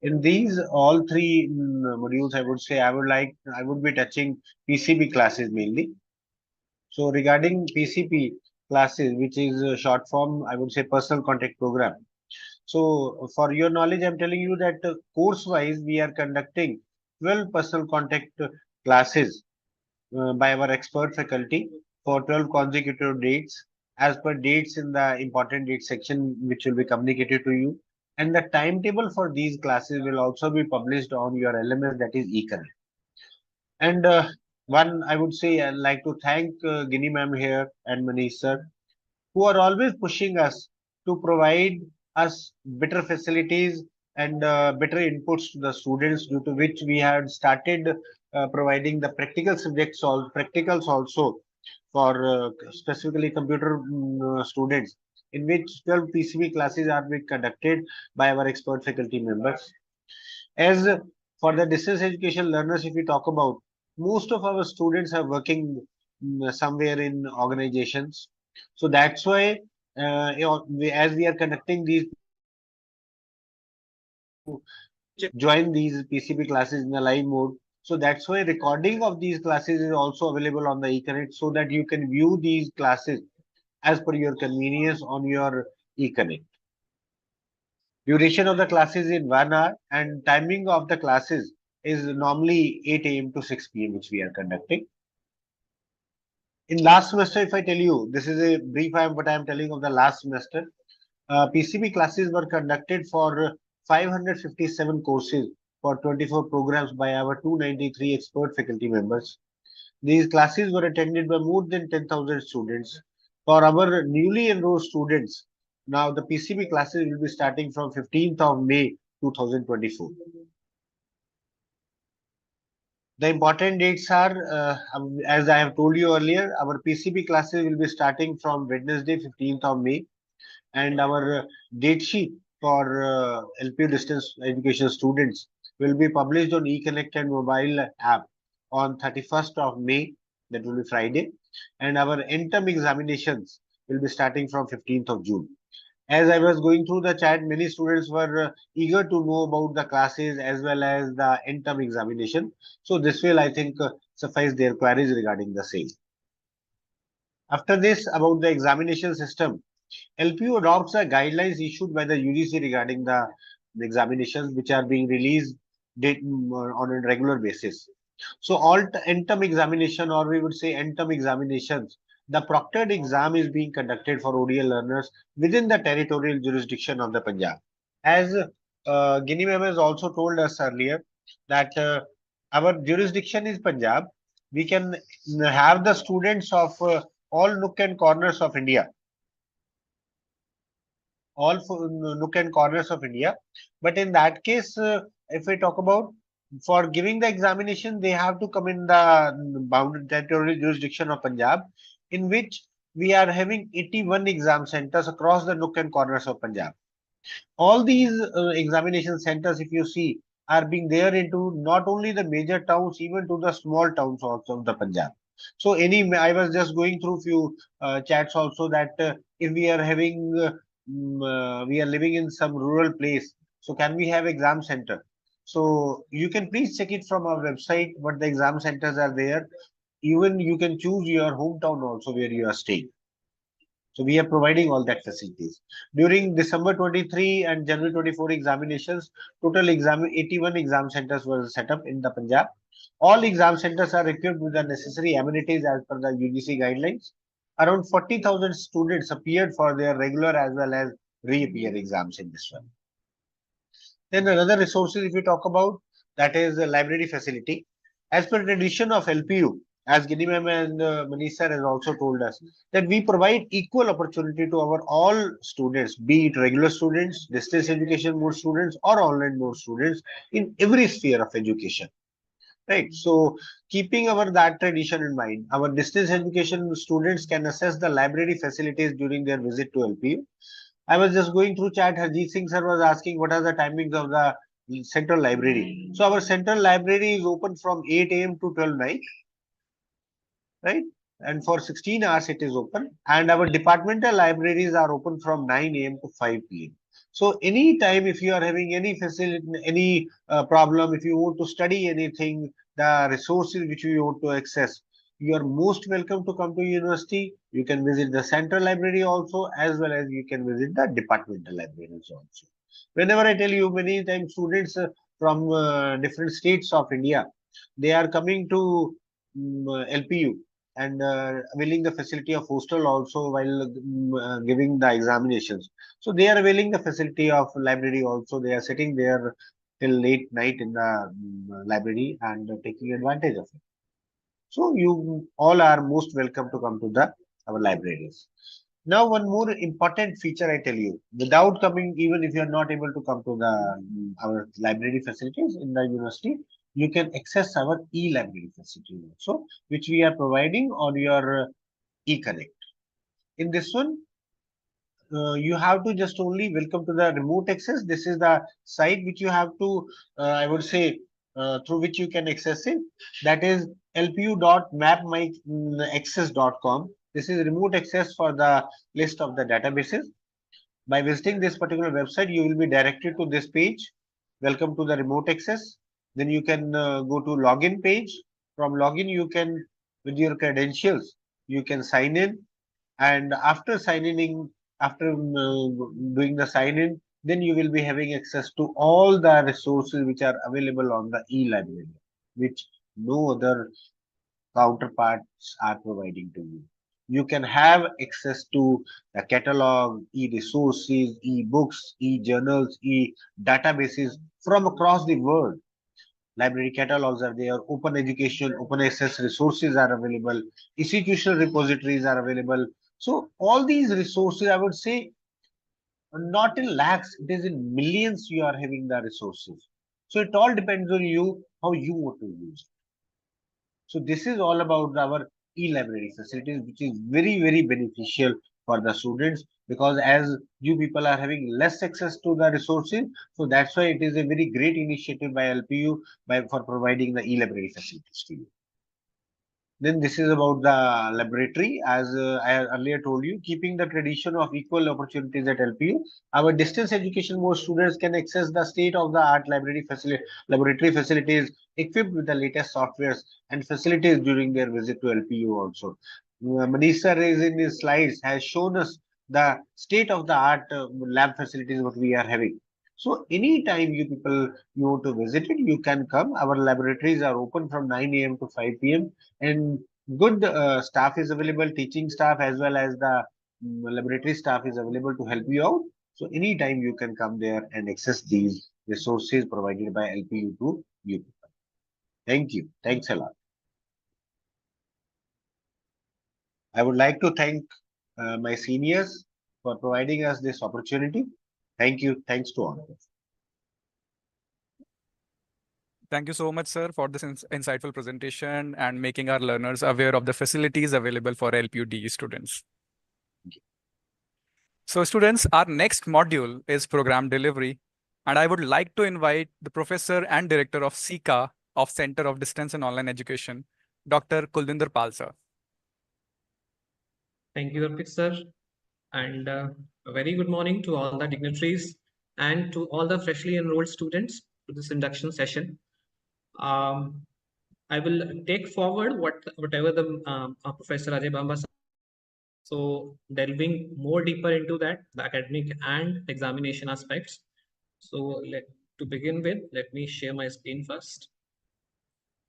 In these all three modules, I would say I would be touching PCP classes mainly. So regarding PCP classes, which is a short form, I would say personal contact program. So for your knowledge, I'm telling you that course-wise, we are conducting 12 personal contact classes by our expert faculty for 12 consecutive dates, as per dates in the important date section, which will be communicated to you. And the timetable for these classes will also be published on your LMS, that is eCurrent. And one, I would say, I'd like to thank Guinea ma'am here and Manish sir, who are always pushing us to provide us better facilities and better inputs to the students, due to which we had started providing the practical subjects, practicals also for specifically computer students, in which 12 PCB classes are being conducted by our expert faculty members. As for the distance education learners, if we talk about, most of our students are working somewhere in organizations. So that's why, as we are conducting these, join these PCB classes in the live mode. So that's why recording of these classes is also available on the eConnect, so that you can view these classes as per your convenience on your eConnect. Duration of the classes is 1 hour, and timing of the classes is normally 8 a.m. to 6 p.m., which we are conducting. In last semester, if I tell you, this is a brief what I am telling of the last semester. PCB classes were conducted for 557 courses for 24 programs by our 293 expert faculty members. These classes were attended by more than 10,000 students. For our newly enrolled students, now the PCB classes will be starting from 15th of May 2024. The important dates are, as I have told you earlier, our PCB classes will be starting from Wednesday, 15th of May, and our date sheet for LPU distance education students will be published on eConnect and mobile app on 31st of May, that will be Friday, and our end-term examinations will be starting from 15th of June. As I was going through the chat, many students were eager to know about the classes as well as the end-term examination. So this will, I think, suffice their queries regarding the same. After this, about the examination system, LPU adopts the guidelines issued by the UGC regarding the examinations, which are being released on a regular basis. So all end-term examination, or we would say end-term examinations, the proctored exam is being conducted for ODL learners within the territorial jurisdiction of the Punjab. As Guinea ma'am has also told us earlier that our jurisdiction is Punjab. We can have the students of all nook and corners of India, all nook and corners of India. But in that case, if we talk about, for giving the examination, they have to come in the bounded territorial jurisdiction of Punjab, in which we are having 81 exam centers across the nook and corners of Punjab. All these examination centers, if you see, are being there into not only the major towns, even to the small towns also of the Punjab. So I was just going through few chats also, that if we are having, we are living in some rural place, so can we have exam center? So you can please check it from our website, what the exam centers are there. Even you can choose your hometown also where you are staying. So we are providing all that facilities. During December 23 and January 24 examinations, total 81 exam centers were set up in the Punjab. All exam centers are equipped with the necessary amenities as per the UGC guidelines. Around 40,000 students appeared for their regular as well as reappear exams in this one. Then another resources, if we talk about, that is the library facility. As per tradition of LPU, as Guinea ma'am and Manish sir has also told us, that we provide equal opportunity to our all students, be it regular students, distance education mode students, or online mode students, in every sphere of education. right? So keeping that tradition in mind, our distance education students can access the library facilities during their visit to LPU. I was just going through chat. Harjeet Singh sir was asking what are the timings of the central library. So our central library is open from 8 a.m. to 12 night, right? And for 16 hours it is open. And our departmental libraries are open from 9 a.m. to 5 p.m. So anytime if you are having any facility, any problem, if you want to study anything, the resources which you want to access, you are most welcome to come to university. You can visit the central library also, as well as you can visit the departmental libraries also. Whenever I tell you, many times students from different states of India, they are coming to LPU and availing the facility of hostel also while giving the examinations. So they are availing the facility of library also. They are sitting there till late night in the library and taking advantage of it. So you all are most welcome to come to the our libraries. Now, one more important feature I tell you, without coming, even if you are not able to come to the our library facilities in the university, you can access our e-library facility also, which we are providing on your e-connect. In this one, you have to just only welcome to the remote access. This is the site which you have to, I would say, through which you can access it. That is lpu.mapmyaccess.com. This is remote access for the list of the databases. By visiting this particular website, you will be directed to this page. Welcome to the remote access. Then you can go to login page. From login, you can, with your credentials, you can sign in. And after signing in, after doing the sign in, then you will be having access to all the resources which are available on the e-library, which no other counterparts are providing to you. You can have access to the catalog, e-resources, e-books, e-journals, e-databases from across the world. Library catalogs are there, open education, open access resources are available, institutional repositories are available. So all these resources, I would say, not in lakhs, it is in millions you are having the resources. So it all depends on you, how you want to use it. So this is all about our e-library facilities, which is very, very beneficial for the students, because as you people are having less access to the resources, so that's why it is a very great initiative by LPU for providing the e-library facilities to you. Then this is about the laboratory. As I earlier told you, keeping the tradition of equal opportunities at LPU, our distance education mode students can access the state-of-the-art laboratory facilities equipped with the latest softwares and facilities during their visit to LPU also. Manish sir is in his slides has shown us the state-of-the-art lab facilities what we are having. So anytime you people you want to visit it, you can come. Our laboratories are open from 9 a.m. to 5 p.m. and good staff is available, teaching staff as well as the laboratory staff is available to help you out. So anytime you can come there and access these resources provided by LPU to you. Thank you. Thanks a lot. I would like to thank my seniors for providing us this opportunity. Thank you. Thanks to all of us. Thank you so much, sir, for this insightful presentation and making our learners aware of the facilities available for LPU DE students. So students, our next module is program delivery, and I would like to invite the professor and director of SICA of Center of Distance and Online Education, Dr. Kulvinder Pal, sir. Thank you, Arpit sir, and a very good morning to all the dignitaries and to all the freshly enrolled students to this induction session. I will take forward whatever the Professor Ajay Bamba. So delving more deeper into that, the academic and examination aspects. So to begin with, let me share my screen first.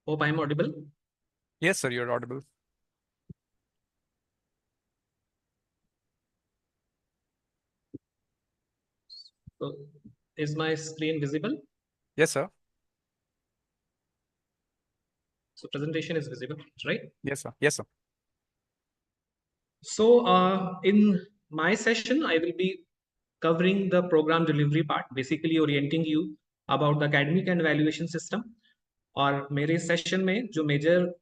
Hope I'm audible. Yes, sir, you're audible. So is my screen visible? Yes, sir. So presentation is visible, right? Yes, sir. Yes, sir. So in my session, I will be covering the program delivery part, basically orienting you about the academic and evaluation system. और मेरे session में जो major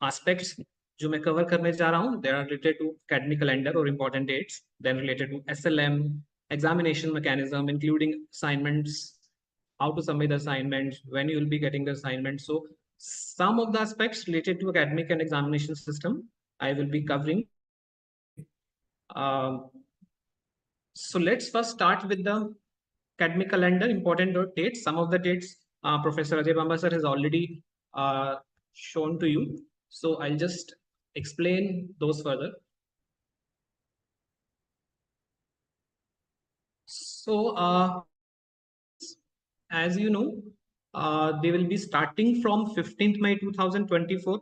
aspects जो मैं cover करने जा रहा हूँ, they are related to academic calendar or important dates, then related to SLM, examination mechanism, including assignments, how to submit assignments, when you will be getting the assignments. So some of the aspects related to academic and examination system I will be covering. So let's first start with the academic calendar, important dates. Some of the dates Professor Ajay Bamba sir has already shown to you. So I'll just explain those further. So as you know, they will be starting from 15th May 2024.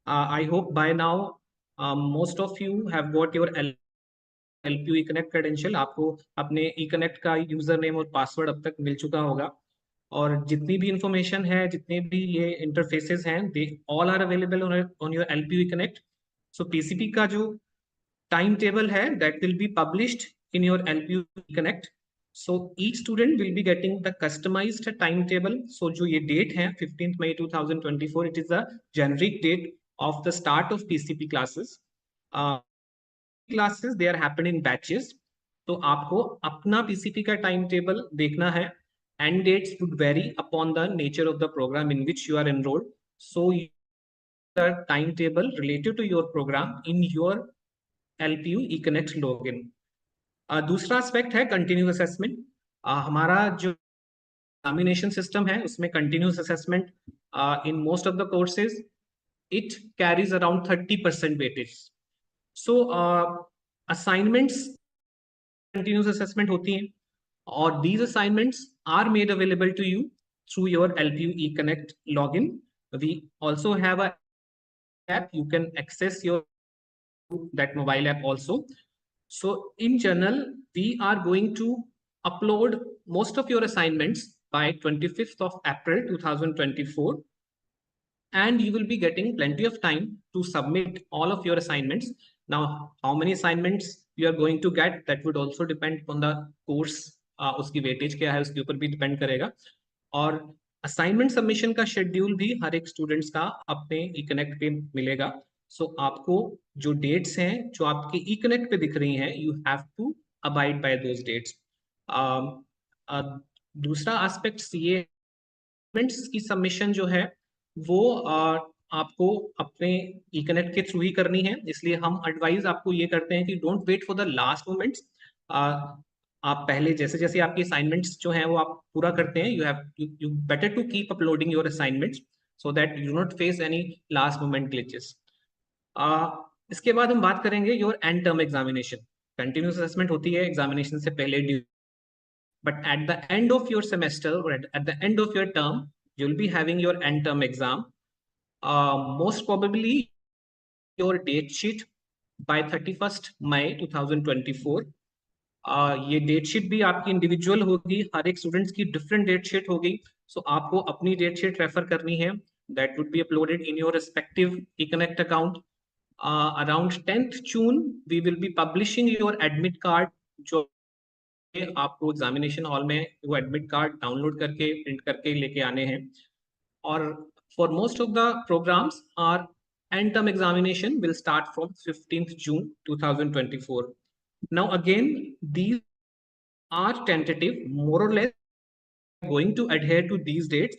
I hope by now most of you have got your LPU eConnect credential. आपको अपने eConnect का user name और password अब तक मिल चुका होगा, और जितनी भी इंफॉर्मेशन है, जितने भी ये इंटरफेसेस हैं, they all are available on your LPU eConnect. So PCP का जो टाइम टेबल है that will be published in your LPU eConnect. So each student will be getting the customized timetable. So जो ये date है 15th May 2024, it is a generic date of the start of PCP classes. Classes they are happening in batches. तो आपको अपना PCP का time table देखना है. End dates would vary upon the nature of the program in which you are enrolled. So the timetable related to your program in your LPU eConnect login. दूसरा aspect है continuous assessment. हमारा जो examination system है उसमें continuous assessment in most of the courses it carries around 30% weightage. So assignments continuous assessment होती हैं, और these assignments are made available to you through your LPU eConnect login. We also have a app. You can access your that mobile app also. So in general, we are going to upload most of your assignments by 25th of April 2024, and you will be getting plenty of time to submit all of your assignments. Now, how many assignments you are going to get, that would also depend on the course. उसकी weightage क्या है उसके ऊपर भी depend करेगा. और assignment submission का schedule भी हर एक स्टूडेंट्स का अपने eConnect पे मिलेगा. सो आपको जो डेट्स हैं जो आपके eConnect पे दिख रही हैं, you have to abide by those dates. दूसरा एस्पेक्ट ये की सबमिशन जो है वो आपको अपने eConnect के थ्रू ही करनी है. इसलिए हम एडवाइज आपको ये करते हैं कि don't wait for the last moments. आप पहले जैसे जैसे आपके असाइनमेंट्स जो हैं वो आप पूरा करते हैं, you better to keep uploading your assignments so that you do not face any last moment glitches. इसके बाद हम बात करेंगे your end term examination. Continuous assessment होती है एग्जामिनेशन से पहले, but at the end of your semester और at the end of your term you will be having your end term exam. Most probably your date sheet by 31st May 2024. ये date sheet भी आपकी individual होगी, हर एक students की different date sheet होगी. सो आपको अपनी डेट शीट रेफर करनी है. That would be uploaded in your respective eConnect account. Around 10th June we will be publishing your admit card. जो आपको एग्जामिनेशन हॉल में वो एडमिट कार्ड डाउनलोड करके प्रिंट करके लेके आने हैं. और for most of the programmes are end term examination will start from 15th June 2024. Now again, these are tentative, more or less going to adhere to these dates,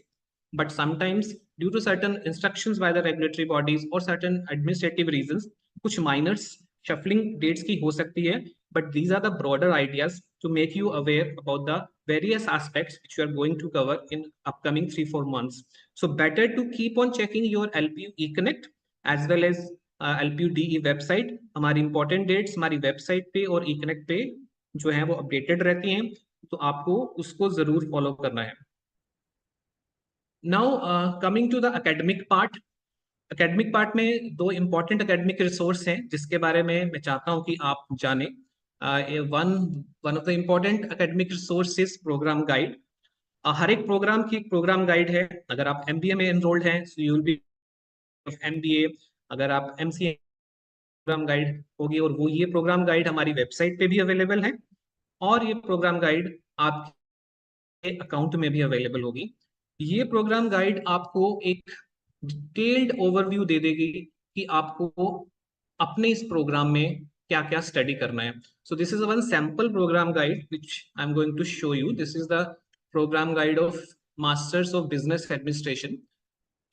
but sometimes due to certain instructions by the regulatory bodies or certain administrative reasons, कुछ minors shuffling dates की हो सकती है. But these are the broader ideas to make you aware about the various aspects which you are going to cover in upcoming 3-4 months. So better to keep on checking your LPU eConnect as well as LPU DE website. हमारी important dates हमारी website पे और eConnect पे जो है वो updated रहती हैं, तो आपको उसको जरूर फॉलो करना है. Now coming to the academic part. Academic part में दो इंपॉर्टेंट एकेडमिक रिसोर्स हैं जिसके बारे में मैं चाहता हूं कि आप जाने. One of the important academic resource is program guide. हर एक प्रोग्राम की प्रोग्राम गाइड है. अगर आप MBA में एनरोल्ड हैं so you will B MBA. अगर आप MCA प्रोग्राम गाइड होगी, और वो ये प्रोग्राम गाइड हमारी वेबसाइट पे भी अवेलेबल है, और ये प्रोग्राम गाइड आपके अकाउंट में भी अवेलेबल होगी. ये प्रोग्राम गाइड आपको एक डिटेल्ड ओवरव्यू दे देगी कि आपको अपने इस प्रोग्राम में क्या क्या स्टडी करना है. So this is one sample program guide which I'm going to show you. This is the program guide of Masters of Business Administration.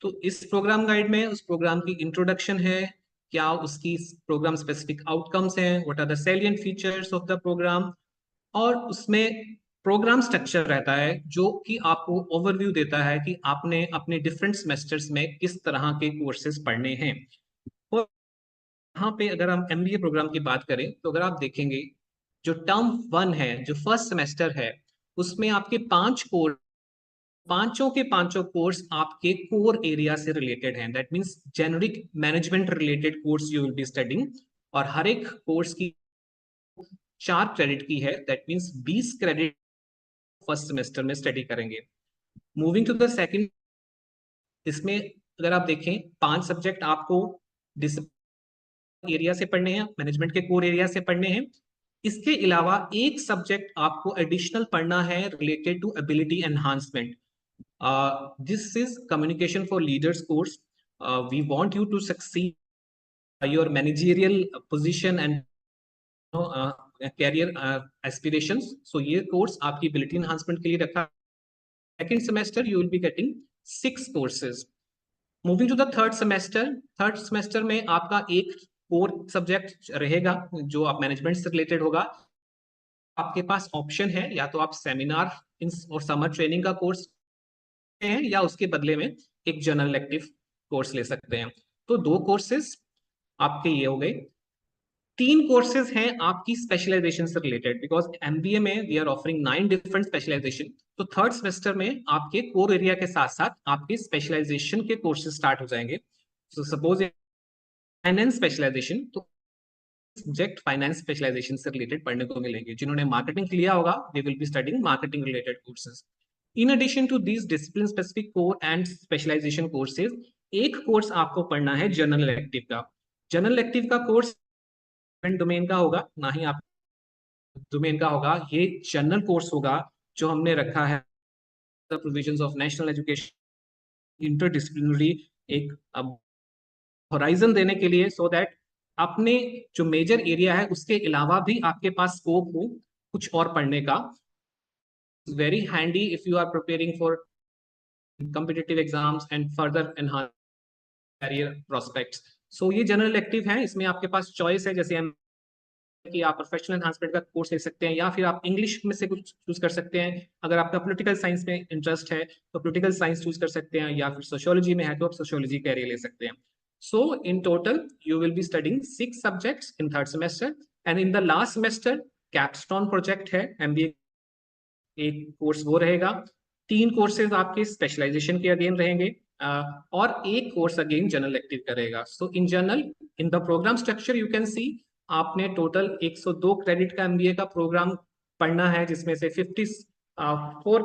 तो इस प्रोग्राम गाइड में उस प्रोग्राम की इंट्रोडक्शन है, क्या उसकी प्रोग्राम स्पेसिफिक आउटकम्स हैं, what are the salient features of the programme, और उसमें प्रोग्राम स्ट्रक्चर रहता है जो कि आपको ओवरव्यू देता है कि आपने अपने डिफरेंट सेमेस्टर्स में किस तरह के कोर्सेज पढ़ने हैं. और यहाँ पे अगर हम एमबीए प्रोग्राम की बात करें तो अगर आप देखेंगे जो टर्म 1 है, जो फर्स्ट सेमेस्टर है, उसमें आपके 5 कोर्स, पांचों के पांचों कोर्स आपके कोर एरिया से रिलेटेड हैं. That means generic management related course you will be studying, और हर एक कोर्स की 4 क्रेडिट की है. That means 20 credit first semester में स्टडी करेंगे. मूविंग टू द सेकंड, इसमें अगर आप देखें 5 सब्जेक्ट आपको डिसिप्लिन एरिया से पढ़ने हैं, मैनेजमेंट के कोर एरिया से पढ़ने हैं. इसके अलावा एक सब्जेक्ट आपको एडिशनल पढ़ना है related to ability enhancement. This is communication for leaders course. We want you to succeed your managerial position and career aspirations. So ये course आपकी ability enhancement के लिए रखा. Second semester you will be getting 6 courses. Moving to the third semester. Third semester में आपका एक core subject रहेगा जो आप मैनेजमेंट से रिलेटेड होगा. आपके पास ऑप्शन है, या तो आप सेमिनार और समर ट्रेनिंग का कोर्स हैं या उसके बदले में एक जनरल इलेक्टिव कोर्स ले सकते हैं. तो 2 कोर्सेज आपके ये हो गए. 3 कोर्सेज हैं आपकी स्पेशलाइजेशन से रिलेटेड, बिकॉज एमबीए में we are offering 9 different specialisation. तो थर्ड सेमेस्टर में आपके कोर एरिया के साथ साथ आपके स्पेशलाइजेशन के कोर्सेज स्टार्ट हो जाएंगे. सो सपोज फाइनेंस स्पेशलाइजेशन, तो सब्जेक्ट फाइनेंस स्पेशलाइजेशन से रिलेटेड पढ़ने को मिलेंगे. जिन्होंने मार्केटिंग लिया होगा दे will be studying marketing related courses. In addition to these discipline specific core and specialization courses, एक कोर्स आपको पढ़ना है जनरल इलेक्टिव का. जनरल इलेक्टिव का कोर्स डोमेन का होगा, ना ही आप डोमेन का होगा. ये जनरल कोर्स होगा जो हमने रखा है the provisions of national education, interdisciplinary एक होराइजन देने के लिए, सो दैट अपने जो मेजर एरिया है उसके अलावा भी आपके पास स्कोप हो कुछ और पढ़ने का. Very handy if you are preparing for competitive exams and further enhance career prospects. So ये जनरल इलेक्टिव है, इसमें आपके पास चॉइस है, जैसे कि आप प्रोफेशनल एनहांसमेंट का कोर्स ले सकते हैं, या फिर आप इंग्लिश में से कुछ चूज कर सकते हैं. अगर आपका पॉलिटिकल साइंस में इंटरेस्ट है तो पॉलिटिकल साइंस चूज कर सकते हैं, या फिर सोशियोलॉजी में है तो आप सोशियोलॉजी कैरियर ले सकते हैं. So in total you will be studying 6 subjects in third semester, and in the last semester capstone project है MBA, एक कोर्स वो रहेगा. 3 कोर्सेज आपके स्पेशलाइजेशन के अगेन रहेंगे, और एक कोर्स अगेन जनरल इलेक्टिव करेगा. So in general in the program structure you can see आपने टोटल 102 क्रेडिट का एमबीए का प्रोग्राम पढ़ना है, जिसमें से 54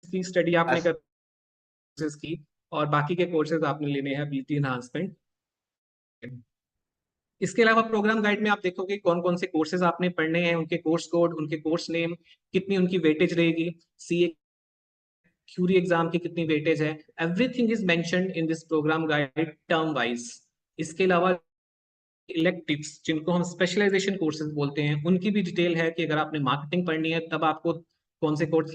की स्टडी आपने कर की, और बाकी के कोर्सेज आपने लेने हैं एबिलिटी एनहांसमेंट. इसके अलावा प्रोग्राम गाइड में आप देखोगे कौन कौन से कोर्सेज आपने पढ़ने हैं, उनके कोर्स कोड, उनके कोर्स नेम, कितनी उनकी वेटेज रहेगी, सीए क्यूरी एग्जाम की कितनी वेटेज है. Everything is mentioned in this programme guide term wise. इसके अलावा इलेक्टिव्स, जिनको हम स्पेशलाइजेशन कोर्सेज बोलते हैं, उनकी भी डिटेल है कि अगर आपने मार्केटिंग पढ़नी है तब आपको कौन से कोर्स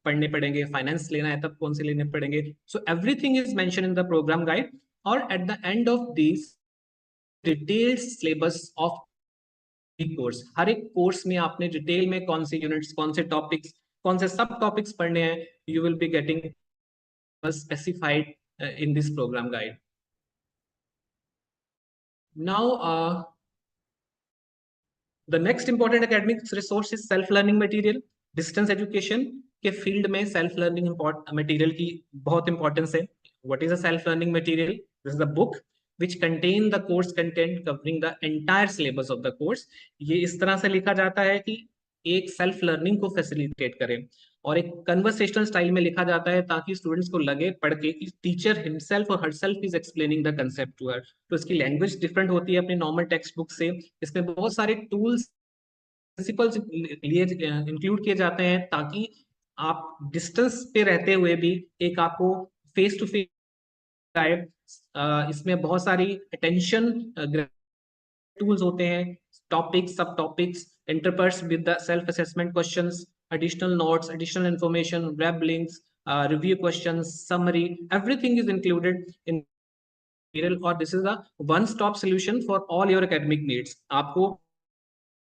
पढ़ने पड़ेंगे, फाइनेंस लेना है तब कौन से लेने पड़ेंगे. So everything is mentioned in the programme guide. और at the end of this detailed syllabus of course, हर एक कोर्स में आपने डिटेल में कौन से यूनिट्स, कौन से टॉपिक्स, कौन से सब टॉपिक्स पढ़ने हैं, you will be getting specified in this programme guide. Now the next important academic resource is self learning material. Distance education के फील्ड में सेल्फ लर्निंग मटेरियल की बहुत इंपॉर्टेंस है. What is a self learning material? This is a book which contain the course content covering the entire syllabus of the course. ये इस तरह से लिखा जाता है कि एक सेल्फ लर्निंग को फैसिलिटेट करे, और एक कन्वर्सेशनल स्टाइल में लिखा जाता है ताकि स्टूडेंट्स को लगे पढ़ के कि टीचर हिमसेल्फ और herself is explaining the concept to her. तो इसकी लैंग्वेज डिफरेंट होती है अपनी नॉर्मल टेक्स्ट बुक से. इसमें बहुत सारे टूल्स, प्रिंसिपल्स इंक्लूड किए जाते हैं ताकि आप डिस्टेंस पे रहते हुए भी एक आपको फेस टू फेस टाइप, इसमें बहुत सारी अटेंशन टूल्स होते हैं, टॉपिक्स, सब topics, interspersed with the self assessment questions, additional notes, additional information, web links, review questions, summary, everything is included in material, or this is a one stop solution for all your academic needs. आपको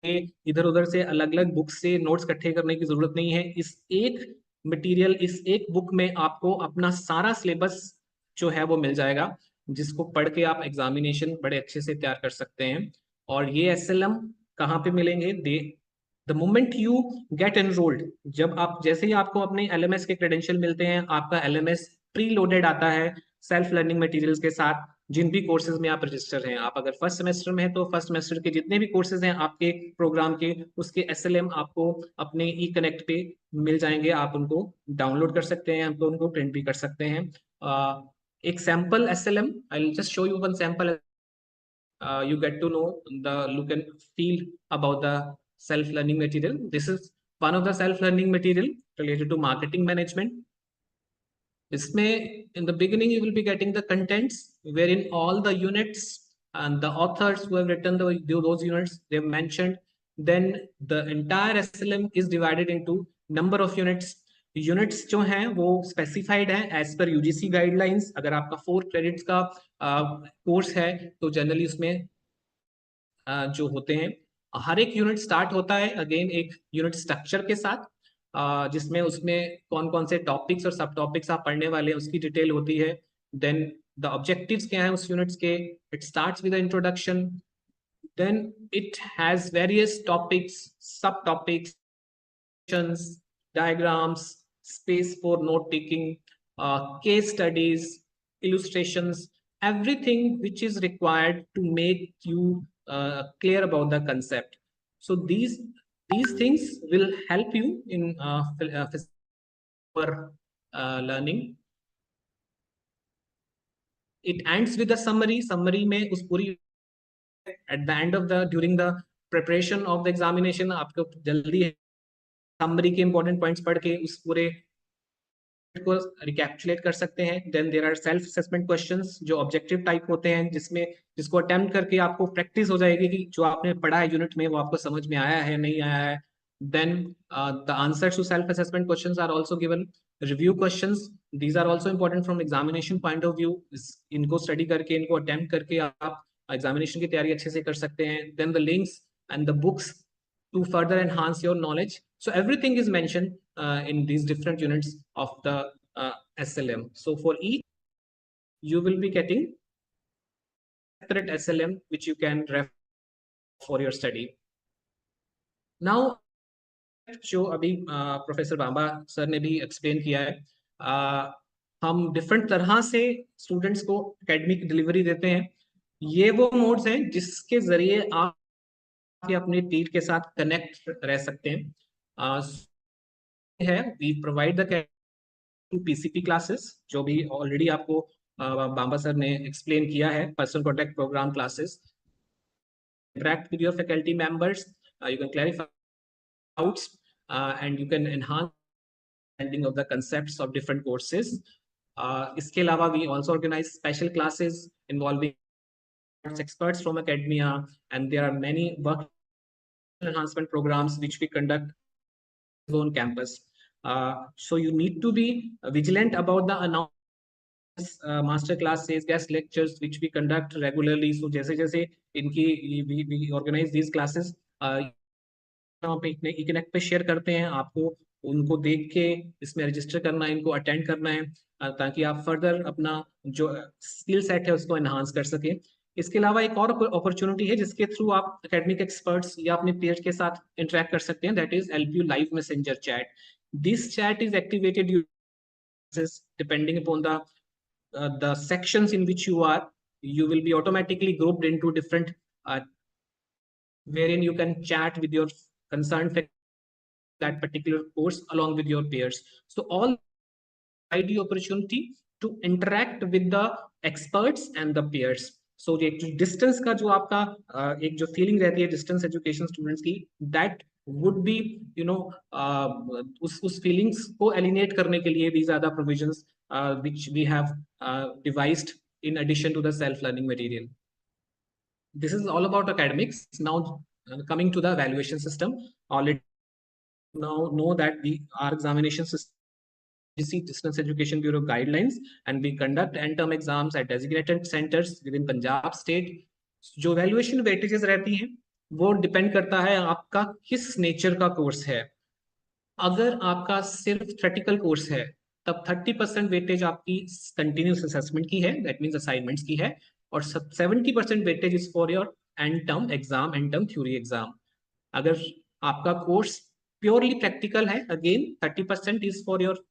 इधर उधर से अलग अलग book से notes इकट्ठे करने की जरूरत नहीं है। इस एक मटेरियल, इस एक बुक में आपको अपना सारा सिलेबस जो है वो मिल जाएगा, जिसको पढ़ के आप एग्जामिनेशन बड़े अच्छे से तैयार कर सकते हैं। और ये एसएलएम कहाँ पे मिलेंगे? The moment you get enrolled, जब आप जैसे ही आपको अपने एलएमएस के क्रेडेंशियल मिलते हैं, आपका एलएमएस प्री लोडेड आता है सेल्फ लर्निंग मटेरियल्स के साथ, जिन भी कोर्सेज में आप रजिस्टर हैं। आप अगर फर्स्ट सेमेस्टर में हैं तो फर्स्ट सेमेस्टर के जितने भी कोर्सेज हैं आपके प्रोग्राम के, उसके एसएलएम आपको अपने ई कनेक्ट पे मिल जाएंगे। आप उनको डाउनलोड कर सकते हैं, आप उनको प्रिंट भी कर सकते हैं। एक sample SLM, I will just show you one sample, you get to know the look and feel about the self-learning material. This is one of the self-learning material related to marketing management. इसमें in the beginning you will be getting the contents wherein all the units and the authors who have written those units they have mentioned. Then the entire SLM is divided into number of units. Units जो हैं वो specified हैं as per UGC guidelines. अगर आपका 4 credits का course है तो generally उसमें जो होते हैं, हर एक यूनिट स्टार्ट होता है अगेन एक यूनिट स्ट्रक्चर के साथ, जिसमें उसमें कौन कौन से टॉपिक्स और सब टॉपिक्स आप पढ़ने वाले हैं उसकी डिटेल होती है। देन द ऑब्जेक्टिव्स क्या हैं उस यूनिट्स के, it starts with the introduction, then it has various topics, सब topics, diagrams, space for note taking, case studies, illustrations, everything which is required to make you clear about the concept. So these things will help you in learning. It ends with a summary. Summary में उस पूरी at the end of the during the preparation of the examination आपको जल्दी summary के important points पढ़ के उस पूरे को रिकैप्चुलेट कर सकते हैं। Then there are self assessment questions जो ऑब्जेक्टिव टाइप होते हैं, जिसको अटेम्प्ट करके आपको प्रैक्टिस हो जाएगी कि जो आपने पढ़ा है यूनिट में वो आपको समझ में आया है नहीं आया है। Then the answers to self assessment questions are also given. Review questions, these are also important from examination point of view. इनको स्टडी करके, इनको अटेम्प्ट करके आप एग्जामिनेशन की तैयारी अच्छे से कर सकते हैं। Then the links and the books to further enhance your knowledge. So everything is mentioned in these different units of the SLM. So for each, you will be getting separate SLM which you can refer for your study. Now, जो अभी professor Bamba sir ने भी explain किया है, हम different तरह से students को एकेडमिक डिलीवरी देते हैं। ये वो मोड्स हैं जिसके जरिए आप अपने टीम के साथ कनेक्ट रह सकते हैं। We provide the PCP classes, जो भी ऑलरेडी आपको बांबा सर ने एक्सप्लेन किया है, personal contact programme classes, interact with your faculty members, you can clarify doubts, and you can enhance understanding of the concepts of different courses. इसके अलावा we also organize special classes involving experts from academia, and there are many work enhancement programs which we conduct on campus. So you need to be vigilant about the announcements, master classes, guest lectures which we conduct regularly. So जैसे जैसे इनकी we organize these classes, e-connect पे share करते हैं, आपको उनको देख के इसमें रजिस्टर करना है, इनको अटेंड करना है, ताकि आप फर्दर अपना जो स्किल सेट है उसको एनहांस कर सके। इसके अलावा एक और अपॉर्चुनिटी है जिसके थ्रू आप एकेडमिक एक्सपर्ट्स या अपने पीयर्स के साथ इंटरेक्ट कर सकते हैं, that is LPU live messenger chat. This chat is activated depending upon the sections in which you are, you will be automatically grouped into different wherein you can chat with your concerned that particular course along with your peers. So all provide the opportunity to interact with the experts and the peers. So एक distance का जो आपका एक जो feeling रहती है distance education students की, that would be, you know, उस feelings को alienate करने के लिए these are the provisions which we have devised in addition to the self-learning material. This is all about academics. Now coming to the evaluation system, already now know that our examination system Distance Education Bureau guidelines, and we conduct end-term exams at designated centers within Punjab state. जो valuation weightages रहती हैं वो depend करता है आपका किस nature का course है. अगर आपका सिर्फ थ्योरेटिकल कोर्स है तब 30% वेटेज आपकी कंटिन्यूस असेसमेंट की है, दैट मींस असाइनमेंट्स की है, और 70% weightage is for your end term exam, and term theory exam. अगर आपका कोर्स प्योरली प्रैक्टिकल है, again 30% is for your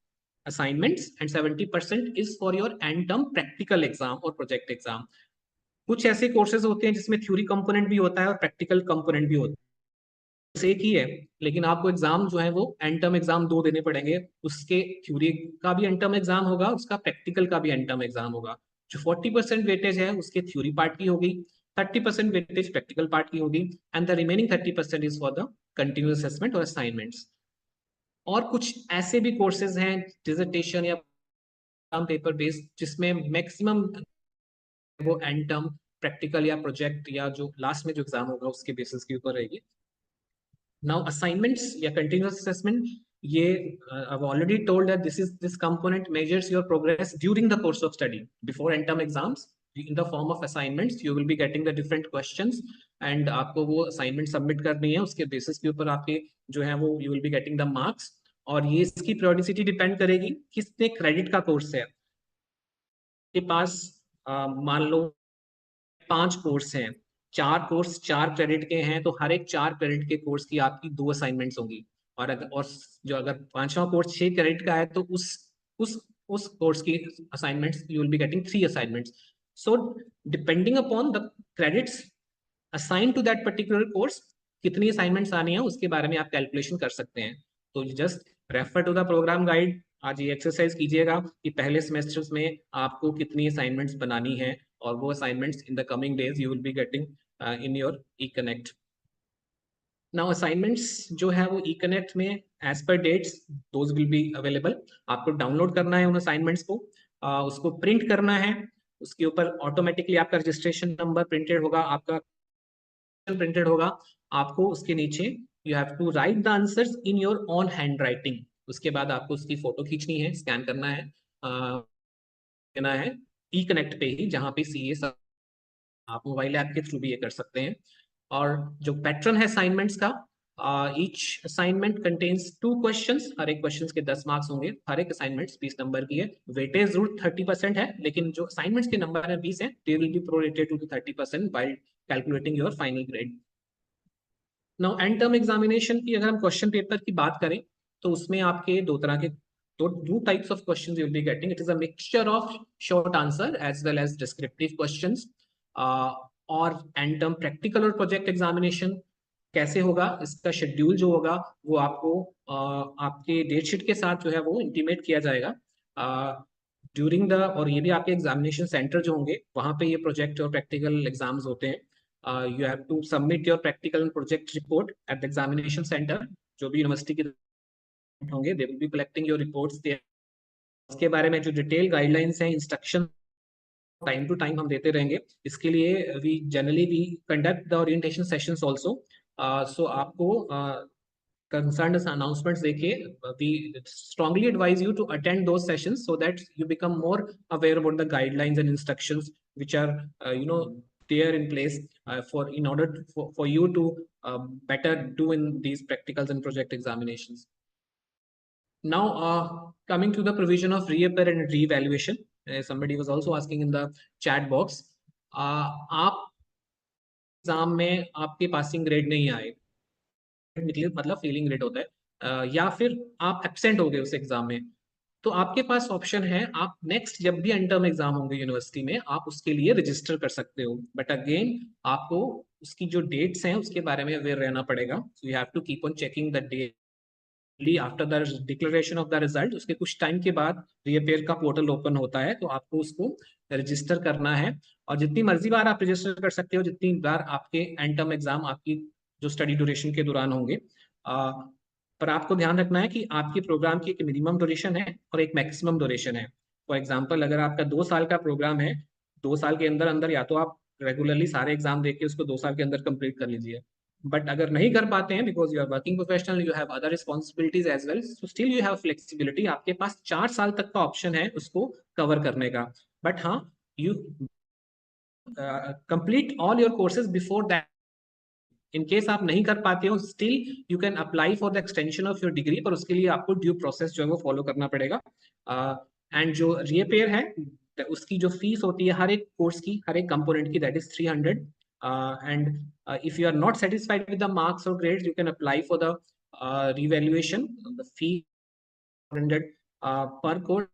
assignments and 70% is for your end term practical exam or project exam. कुछ ऐसे courses होते हैं जिसमें theory component भी होता है और प्रैक्टिकल कंपोनेंट भी होता है, एक ही है, लेकिन आपको एग्जाम जो है वो एंड टर्म एग्जाम 2 देने पड़ेंगे. उसके थ्योरी का भी एंड टर्म एग्जाम होगा, उसका प्रैक्टिकल का भी एंड टर्म एग्जाम होगा. जो 40% वेटेज है उसके थ्योरी पार्ट की होगी, 30% वेटेज प्रैक्टिकल पार्ट की होगी, and the remaining 30% is for the continuous assessment और असाइनमेंट्स. और कुछ ऐसे भी कोर्सेज हैं डिसर्टेशन या पेपर बेस्ड जिसमें मैक्सिमम वो एंड टर्म प्रैक्टिकल या प्रोजेक्ट या जो लास्ट में जो एग्जाम होगा उसके बेसिस के ऊपर रहेगी. नाउ असाइनमेंट्स या कंटिन्यूअस असेसमेंट, ये I've already told that this component measures your progress during the course of study. Before end term exams, in the form of assignments, you will be getting the different questions and आपको वो assignment submit करनी है. उसके basis के ऊपर आपके जो है वो you will be getting the marks. और ये इसकी periodicity डिपेंड करेगी कितने क्रेडिट का कोर्स है. के पास मान लो 5 कोर्स हैं, 4 कोर्स 4 क्रेडिट के हैं, तो हर एक 4 क्रेडिट के कोर्स की आपकी 2 असाइनमेंट्स होंगी. और अगर 5वां कोर्स 6 क्रेडिट का है तो उस कोर्स की assignments you will be getting 3 assignments. So depending upon the credits assign to that particular course, कितनी असाइनमेंट्स आनी है उसके बारे में आप कैलकुलेशन कर सकते हैं. तो just refer to the programme guide. आज ये एक्सरसाइज कीजिएगा कि पहले सेमेस्टर्स में आपको कितनी असाइनमेंट्स बनानी है, और वो assignments in the coming days you will be getting in your E-Connect. Now assignments जो है वो ई-कनेक्ट में as per dates those will be available. आपको डाउनलोड करना है उन असाइनमेंट्स को, उसको प्रिंट करना है. उसके ऊपर ऑटोमेटिकली आपका रजिस्ट्रेशन नंबर प्रिंटेड होगा, आपका प्रिंटेड होगा. आपको उसके नीचे you have to write the answers in your own handwriting. उसके बाद आपको उसकी फोटो खींचनी है, स्कैन करना है, देना है ई-कनेक्ट पे ही, जहाँ पे सीए आप मोबाइल ऐप के थ्रू भी ये कर सकते हैं. और जो पैटर्न है असाइनमेंट्स का, ईच असाइनमेंट कंटेन्स 2 क्वेश्चंस. हर एक क्वेश्चन के 10 मार्क्स होंगे. हर एक असाइनमेंट 20 नंबर की है. वेटेज जरूर 30% है, लेकिन जो असाइनमेंट्स के नंबर है 20 है, they will be prorated to 30% while calculating your final grade. Now end term examination की अगर हम क्वेश्चन पेपर की बात करें तो उसमें आपके दो तरह के two types of questions you will be getting. It is a mixture of short answer as well as descriptive questions. और end term practical और project examination कैसे होगा, इसका शेड्यूल जो होगा वो आपको आपके डेट शीट के साथ जो है वो इंटीमेट किया जाएगा ड्यूरिंग द, और ये भी आपके एग्जामिनेशन सेंटर जो होंगे वहाँ पे ये प्रोजेक्ट और प्रैक्टिकल एग्जाम्स होते हैं. You have to submit your practical and project report at the examination center. जो भी यूनिवर्सिटी के होंगे they will be collecting your reports there. उसके बारे में जो डिटेल गाइडलाइंस हैं, इंस्ट्रक्शन टाइम टू टाइम हम देते रहेंगे. इसके लिए we generally conduct the orientation sessions also. So आपको concerned announcements देखिए, we strongly advise you to attend those sessions so that you become more aware about the guidelines and instructions which are there in place in order for you to better do in these practicals and project examinations. Now coming to the provision of reappear and re-evaluation, somebody was also asking in the chat box. आप exam में आपके passing grade नहीं आए, मतलब Fehling grade होता है, या फिर आप एब्सेंट हो गए उस एग्जाम में, तो आपके पास ऑप्शन है, आप नेक्स्ट जब भी अंडर एग्जाम होंगे यूनिवर्सिटी में आप उसके लिए रजिस्टर कर सकते हो. बट अगेन आपको उसकी जो डेट्स हैं उसके बारे में अवेयर रहना पड़ेगा. So you have to keep on checking the date after the declaration of the result. उसके कुछ टाइम के बाद रीअपेयर का पोर्टल ओपन होता है, तो आपको उसको रजिस्टर करना है. और जितनी मर्जी बार आप रजिस्टर कर सकते हो, जितनी बार आपके एंड टर्म एग्जाम आपकी जो स्टडी ड्यूरेशन के दौरान होंगे. पर आपको ध्यान रखना है कि आपके प्रोग्राम की एक मिनिमम ड्यूरेशन है और एक मैक्सिमम ड्यूरेशन है। फॉर एग्जांपल, अगर आपका 2 साल का प्रोग्राम है, 2 साल के अंदर अंदर या तो आप रेगुलरली सारे एग्जाम देके उसको 2 साल के अंदर कंप्लीट कर लीजिए, बट अगर नहीं कर पाते हैं because you are working professional, you have other responsibilities as well, so still you have flexibility, आपके पास 4 साल तक का ऑप्शन है उसको कवर करने का। बट हाँ, you complete all your courses before that. In case आप नहीं कर पाते हो, still you can apply for the extension of your degree, पर उसके लिए आपको ड्यू प्रोसेस जो है वो फॉलो करना पड़ेगा। एंड जो रीअपेयर है उसकी जो फीस होती है हर एक कोर्स की, हर एक कंपोनेंट की, that is 300। And if you are not satisfied with the marks और grades, you can apply for the revaluation, the fee 100 per course.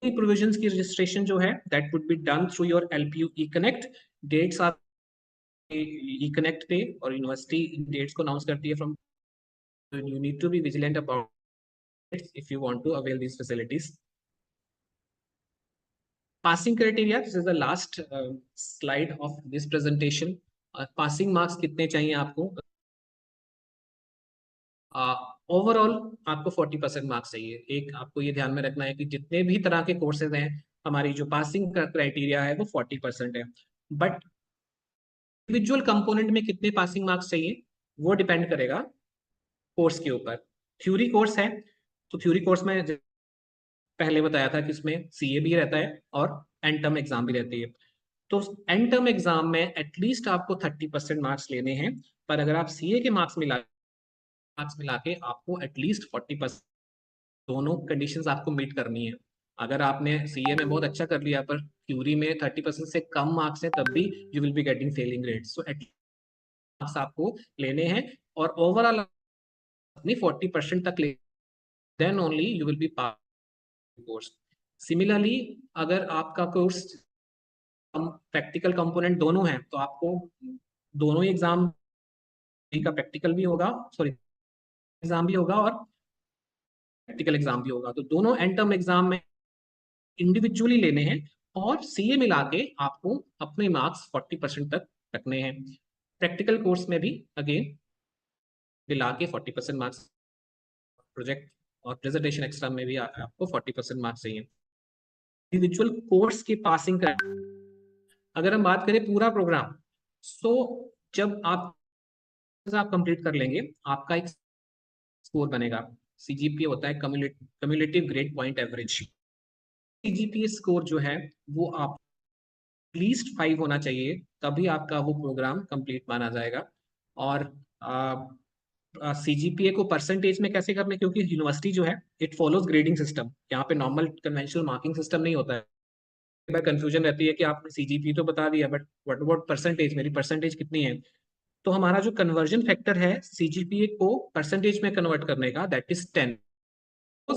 Provisions की रजिस्ट्रेशन जो है that would be done through your LPU E-Connect। Dates are E-Connect पे और university dates को announce करती है from, you need to be vigilant about it if you want to avail these facilities. Passing criteria, this is the last slide of this presentation. Passing marks कितने चाहिए आपको? Overall आपको 40% marks चाहिए। एक आपको ये ध्यान में रखना है कि जितने भी तरह के कोर्सेज हैं, हमारी जो पासिंग का क्राइटेरिया है वो 40% है, बट इंडिविजुअल कंपोनेंट में कितने पासिंग मार्क्स चाहिए वो डिपेंड करेगा कोर्स के ऊपर। थ्योरी कोर्स है तो थ्योरी कोर्स में पहले बताया था कि इसमें CA भी रहता है और एंड टर्म एग्जाम भी रहती है। तो एंड टर्म एग्जाम में एटलीस्ट आपको 30% मार्क्स लेने हैं, पर अगर आप CA के मार्क्स मिला के आपको एटलीस्ट 40% दोनों कंडीशंस आपको मीट करनी है। अगर आपने CA में बहुत अच्छा कर लिया पर थ्योरी में 30% से कम मार्क्स है, तब भी you will be getting failing grades. So marks आपको लेने हैं और ओवरऑल अपनी 40% तक ले, then only you will be pass course. Similarly अगर आपका कोर्स प्रैक्टिकल कंपोनेंट दोनों है तो आपको दोनों ही एग्जाम का प्रैक्टिकल भी होगा, सॉरी एग्जाम भी होगा और प्रैक्टिकल एग्जाम भी होगा। तो दोनों एंड टर्म एग्जाम में इंडिविजुअली लेने हैं और CA मिला के आपको अपने मार्क्स 40% तक रखने हैं। प्रैक्टिकल कोर्स में भी अगेन मिला के 40% मार्क्स, प्रोजेक्ट और प्रेजेंटेशन एक्स्ट्रा में भी आपको 40% मार्क्स चाहिए। इंडिविजुअल कोर्स की पासिंग कर अगर हम बात करें पूरा प्रोग्राम, सो जब आप कंप्लीट कर लेंगे आपका एक स्कोर बनेगा। CGPA होता है cumulative grade point average. CGPA score जो है वो आप एटलीस्ट 5 होना चाहिए, तभी आपका वो प्रोग्राम कंप्लीट माना जाएगा। और CGPA को परसेंटेज में कैसे करना है, क्योंकि यूनिवर्सिटी जो है इट फॉलोज ग्रेडिंग सिस्टम, यहाँ पे नॉर्मल कन्वेंशनल मार्किंग सिस्टम नहीं होता है। कंफ्यूजन रहती है कि आपने CGPA तो बता दिया बट व्हाट अबाउट परसेंटेज, मेरी परसेंटेज कितनी है? तो हमारा जो कन्वर्जन फैक्टर है CGPA को परसेंटेज में कन्वर्ट करने का, that is 10।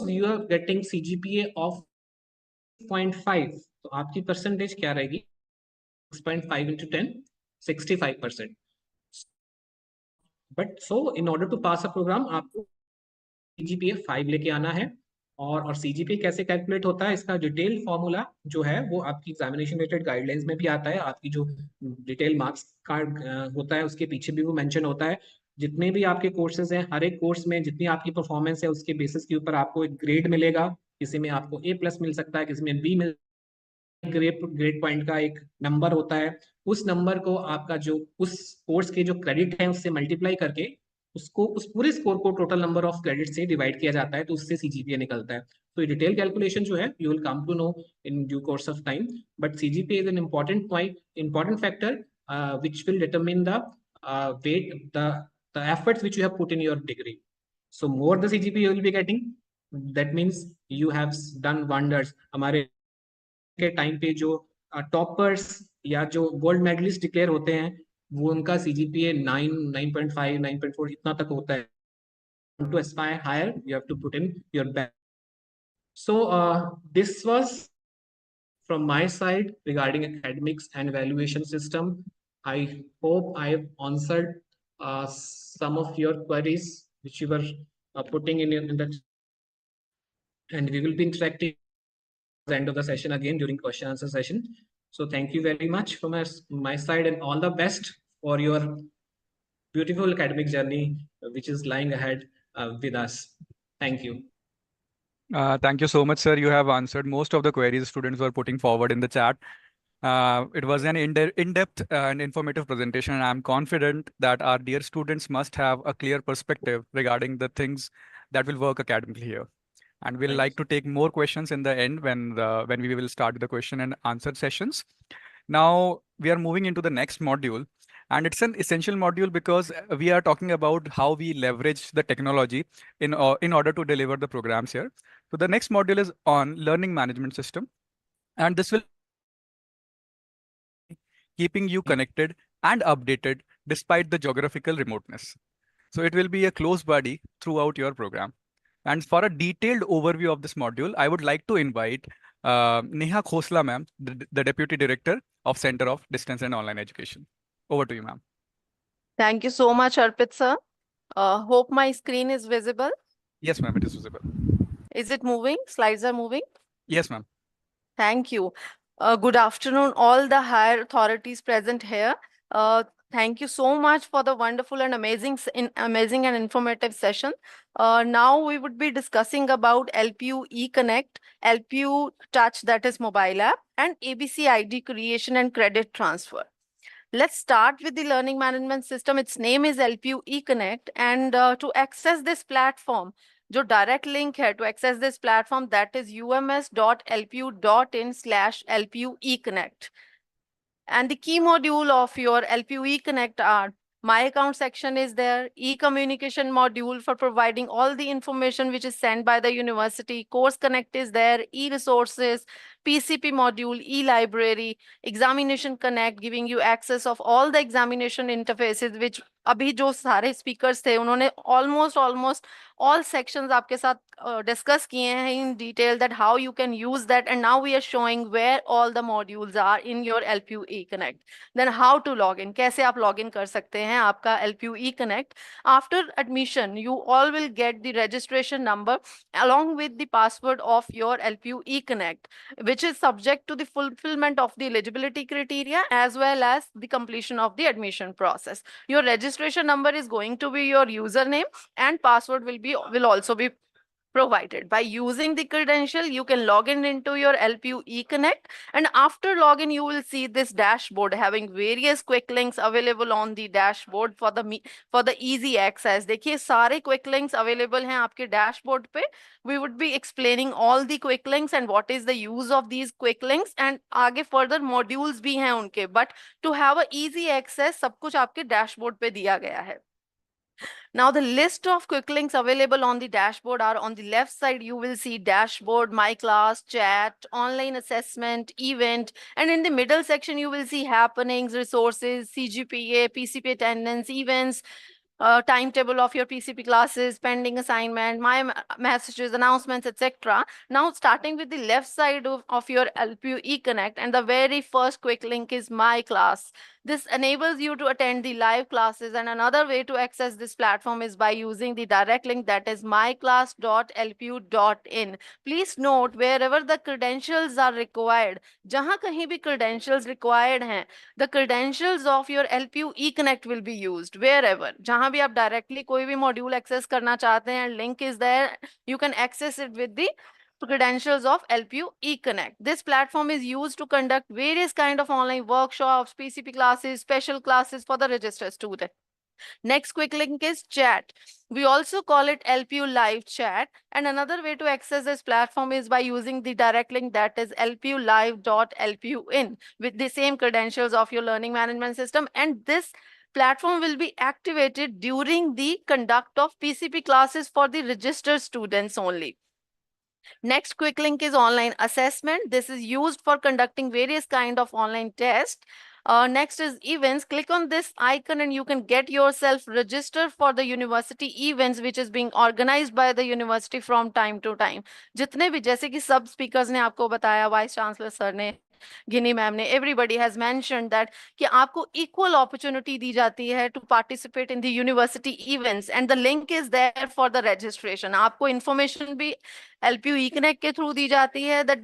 You are getting CGPA of 0.5, तो आपकी परसेंटेज क्या रहेगी? 6.5 into 10, 65%। But so in order to pass a programme आपको CGPA 5 लेके आना है। और CGPA कैसे कैलकुलेट होता है, इसका डिटेल फॉर्मूला जो है वो आपकी एग्जामिनेशन रिलेटेड गाइडलाइंस में भी आता है। आपकी जो डिटेल मार्क्स कार्ड होता है उसके पीछे भी वो मेंशन होता है। जितने भी आपके कोर्सेज हैं, हर एक कोर्स में जितनी आपकी परफॉर्मेंस है उसके बेसिस के ऊपर आपको एक ग्रेड मिलेगा। किसी में आपको A+ मिल सकता है, किसी में B मिल, ग्रेड पॉइंट का एक नंबर होता है। उस नंबर को आपका जो उस कोर्स के जो क्रेडिट है उससे मल्टीप्लाई करके उसको उस पूरे स्कोर को टोटल नंबर ऑफ क्रेडिट से डिवाइड किया जाता है, तो उससे CGPA निकलता है। तो ये डिटेल कैलकुलेशन जो है you will come to know in due course of time, but CGPA is an important point, important factor which will determine the weight, the efforts which you have put in your degree. So more the CGPA you will be getting, that means you have done wonders. हमारे के time पे जो toppers या जो gold medallist declare होते हैं वो उनका CGPA 9, 9.5, 9.4 इतना तक होता है। To aspire higher, you have to put in your best. So this was from my side regarding academics and evaluation system. I hope I have answered some of your queries which you were putting in that, and we will be interacting at the end of the session again during question answer session. So thank you very much from my side and all the best for your beautiful academic journey which is lying ahead with us. Thank you. Thank you so much, sir. You have answered most of the queries students were putting forward in the chat. It was an in-depth and informative presentation, and I'm confident that our dear students must have a clear perspective regarding the things that will work academically here. And we'll like to take more questions in the end when we will start the question and answer sessions. Now we are moving into the next module, and it's an essential module because we are talking about how we leverage the technology in order to deliver the programs here. So the next module is on learning management system, and this will keeping you connected and updated despite the geographical remoteness. So it will be a close buddy throughout your program. And for a detailed overview of this module, I would like to invite Neha Khosla ma'am, the Deputy Director of Center of Distance and Online Education. Over to you, ma'am. Thank you so much, Arpit sir. Hope my screen is visible. Yes, ma'am, it is visible. Is it moving? Slides are moving? Yes, ma'am. Thank you. Good afternoon, all the higher authorities present here. Thank you so much for the wonderful and amazing and informative session. Now we would be discussing about LPU eConnect, LPU Touch, that is mobile app, and ABC ID creation and credit transfer. Let's start with the learning management system. Its name is LPU eConnect, and to access this platform, जो direct link है to access this platform, that is ums.lpu.in/LPU eConnect. And the key module of your LPU eConnect are My Account section is there, e-communication module for providing all the information which is sent by the university, Course Connect is there, e-resources, PCP module, e-library, Examination Connect, giving you access of all the examination interfaces, which अभी जो सारे speakers थे उन्होंने almost all sections आपके साथ discuss किए हैं in detail, that how you can use that, and now we are showing where all the modules are in your LPU eConnect. Then how to log in, कैसे आप log in कर सकते हैं आपका LPU eConnect. After admission, you all will get the registration number along with the password of your LPU eConnect, which is subject to the fulfillment of the eligibility criteria as well as the completion of the admission process. Your registration number is going to be your username, and password will also be provided. By using the credential, you can log in into your LPU eConnect, and after login, you will see this dashboard having various quick links available on the dashboard for the easy access. देखिए सारे quick links available हैं आपके dashboard पे. We would be explaining all the quick links and what is the use of these quick links, and आगे further modules भी हैं उनके. But to have a easy access, सब कुछ आपके dashboard पे दिया गया है. Now the list of quick links available on the dashboard are on the left side. You will see dashboard, my class, chat, online assessment, event, and in the middle section you will see happenings, resources, CGPA, PCP attendance, events, timetable of your PCP classes, pending assignment, my messages, announcements, etc. Now starting with the left side of your LPU eConnect, and the very first quick link is my class. This enables you to attend the live classes, and another way to access this platform is by using the direct link, that is myclass.lpu.in. Please note, wherever the credentials are required, जहाँ कहीं भी credentials required हैं, the credentials of your LPU eConnect will be used. Wherever, जहाँ भी आप directly कोई भी module access करना चाहते हैं, link is there, you can access it with the credentials of LPU eConnect. This platform is used to conduct various kind of online workshops, PCP classes, special classes for the registered student. Next quick link is chat. We also call it LPU live chat, and another way to access this platform is by using the direct link, that is lpulive.lpu.in, with the same credentials of your learning management system, and this platform will be activated during the conduct of PCP classes for the registered students only. Next quick link is online assessment. This is used for conducting various kind of online tests. Next is events. Click on this icon and you can get yourself registered for the university events which is being organized by the university from time to time. जितने भी, जैसे कि सब speakers ने आपको बताया, vice chancellor sir ने, गिनी ma'am ने, everybody has mentioned that कि आपको equal opportunity दी जाती है to participate in the university events, and the link is there for the registration. आपको information भी LPU eConnect के through दी जाती है that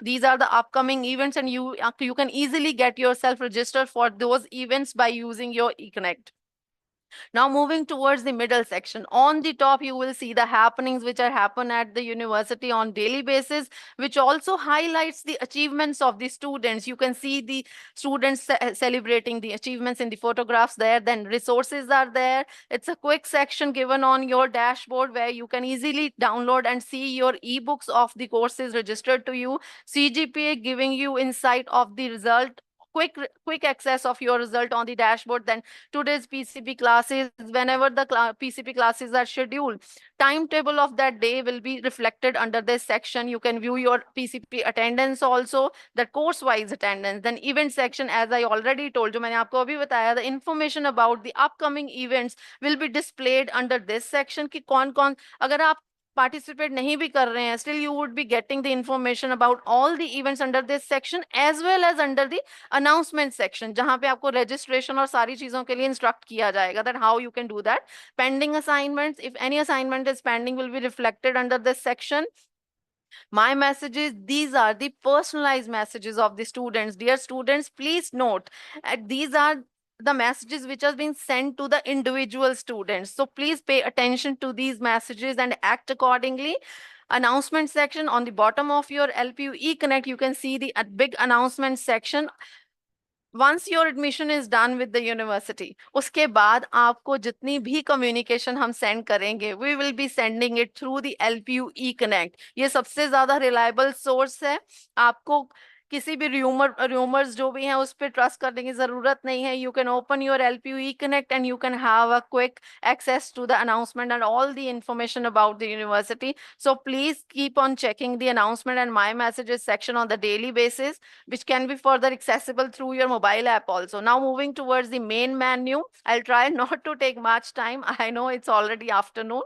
these are the upcoming events, and you can easily get yourself registered for those events by using your eConnect. Now moving towards the middle section. On the top, you will see the happenings which are happen at the university on daily basis, which also highlights the achievements of the students. You can see the students celebrating the achievements in the photographs there. Then resources are there. It's a quick section given on your dashboard where you can easily download and see your ebooks of the courses registered to you. CGPA giving you insight of the result, quick access of your result on the dashboard. Then today's PCP classes, whenever the PCP classes are scheduled, timetable of that day will be reflected under this section. You can view your PCP attendance also, the course wise attendance. Then event section, as I already told you, मैंने आपको अभी बताया, the information about the upcoming events will be displayed under this section कि कौन कौन, अगर आप participate नहीं भी कर रहे हैं, still you would be getting the information about all the events under this section as well as under the announcement section, जहां पे आपको registration और सारी चीजों के लिए instruct किया जाएगा that how you can do that. Pending assignments, if any assignment is pending, will be reflected under this section. My messages, these are the personalized messages of the students. Dear students, please note, these are the messages which are being sent to the individual students. So please pay attention to these messages and act accordingly. Announcement section on the bottom of your LPU eConnect, you can see the big announcement section. Once your admission is done with the university, उसके बाद आपको जितनी भी communication हम send करेंगे, we will be sending it through the LPU eConnect. ये सबसे ज़्यादा reliable source है. आपको किसी भी rumors जो भी हैं उस पर trust करने की ज़रूरत नहीं है. You can open your LPU eConnect and you can have a quick access to the announcement and all the information about the university. So please keep on checking the announcement and my messages section on the daily basis, which can be further accessible through your mobile app also. Now moving towards the main menu, I'll try not to take much time. I know it's already afternoon.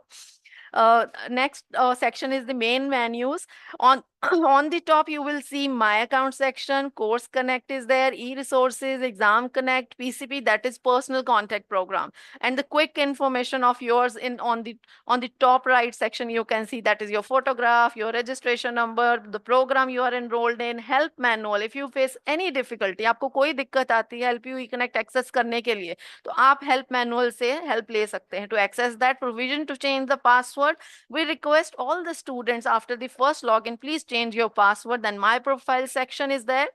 Next section is the main menus. On the top, you will see My Account section, Course Connect is there, E-Resources, Exam Connect, PCP, that is Personal Contact Program. And the quick information of yours on the top right section, you can see that is your photograph, your registration number, the program you are enrolled in, help manual. If you face any difficulty, आपको कोई दिक्कत आती है LPU eConnect access करने के लिए, तो आप help manual से help ले सकते हैं. To access that, provision to change the password, we request all the students after the first login, please change your password. Then My Profile section is there.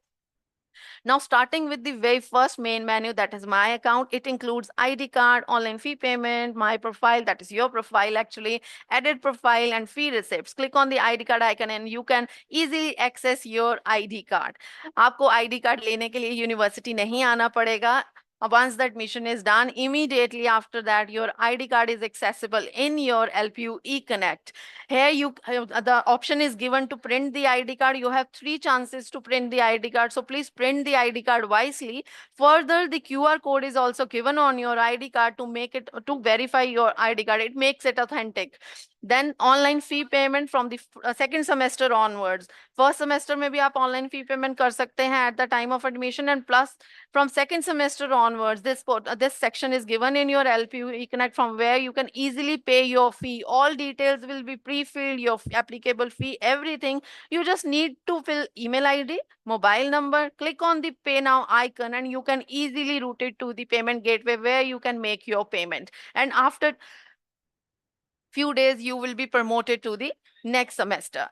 Now starting with the very first main menu, that is My Account, it includes ID card, online fee payment, My Profile, that is your profile actually, edit profile and fee receipts. Click on the ID card icon and you can easily access your ID card. आपको ID card लेने के लिए university नहीं आना पड़ेगा. Once the admission is done, immediately after that, your ID card is accessible in your LPU eConnect. Here, the option is given to print the ID card. You have 3 chances to print the ID card. So please print the ID card wisely. Further, the QR code is also given on your ID card to verify your ID card. It makes it authentic. Then online fee payment from the second semester onwards. First semester में भी आप online fee payment कर सकते हैं at the time of admission, and plus from second semester onwards, this section is given in your LPU eConnect from where you can easily pay your fee. All details will be pre-filled, your applicable fee, everything. You just need to fill email ID, mobile number, click on the Pay Now icon, and you can easily route it to the payment gateway where you can make your payment. And after few days, you will be promoted to the next semester.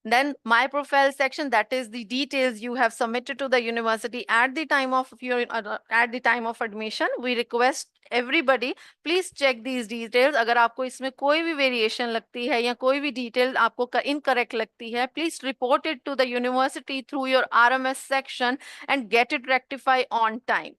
Then My Profile section, that is the details you have submitted to the university at the time of admission. We request everybody, please check these details. अगर आपको इसमें कोई भी variation लगती है या कोई भी detail आपको incorrect लगती है, please report it to the university through your RMS section and get it rectified on time.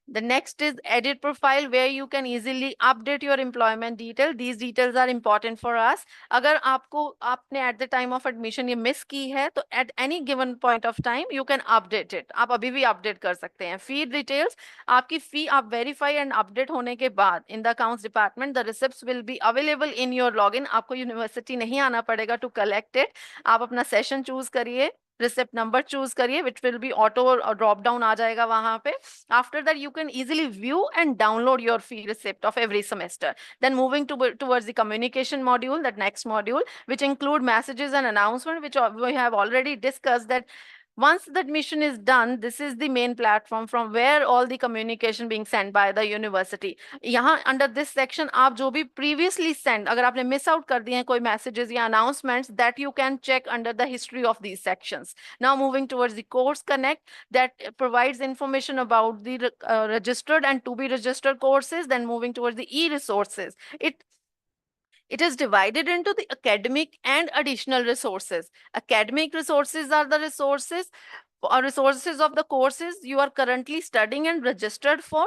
The next is edit profile, where you can easily update your employment detail. These details are important for us. अगर आपने at the time of admission ये miss की है, तो at any given point of time you can update it. आप अभी भी update कर सकते हैं. Fee details, आपकी fee आप verify and update होने के बाद in the accounts department, the receipts will be available in your login. आपको university नहीं आना पड़ेगा to collect it. आप अपना session choose करिए, receipt number choose करिए, which will be auto drop down आ जाएगा वहां पे. After that, you can easily view and download your fee receipt of every semester. Then moving towards the communication module, that next module, which include messages and announcement, which we have already discussed, that Once the admission is done, this is the main platform from where all the communication being sent by the university. यहाँ under this section आप जो भी previously sent, अगर आपने miss out कर दिए हैं कोई messages या announcements, that you can check under the history of these sections. Now moving towards the course connect, that provides information about the registered and to be registered courses. Then moving towards the e-resources, it is divided into the academic and additional resources. Academic resources are the resources of the courses you are currently studying and registered for.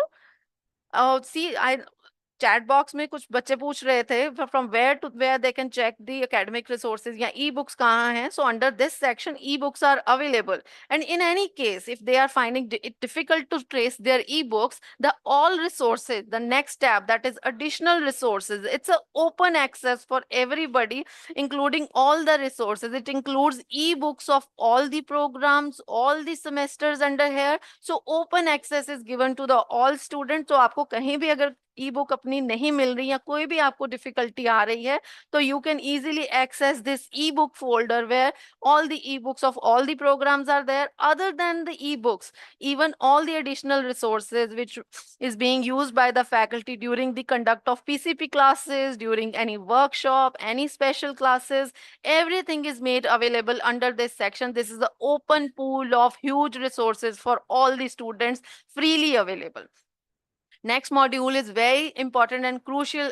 Chat box में कुछ बच्चे पूछ रहे थे from where to where they can check the academic resources या e books कहाँ हैं. So under this section e books are available, and in any case if they are finding it difficult to trace their e books, the all resources, the next tab, that is additional resources, it's a open access for everybody including all the resources. It includes e-books of all the programs, all the semesters under here. So open access is given to the all students. तो आपको कहीं भी अगर ई book अपनी नहीं मिल रही या कोई भी आपको डिफिकल्टी आ रही है, तो you can easily access this e book folder where all the e-books of all the programs are there. Other than the e-books, even all the additional resources which is being used by the faculty during the conduct of PCP classes, during any workshop, any special classes, everything is made available under this section. This is the open pool of huge resources for all the students, freely available. Next module is very important and crucial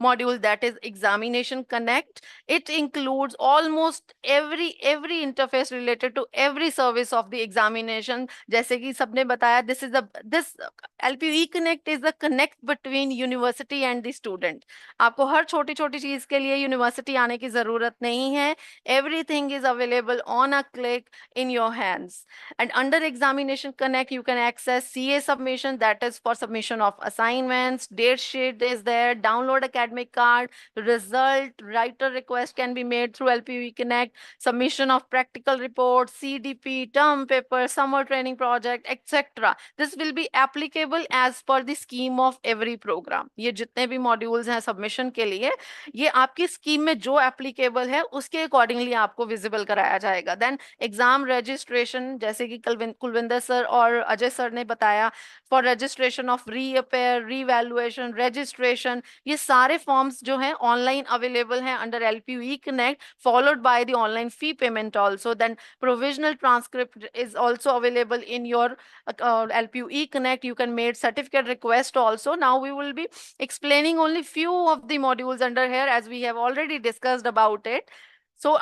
module, that is Examination Connect. It includes almost every interface related to every service of the examination. जैसे कि सबने बताया, this LPU Connect is the connect between university and the student. आपको हर छोटी छोटी चीज के लिए यूनिवर्सिटी आने की जरूरत नहीं है. Everything is available on a click in your hands. And under Examination Connect, you can access CA submission, that is for submission of assignments, date sheet is there, download academic card, result, writer request can be made through LPU Connect, submission of practical report, CDP, term paper, summer training project, etc. This will be applicable as per the scheme of every program. ये जितने भी modules हैं submission के लिए, ये आपकी scheme में जो applicable है उसके accordingly आपको visible कराया जाएगा. Then exam registration, जैसे कि कुलविंदर सर और अजय सर ने बताया, for registration of reappear, revaluation, registration, ये सारे forms जो हैं online available हैं under LPU Connect, followed by the online fee payment also. Then provisional transcript is also available in your LPU Connect. You can make certificate request also. Now we will be explaining only few of the modules under here as we have already discussed about it. So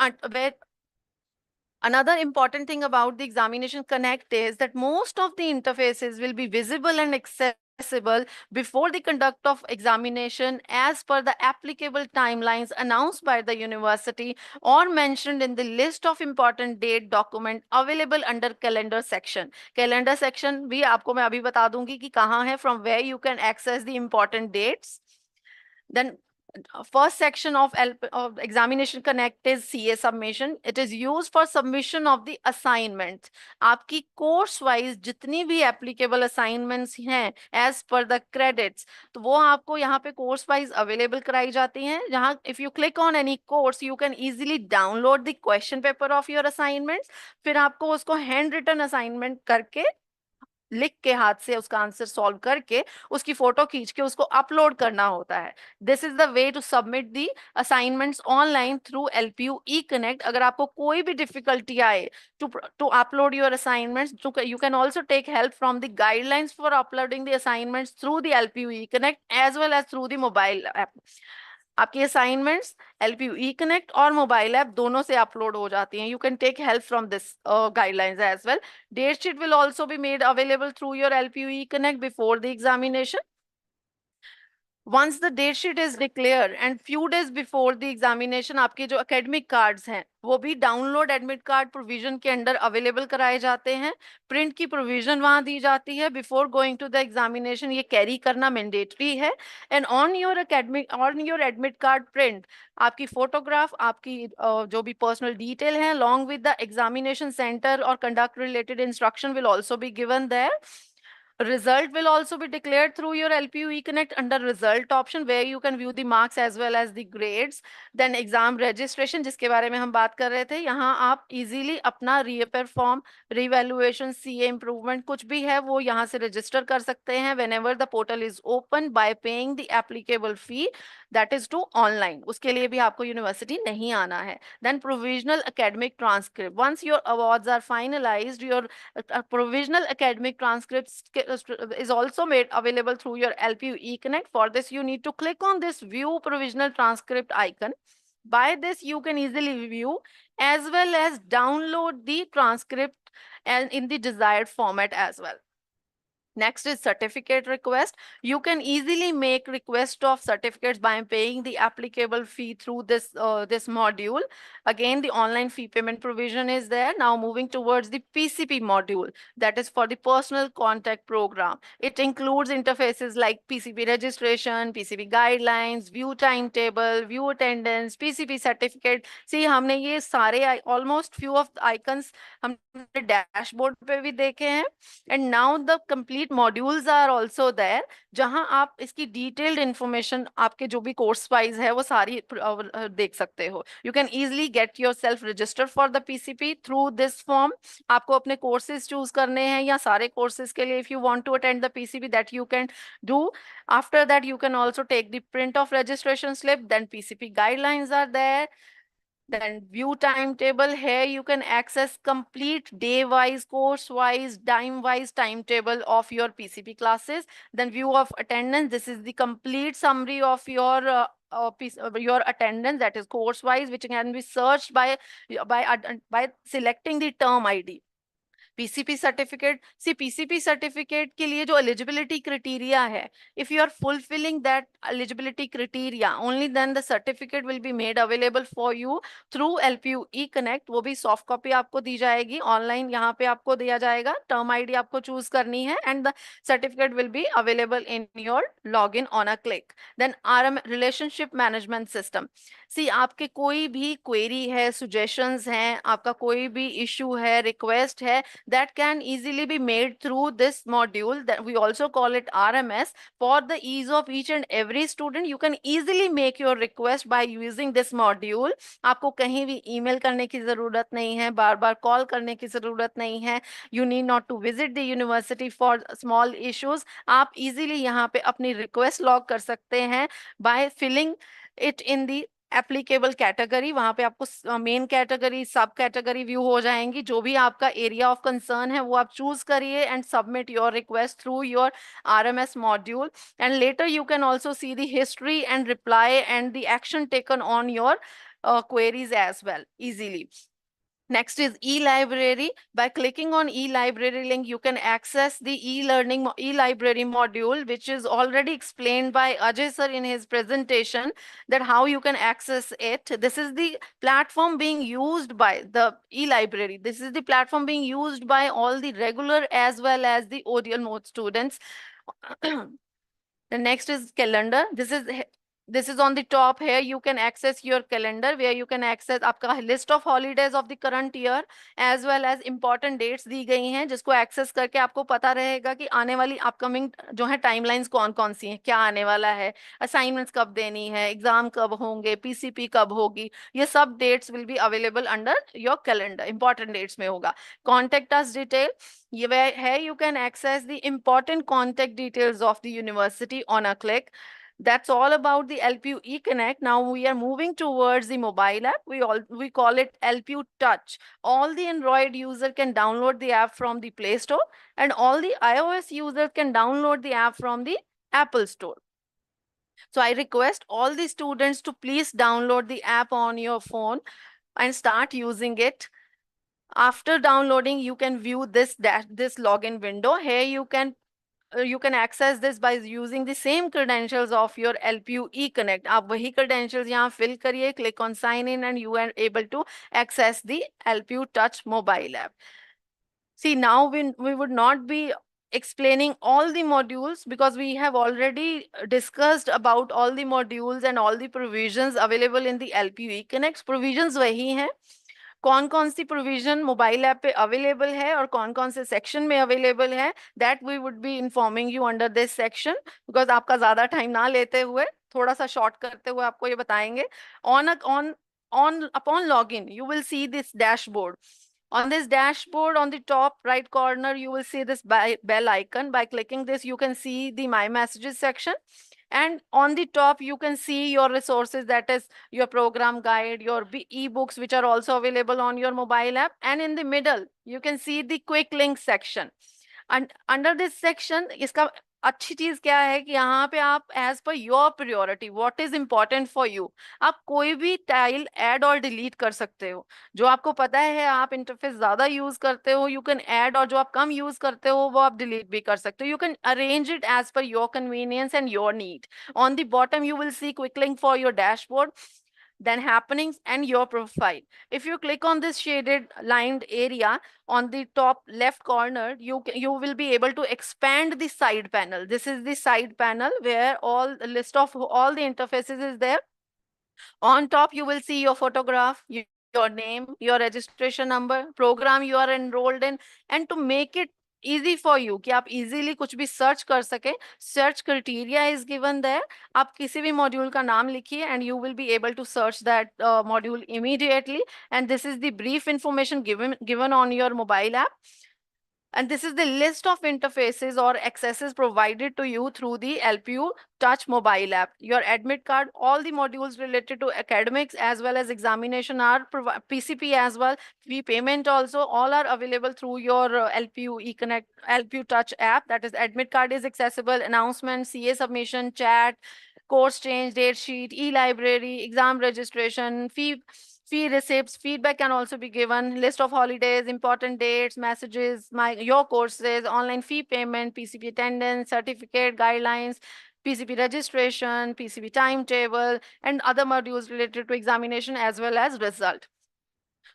another important thing about the Examination Connect is that most of the interfaces will be visible and accessible before the conduct of examination as per the applicable timelines announced by the university or mentioned in the list of important date document available under calendar section. Calendar section भी आपको मैं अभी बता दूंगी कि कहाँ है, from where you can access the important dates. Then first section of Examination Connect is CA submission. It is used for submission of the assignments. आपकी course wise जितनी भी applicable assignments हैं as per the credits, तो वो आपको यहाँ पे course wise available कराई जाती हैं. जहाँ if you click on any course, you can easily download the question paper of your assignments. फिर आपको उसको hand written assignment करके लिख के हाथ से उसका आंसर सॉल्व करके उसकी फोटो खींच के उसको अपलोड करना होता है. This is the way to submit the assignments online through LPU Connect. अगर आपको कोई भी डिफिकल्टी आए to upload your assignments, you can also take help from the guidelines for uploading the assignments through the LPU Connect as well as through the mobile app. आपकी असाइनमेंट्स LPU Connect और mobile app दोनों से upload हो जाती हैं. You can take help from this guidelines as well. Date sheet will also be made available through your LPU Connect before the examination. Once the date sheet is declared and few days before the examination, आपके जो academic cards हैं वो भी download admit card provision के अंदर available कराए जाते हैं. Print की provision वहाँ दी जाती है. Before going to the examination ये carry करना mandatory है. And on your admit card print, आपकी photograph, आपकी जो भी personal detail है along with the examination center or conduct related instruction will also be given there. Result will also be declared through your LPU eConnect under result option, where you can view the marks as well as the grades. Then exam registration, जिसके बारे में हम बात कर रहे थे, यहाँ आप easily अपना reappear form, revaluation, CA improvement कुछ भी है वो यहाँ से register कर सकते हैं whenever the portal is open by paying the applicable fee, that is to online. उसके लिए भी आपको university नहीं आना है. Then provisional academic transcript. Once your awards are finalized, your provisional academic transcripts is also made available through your LPU eConnect. For this, you need to click on this view provisional transcript icon. By this, you can easily view as well as download the transcript and in the desired format as well. Next is certificate request. You can easily make request of certificates by paying the applicable fee through this module. Again, the online fee payment provision is there. Now moving towards the PCP module, that is for the personal contact program. It includes interfaces like PCP registration, PCP guidelines, view timetable, view attendance, PCP certificate. See, हमने ये सारे almost few of the icons हमने dashboard पे भी देखे हैं. And now the complete modules are also there, जहां आप इसकी detailed information आपके जो भी course wise है वो सारी देख सकते हो. You can easily get yourself registered for the PCP through this form. आपको अपने courses choose करने हैं या सारे courses के लिए if you want to attend the PCP, that you can do. After that, you can also take the print of registration slip. Then PCP guidelines are there. Then view timetable. Here you can access complete day-wise, course-wise, time-wise timetable of your PCP classes. Then view of attendance. This is the complete summary of your your attendance, that is course-wise, which can be searched by selecting the term ID. PCP certificate. See, PCP certificate के लिए जो eligibility criteria है, if you are fulfilling that eligibility criteria, only then the certificate will be made available for you through LPU eConnect. वो भी soft copy आपको दी जाएगी, online यहाँ पे आपको दिया जाएगा, term ID आपको choose करनी है, and the certificate will be available in your login on a click. Then RM relationship management system. See, आपके कोई भी query है, suggestions हैं, आपका कोई भी issue है, request है, that can easily be made through this module, that we also call it RMS. For the ease of each and every student, you can easily make your request by using this module. आपको कहीं भी email करने की जरूरत नहीं है, बार बार call करने की जरूरत नहीं है. You need not to visit the university for small issues. आप easily यहाँ पे अपनी request log कर सकते हैं by filling it in the applicable category. वहां पे आपको मेन कैटेगरी, सब कैटेगरी व्यू हो जाएंगी. जो भी आपका एरिया ऑफ कंसर्न है वो आप चूज करिए and submit your request through your RMS module. And later you can also see the history and reply and the action taken on your queries as well easily. Next is e-library. By clicking on e-library link, you can access the e-learning e-library module, which is already explained by Ajay sir in his presentation, that how you can access it. This is the platform being used by the e-library. This is the platform being used by all the regular as well as the ODL mode students. The next is calendar. This is on the top. Here you can access your calendar, where you can access आपका list of holidays of the current year as well as important dates दी गई हैं, जिसको access करके आपको पता रहेगा कि आने वाली upcoming जो है timelines कौन कौन सी हैं, क्या आने वाला है, assignments कब देनी है, exam कब होंगे, PCP कब होगी. ये सब dates will be available under your calendar. Important dates में होगा. Contact us detail. Here you can access the important contact details of the university on a click. That's all about the LPU eConnect. Now we are moving towards the mobile app. We call it LPU Touch. All the Android user can download the app from the Play Store, and all the iOS users can download the app from the Apple Store. So I request all the students to please download the app on your phone and start using it. After downloading, you can view this login window. Here you can access this by using the same credentials of your LPU eConnect. आप वही credentials यहाँ fill करिए, click on sign in, and you are able to access the LPU Touch mobile app. See, now we would not be explaining all the modules because we have already discussed about all the modules and all the provisions available in the LPU eConnect. Provisions वही हैं. कौन कौन सी provision mobile app पे available है और कौन कौन से सेक्शन में अवेलेबल है, that we would be informing you under this section, because आपका ज्यादा टाइम ना लेते हुए थोड़ा सा शॉर्ट करते हुए आपको ये बताएंगे. Upon login, you will see this dashboard. On this dashboard, on the top right corner, you will see this bell icon. By clicking this, you can see the My Messages section. And on the top, you can see your resources, that is your program guide, your ebooks, which are also available on your mobile app. And in the middle, you can see the quick link section. And under this section, इसका अच्छी चीज क्या है कि यहाँ पे आप as per your priority what is important for you, आप कोई भी टाइल ऐड और डिलीट कर सकते हो. जो आपको पता है आप इंटरफेस ज्यादा यूज करते हो, यू कैन ऐड, और जो आप कम यूज करते हो वो आप डिलीट भी कर सकते हो. You can arrange it as per your convenience and your need. On the bottom you will see quick link for your dashboard, then happenings and your profile. If you click on this shaded lined area on the top left corner, you will be able to expand the side panel. This is the side panel where all the list of all the interfaces is there. On top you will see your photograph, your name, your registration number, program you are enrolled in, and to make it easy for you कि आप easily कुछ भी search कर सके, search criteria is given there. आप किसी भी module का नाम लिखिए and you will be able to search that module immediately. And this is the brief information given on your mobile app. And this is the list of interfaces or accesses provided to you through the LPU Touch mobile app. Your admit card, all the modules related to academics as well as examination are PCP as well. Fee payment also, all are available through your LPU eConnect, LPU Touch app. That is, admit card is accessible, announcement, CA submission, chat, course change, date sheet, e-library, exam registration, fee receipts, feedback can also be given, list of holidays, important dates, messages, your courses, online fee payment, PCP attendance, certificate, guidelines, PCP registration, PCP timetable, and other modules related to examination as well as result.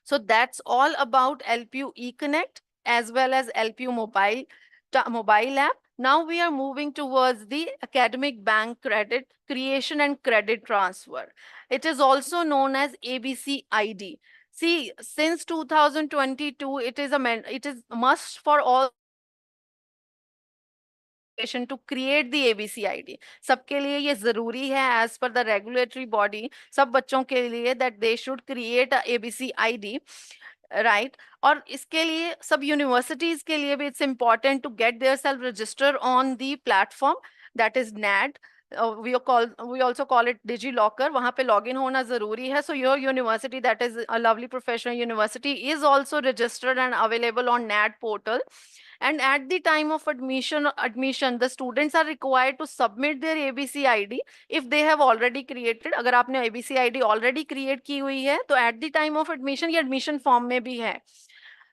So that's all about LPU eConnect as well as LPU mobile app. Now we are moving towards the academic bank credit creation and credit transfer. It is also known as ABC ID. See, since 2022, it is a must for all to create the ABC ID. सबके लिए ये जरूरी है as per the regulatory body, सब बच्चों के लिए that they should create a ABC ID. Right? और इसके लिए सब यूनिवर्सिटीज के लिए भी it's important to get their self register on the platform that is NAD. We also call it DigiLocker. वहाँ पे login होना जरूरी है. So your university, that is a lovely professional university, is also registered and available on NAD portal. And at the time of admission, the students are required to submit their ABC ID if they have already created. अगर आपने ABC ID already create की हुई है, तो at the time of admission ये admission form में भी है.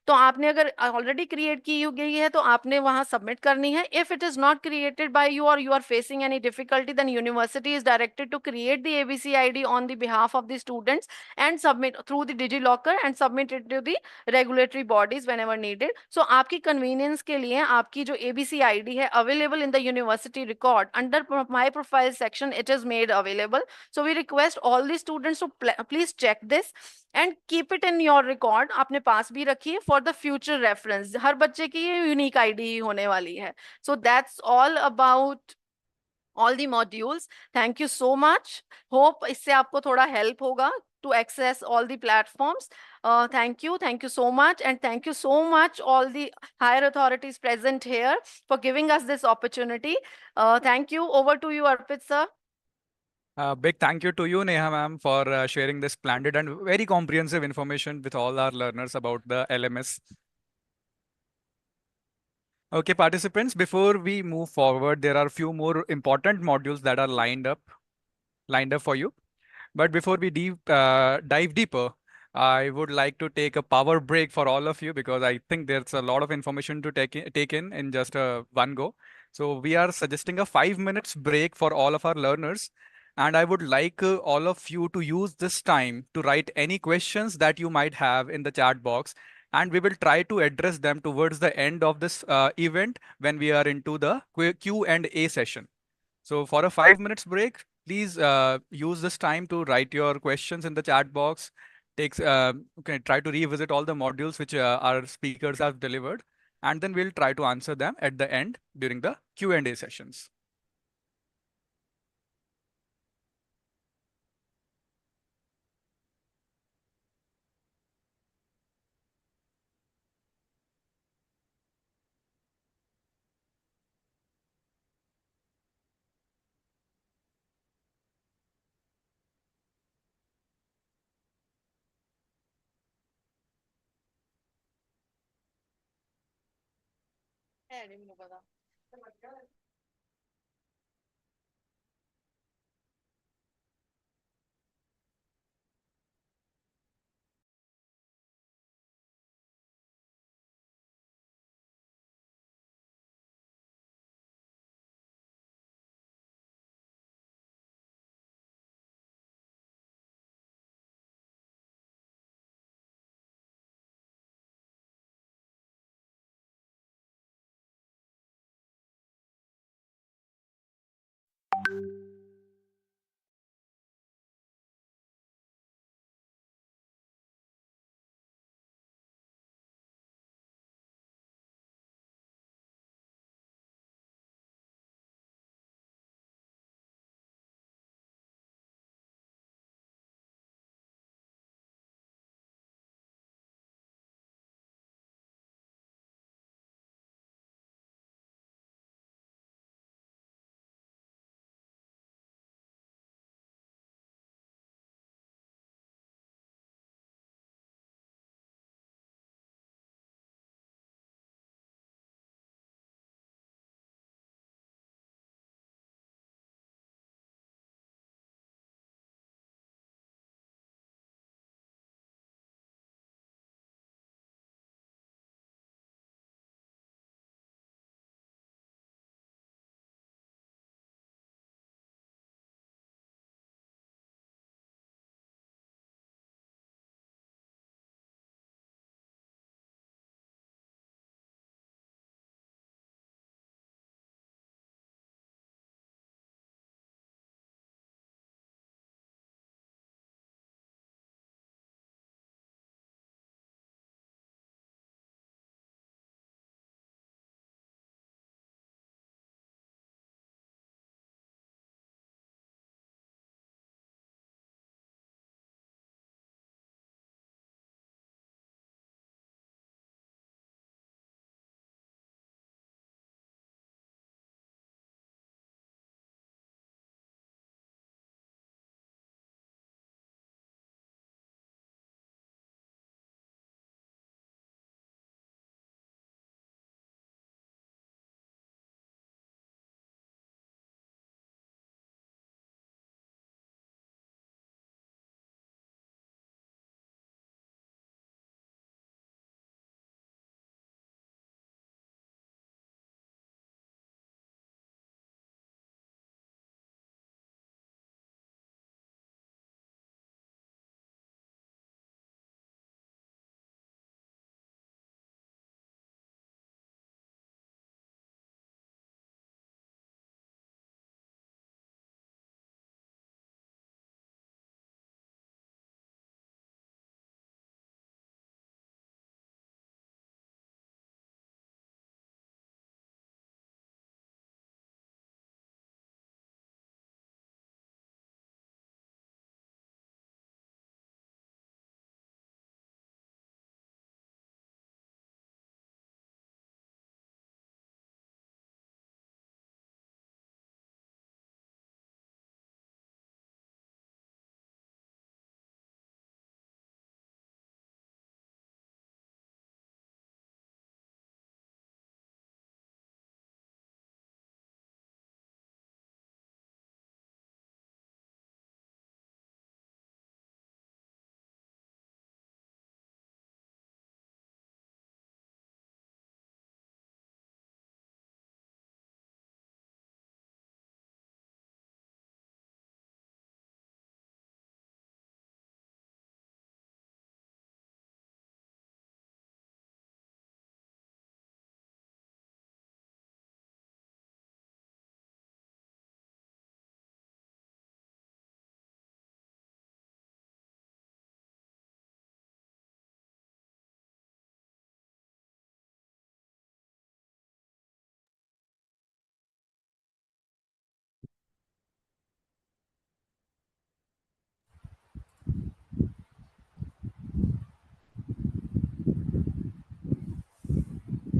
तो आपने अगर ऑलरेडी क्रिएट की गई है तो आपने वहां सबमिट करनी है. If it is not created by you और you are facing any difficulty, then university is directed to create the ABC ID on the behalf of the students and submit through the DigiLocker and submit it to the regulatory bodies whenever needed. So आपकी convenience के लिए आपकी जो ABC ID है available in the university record under my profile section, it is made available. So we request all the students to please check this and keep it in your record. आपने पास भी रखिए for the future reference. हर बच्चे की ये unique ID होने वाली है. So that's all about all the modules. Thank you so much. Hope इससे आपको थोड़ा help होगा to access all the platforms. Thank you so much, and thank you so much all the higher authorities present here for giving us this opportunity. Thank you. Over to you, Arpit sir. Big thank you to you, Neha ma'am, for sharing this splendid and very comprehensive information with all our learners about the LMS. Okay, participants, before we move forward, there are a few more important modules that are lined up for you. But before we dive deeper, I would like to take a power break for all of you because I think there's a lot of information to take in just one go. So we are suggesting a 5 minutes break for all of our learners. And I would like all of you to use this time to write any questions that you might have in the chat box. And we will try to address them towards the end of this event when we are into the Q&A session. So for a 5 minutes break, please use this time to write your questions in the chat box, try to revisit all the modules which our speakers have delivered, and then we'll try to answer them at the end during the Q&A sessions.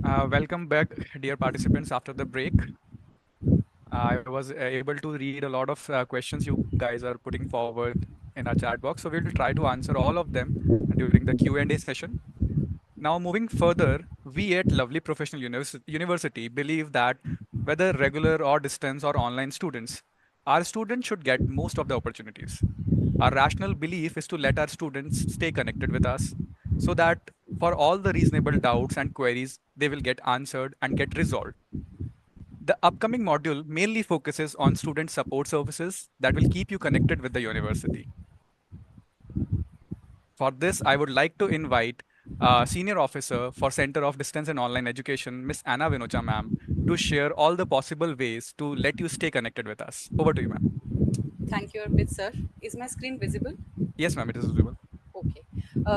Welcome back, dear participants, after the break. I was able to read a lot of questions you guys are putting forward in our chat box. So we will try to answer all of them during the Q&A session. Now, moving further, we at Lovely Professional University believe that whether regular or distance or online students, our students should get most of the opportunities. Our rational belief is to let our students stay connected with us so that for all the reasonable doubts and queries, they will get answered and get resolved. The upcoming module mainly focuses on student support services that will keep you connected with the university. For this, I would like to invite Senior Officer for Center of Distance and Online Education, Ms. Anna Vinocha, ma'am, to share all the possible ways to let you stay connected with us. Over to you, ma'am. Thank you, Arpit sir. Is my screen visible? Yes, ma'am, it is visible. Okay.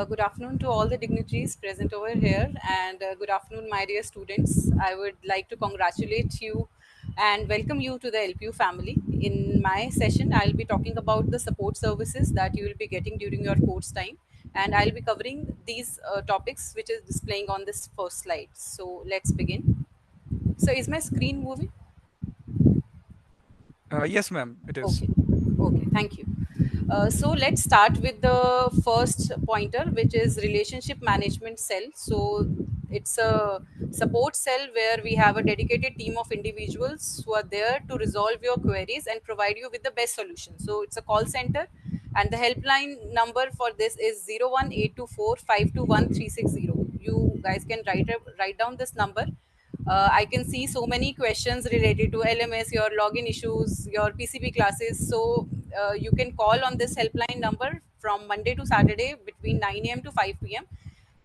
Good afternoon to all the dignitaries present over here, and good afternoon, my dear students. I would like to congratulate you and welcome you to the LPU family. In my session, I'll be talking about the support services that you will be getting during your course time, and I'll be covering these topics which is displaying on this first slide. So let's begin. So is my screen moving? Yes, ma'am, it is. Okay. Okay, thank you. So let's start with the first pointer, which is relationship management cell. So it's a support cell where we have a dedicated team of individuals who are there to resolve your queries and provide you with the best solution. So it's a call center, and the helpline number for this is 01824521360. You guys can write down this number. I can see so many questions related to LMS, your login issues, your PCB classes. So you can call on this helpline number from Monday to Saturday between 9 a.m. to 5 p.m.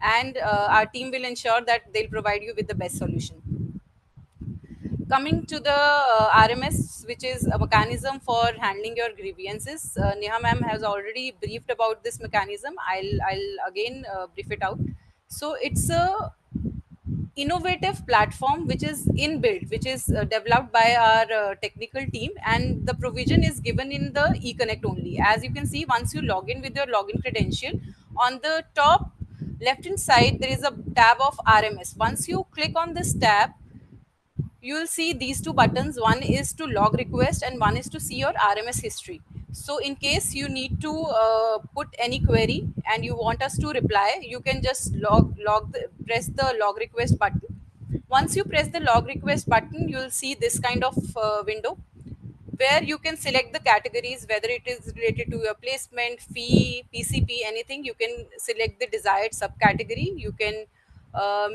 And our team will ensure that they'll provide you with the best solution. Coming to the RMS, which is a mechanism for handling your grievances, Neha ma'am has already briefed about this mechanism. I'll again brief it out. So it's a innovative platform which is inbuilt, which is developed by our technical team, and the provision is given in the eConnect only. As you can see, once you log in with your login credential, on the top left hand side there is a tab of RMS. Once you click on this tab, you will see these two buttons. One is to log request and one is to see your RMS history. So in case you need to put any query and you want us to reply, you can just press the log request button. Once you press the log request button, you will see this kind of window where you can select the categories, whether it is related to your placement, fee, PCP, anything. You can select the desired subcategory. You can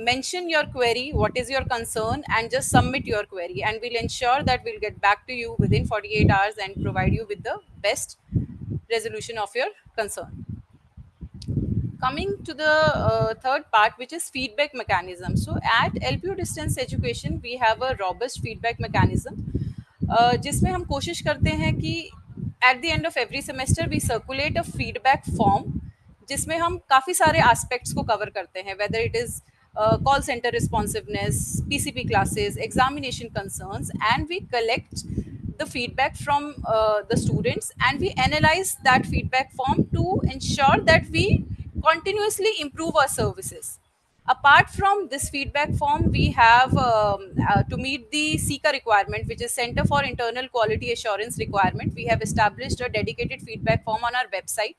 mention your query, what is your concern, and just submit your query, and we'll ensure that we'll get back to you within 48 hours and provide you with the best resolution of your concern. Coming to the third part, which is feedback mechanism. So at LPU Distance Education, we have a robust feedback mechanism, जिसमें हम कोशिश करते हैं कि at the end of every semester we circulate a feedback form, जिसमें हम काफ़ी सारे aspects को cover करते हैं, whether it is call center responsiveness, PCP classes, examination concerns, and we collect the feedback from the students and we analyze that feedback form to ensure that we continuously improve our services. Apart from this feedback form, we have to meet the CICA requirement, which is Center for Internal Quality Assurance requirement. We have established a dedicated feedback form on our website.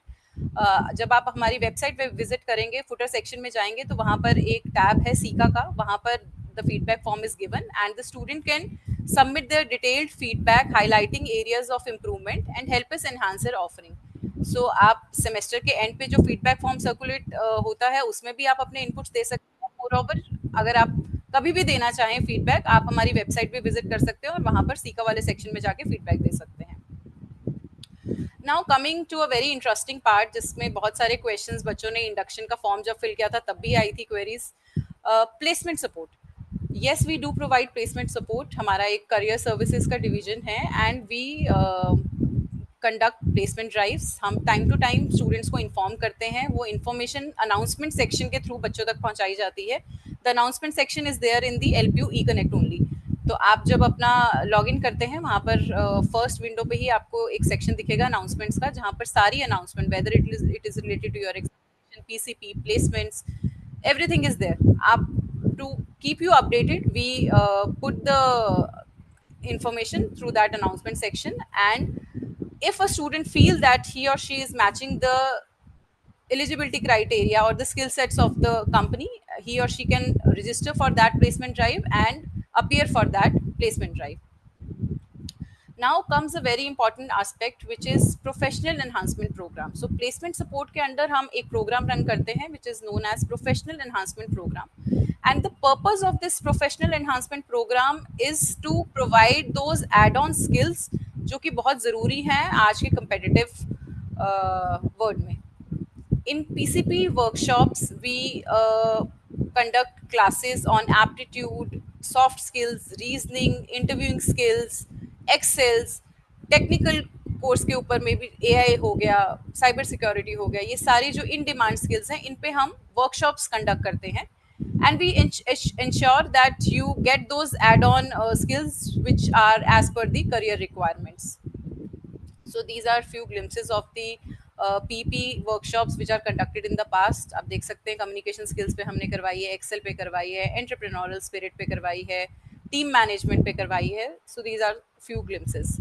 जब आप हमारी website पे visit करेंगे, footer section में जाएंगे तो वहाँ पर एक टैब है सीका का, वहाँ पर the feedback form is given and the student can submit their detailed feedback highlighting areas of improvement and help us enhance their offering. So आप सेमेस्टर के एंड पे जो फीडबैक फॉर्म सर्कुलेट होता है उसमें भी आप अपने इनपुट्स दे सकते हैं. मोरओवर अगर आप कभी भी देना चाहें फीडबैक, आप हमारी वेबसाइट पे विजिट कर सकते हैं और वहाँ पर सीका वाले सेक्शन में जाके फीडबैक दे सकते हैं. Now coming to a very interesting part, जिसमें बहुत सारे क्वेश्चंस बच्चों ने इंडक्शन का फॉर्म जब फिल किया था तब भी आई थी queries. Placement support. Yes, we do provide placement support. हमारा एक career services का division है and we conduct placement drives. हम time to time students को inform करते हैं. वो information announcement section के through बच्चों तक पहुंचाई जाती है. The announcement section is there in the LPU eConnect only. तो आप जब अपना login करते हैं वहाँ पर first window पे ही आपको एक section दिखेगा announcements का, जहाँ पर सारी announcement, whether it is related to your examination, PCP, placements, everything is there. आप to keep you updated. We put the information through that announcement section, and if a student feels that he or she is matching the eligibility criteria or the skill sets of the company, he or she can register for that placement drive and appear for that placement drive. Now comes a very important aspect, which is professional enhancement program. So placement support के अंदर हम एक program run करते हैं which is known as professional enhancement program, and the purpose of this professional enhancement program is to provide those add-on skills जो कि बहुत ज़रूरी हैं आज के competitive world में. In PCP workshops, we conduct classes on aptitude, soft skills, reasoning, interviewing skills, Excels, technical course के ऊपर में भी AI हो गया, साइबर सिक्योरिटी हो गया, ये सारी जो इन डिमांड स्किल्स हैं इन पे हम वर्कशॉप्स कंडक्ट करते हैं, and we ensure that you get those add-on skills which are as per the career requirements. So these are few glimpses of the PP workshops which are conducted in the past. आप देख सकते हैं communication skills पे हमने करवाई है, Excel पे करवाई है, entrepreneurial spirit पे करवाई है, team management पे करवाई है. So these are few glimpses.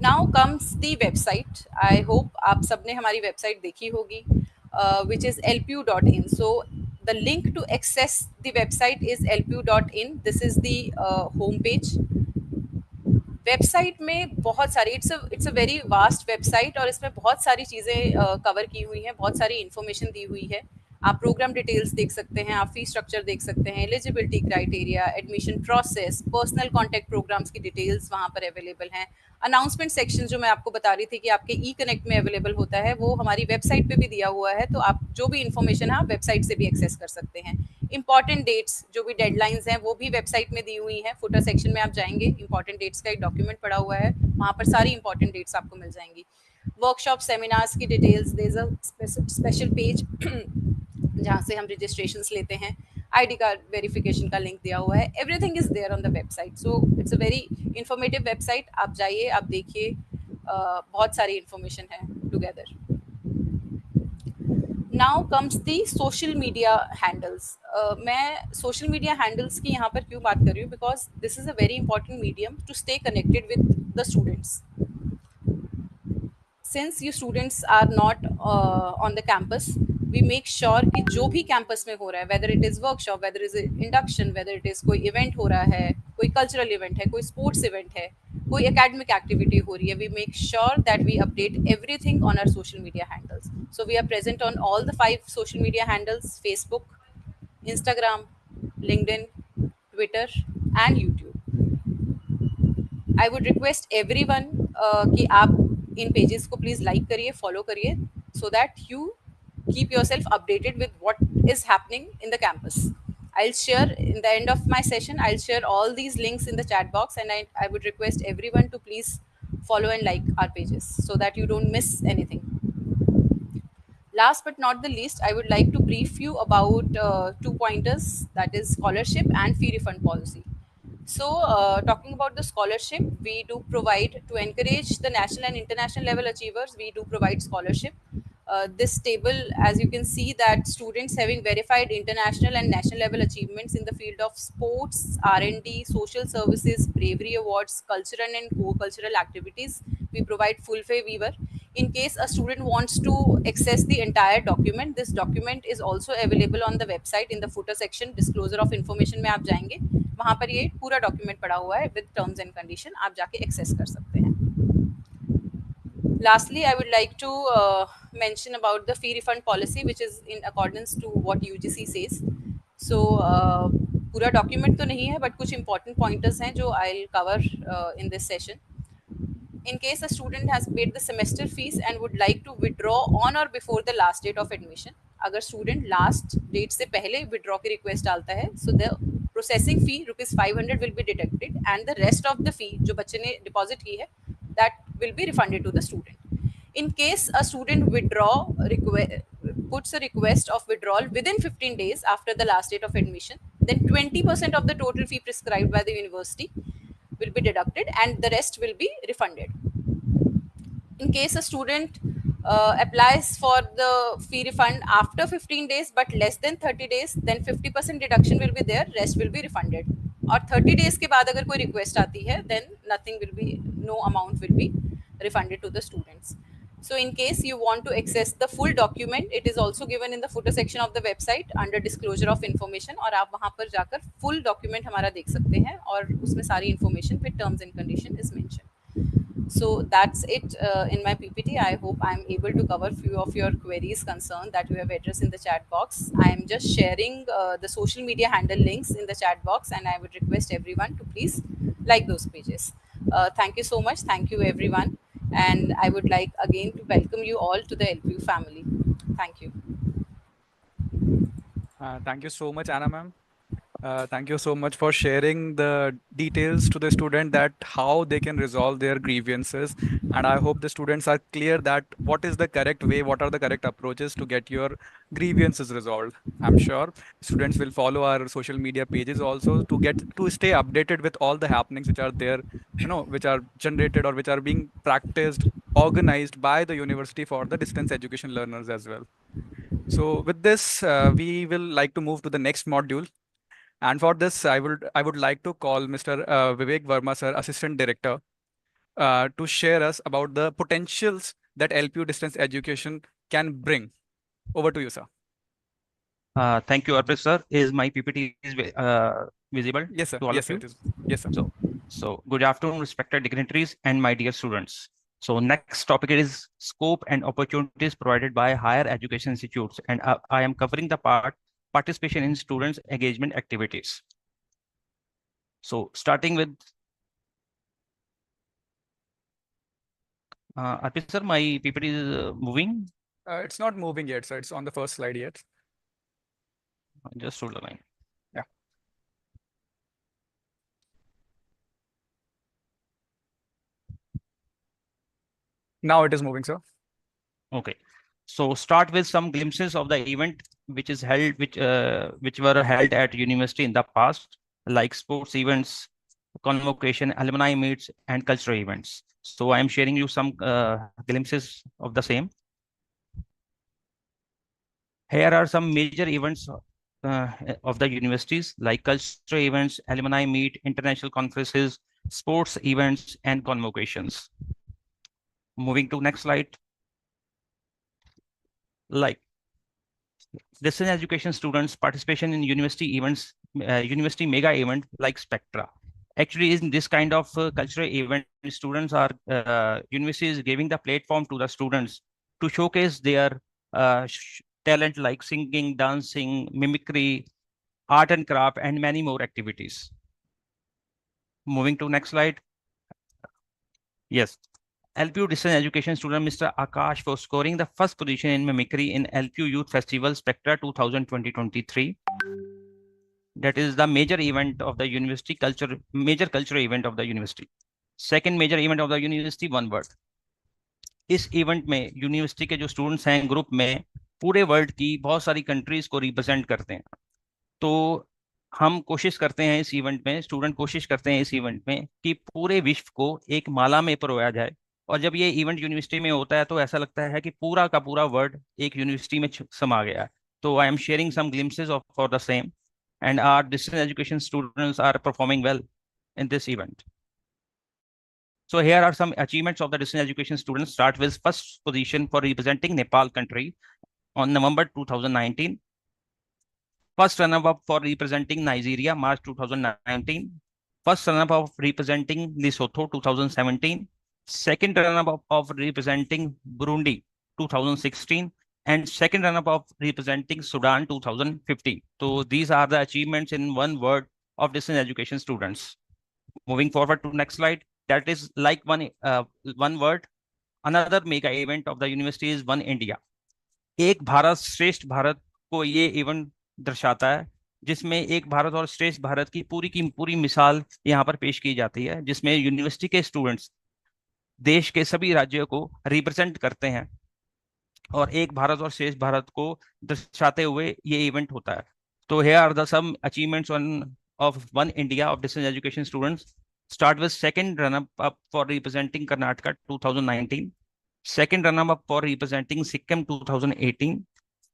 Now comes the website. I hope आप सबने हमारी website देखी होगी, which is lpu.in. So the link to access the website is lpu.in. This is the home page. Website में बहुत सारी it's a very vast website और इसमें बहुत सारी चीज़ें कवर की हुई हैं, बहुत सारी इन्फॉर्मेशन दी हुई है. आप प्रोग्राम डिटेल्स देख सकते हैं, आप फी स्ट्रक्चर देख सकते हैं, eligibility criteria, admission process, personal contact programmes की डिटेल्स वहाँ पर अवेलेबल हैं. अनाउंसमेंट सेक्शन जो मैं आपको बता रही थी कि आपके ई कनेक्ट में अवेलेबल होता है, वो हमारी वेबसाइट पे भी दिया हुआ है, तो आप जो भी इन्फॉर्मेशन है आप वेबसाइट से भी एक्सेस कर सकते हैं. इंपॉर्टेंट डेट्स, जो भी डेडलाइंस हैं वो भी वेबसाइट में दी हुई हैं. फुटर सेक्शन में आप जाएंगे, इंपॉर्टेंट डेट्स का एक डॉक्यूमेंट पड़ा हुआ है, वहाँ पर सारी इंपॉर्टेंट डेट्स आपको मिल जाएंगी. वर्कशॉप सेमिनार्स की details, there is a special page जहाँ से हम रजिस्ट्रेशंस लेते हैं, आईडी कार्ड वेरिफिकेशन का लिंक दिया हुआ है. Everything is there on the website. So it's a very informative website. आप जाइए, आप देखिए, बहुत सारी इंफॉर्मेशन है together. Now comes the social media handles. मैं सोशल मीडिया हैंडल्स की यहाँ पर क्यों बात कर रही हूँ, because this is a very important medium to stay connected with the students. Since you students are not on the campus, we make sure कि जो भी campus में हो रहा है, whether it is workshop, whether it is induction, whether it is कोई event हो रहा है, कोई cultural event है, कोई sports event है, कोई academic activity हो रही है, we make sure that we update everything on our social media handles. So we are present on all the 5 social media handles: Facebook, Instagram, LinkedIn, Twitter and YouTube. I would request everyone कि आप इन pages को please like करिए, follow करिए, so that you keep yourself updated with what is happening in the campus. I'll share in the end of my session, I'll share all these links in the chat box, and I would request everyone to please follow and like our pages so that you don't miss anything. Last but not the least, I would like to brief you about 2 pointers, that is scholarship and fee refund policy. So talking about the scholarship, we do provide, to encourage the national and international level achievers, we do provide scholarship. This table, as you can see, that students having verified international and national level achievements in the field of sports, R&D, social services, bravery awards, cultural and co-cultural activities, we provide full fee waiver. In case a student wants to access the entire document, this document is also available on the website in the footer section, disclosure of information में आप जाएंगे, वहाँ पर ये पूरा document पड़ा हुआ है with terms and condition, आप जाके एक्सेस कर सकते हैं. Lastly, I would like to mention about the fee refund policy, which is in accordance to what UGC says. So पूरा डॉक्यूमेंट तो नहीं है, but कुछ important pointers हैं जो I'll cover in this session. In case a student has paid the semester fees and would like to withdraw on or before the last date of admission, अगर student last date से पहले withdraw की request डालता है, so the processing fee ₹500 will be deducted and the rest of the fee जो बच्चे ने deposit की है, that will be refunded to the student. In case a student puts a request of withdrawal within 15 days after the last date of admission, then 20% of the total fee prescribed by the university will be deducted and the rest will be refunded. In case a student applies for the fee refund after 15 days but less than 30 days, then 50% deduction will be there, rest will be refunded. और 30 days के बाद अगर कोई request आती है, then nothing will be, no amount will be refunded to the students. So in case you want to access the full document, it is also given in the footer section of the website under disclosure of information, और आप वहाँ पर जाकर full document हमारा देख सकते हैं और उसमें सारी information with terms and condition is mentioned. So that's it in my PPT. I hope I'm able to cover few of your queries, concern that you have addressed in the chat box. I am just sharing the social media handle links in the chat box, and I would request everyone to please like those pages. Thank you so much. Thank you everyone. And I would like again to welcome you all to the LPU family. Thank you. Thank you so much, Anna ma'am. Thank you so much for sharing the details to the student that how they can resolve their grievances. And I hope the students are clear that what is the correct way, what are the correct approaches to get your grievances resolved. I'm sure students will follow our social media pages also to stay updated with all the happenings which are there, which are generated or which are being practiced, organized by the university for the distance education learners as well. So with this, we will like to move to the next module. And for this, I would like to call Mr. Vivek Verma, sir, Assistant Director, to share us about the potentials that LPU distance education can bring. Over to you, sir. Thank you, Arpit, sir. Is my PPT visible? Yes, sir. To all Yes, of sir. you? It is. Yes, sir. So good afternoon, respected dignitaries and my dear students. So next topic is scope and opportunities provided by higher education institutes, and I am covering the participation in students' engagement activities. So starting with Arpit, sir, my PPT is moving. It's not moving yet, sir. It's on the first slide yet. Just hold the line. Yeah. Now it is moving, sir. Okay. So start with some glimpses of the event which is held, which were held at university in the past, like sports events, convocation, alumni meets, and cultural events. So I am sharing you some glimpses of the same. Here are some major events of the universities, like cultural events, alumni meet, international conferences, sports events, and convocations. Moving to next slide. Like distance education students' participation in university events, university mega event like Spectra. Actually, in this kind of cultural event, students are university is giving the platform to the students to showcase their talent like singing, dancing, mimicry, art and craft, and many more activities. Moving to next slide. Yes. LPU Distance Education student Mr. Akash for scoring the first position in mimicry in LPU Youth Festival Spectra 2023. That is the major event of the university major cultural event of the university. Second major event of the university, one word. इस event में university के जो students हैं group में पूरे world की बहुत सारी कंट्रीज को रिप्रेजेंट करते हैं. तो हम कोशिश करते हैं इस इवेंट में, स्टूडेंट कोशिश करते हैं इस इवेंट में कि पूरे विश्व को एक माला में पिरोया जाए. और जब ये इवेंट यूनिवर्सिटी में होता है तो ऐसा लगता है कि पूरा का पूरा वर्ड एक यूनिवर्सिटी में समा गया है. तो I am sharing some glimpses of for the same, and our distance education students are performing well in this event. So here are some achievements of the distance education students. Start with first position for representing Nepal country on November 2019. First runner-up for representing Nigeria, March 2019. First runner-up of representing Lesotho, 2017. Second runner-up of representing Burundi, 2016. And second runner-up of representing Sudan, 2015. So these are the achievements in one word of distance education students. Moving forward to next slide. That is like one word. Another mega event of the university is One India. एक भारत श्रेष्ठ भारत को ये event दर्शाता है, जिसमें एक भारत और श्रेष्ठ भारत की पूरी मिसाल यहाँ पर पेश की जाती है, जिसमें यूनिवर्सिटी के स्टूडेंट्स देश के सभी राज्यों को रिप्रेजेंट करते हैं और एक भारत और श्रेष्ठ भारत को दर्शाते हुए ये इवेंट होता है. तो here are the some achievements of One India of distance education students. Start with second runner-up for representing Karnataka 2019. second runner-up for representing Sikkim 2018,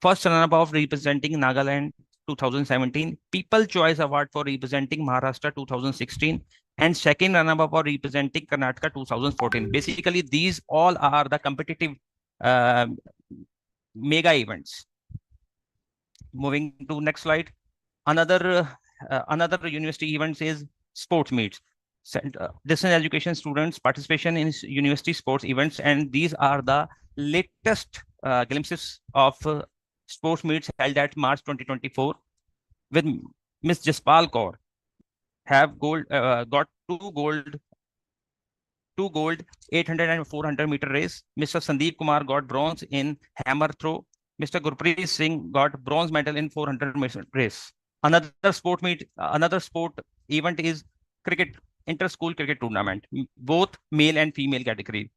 first runner-up representing Nagaland 2017, People Choice Award for representing Maharashtra 2016, and second runner-up for representing Karnataka 2014. Basically, these all are the competitive mega events. Moving to next slide. Another university events is sports meets. Distance education students participation in university sports events, and these are the latest glimpses of sports meets held at March 2024 with Miss Jaspal Kaur have got two gold 800 and 400 meter race. Mr. Sandeep Kumar got bronze in hammer throw. Mr. Gurpreet Singh got bronze medal in 400 meter race. Another sport event is cricket, inter-school cricket tournament, both male and female category.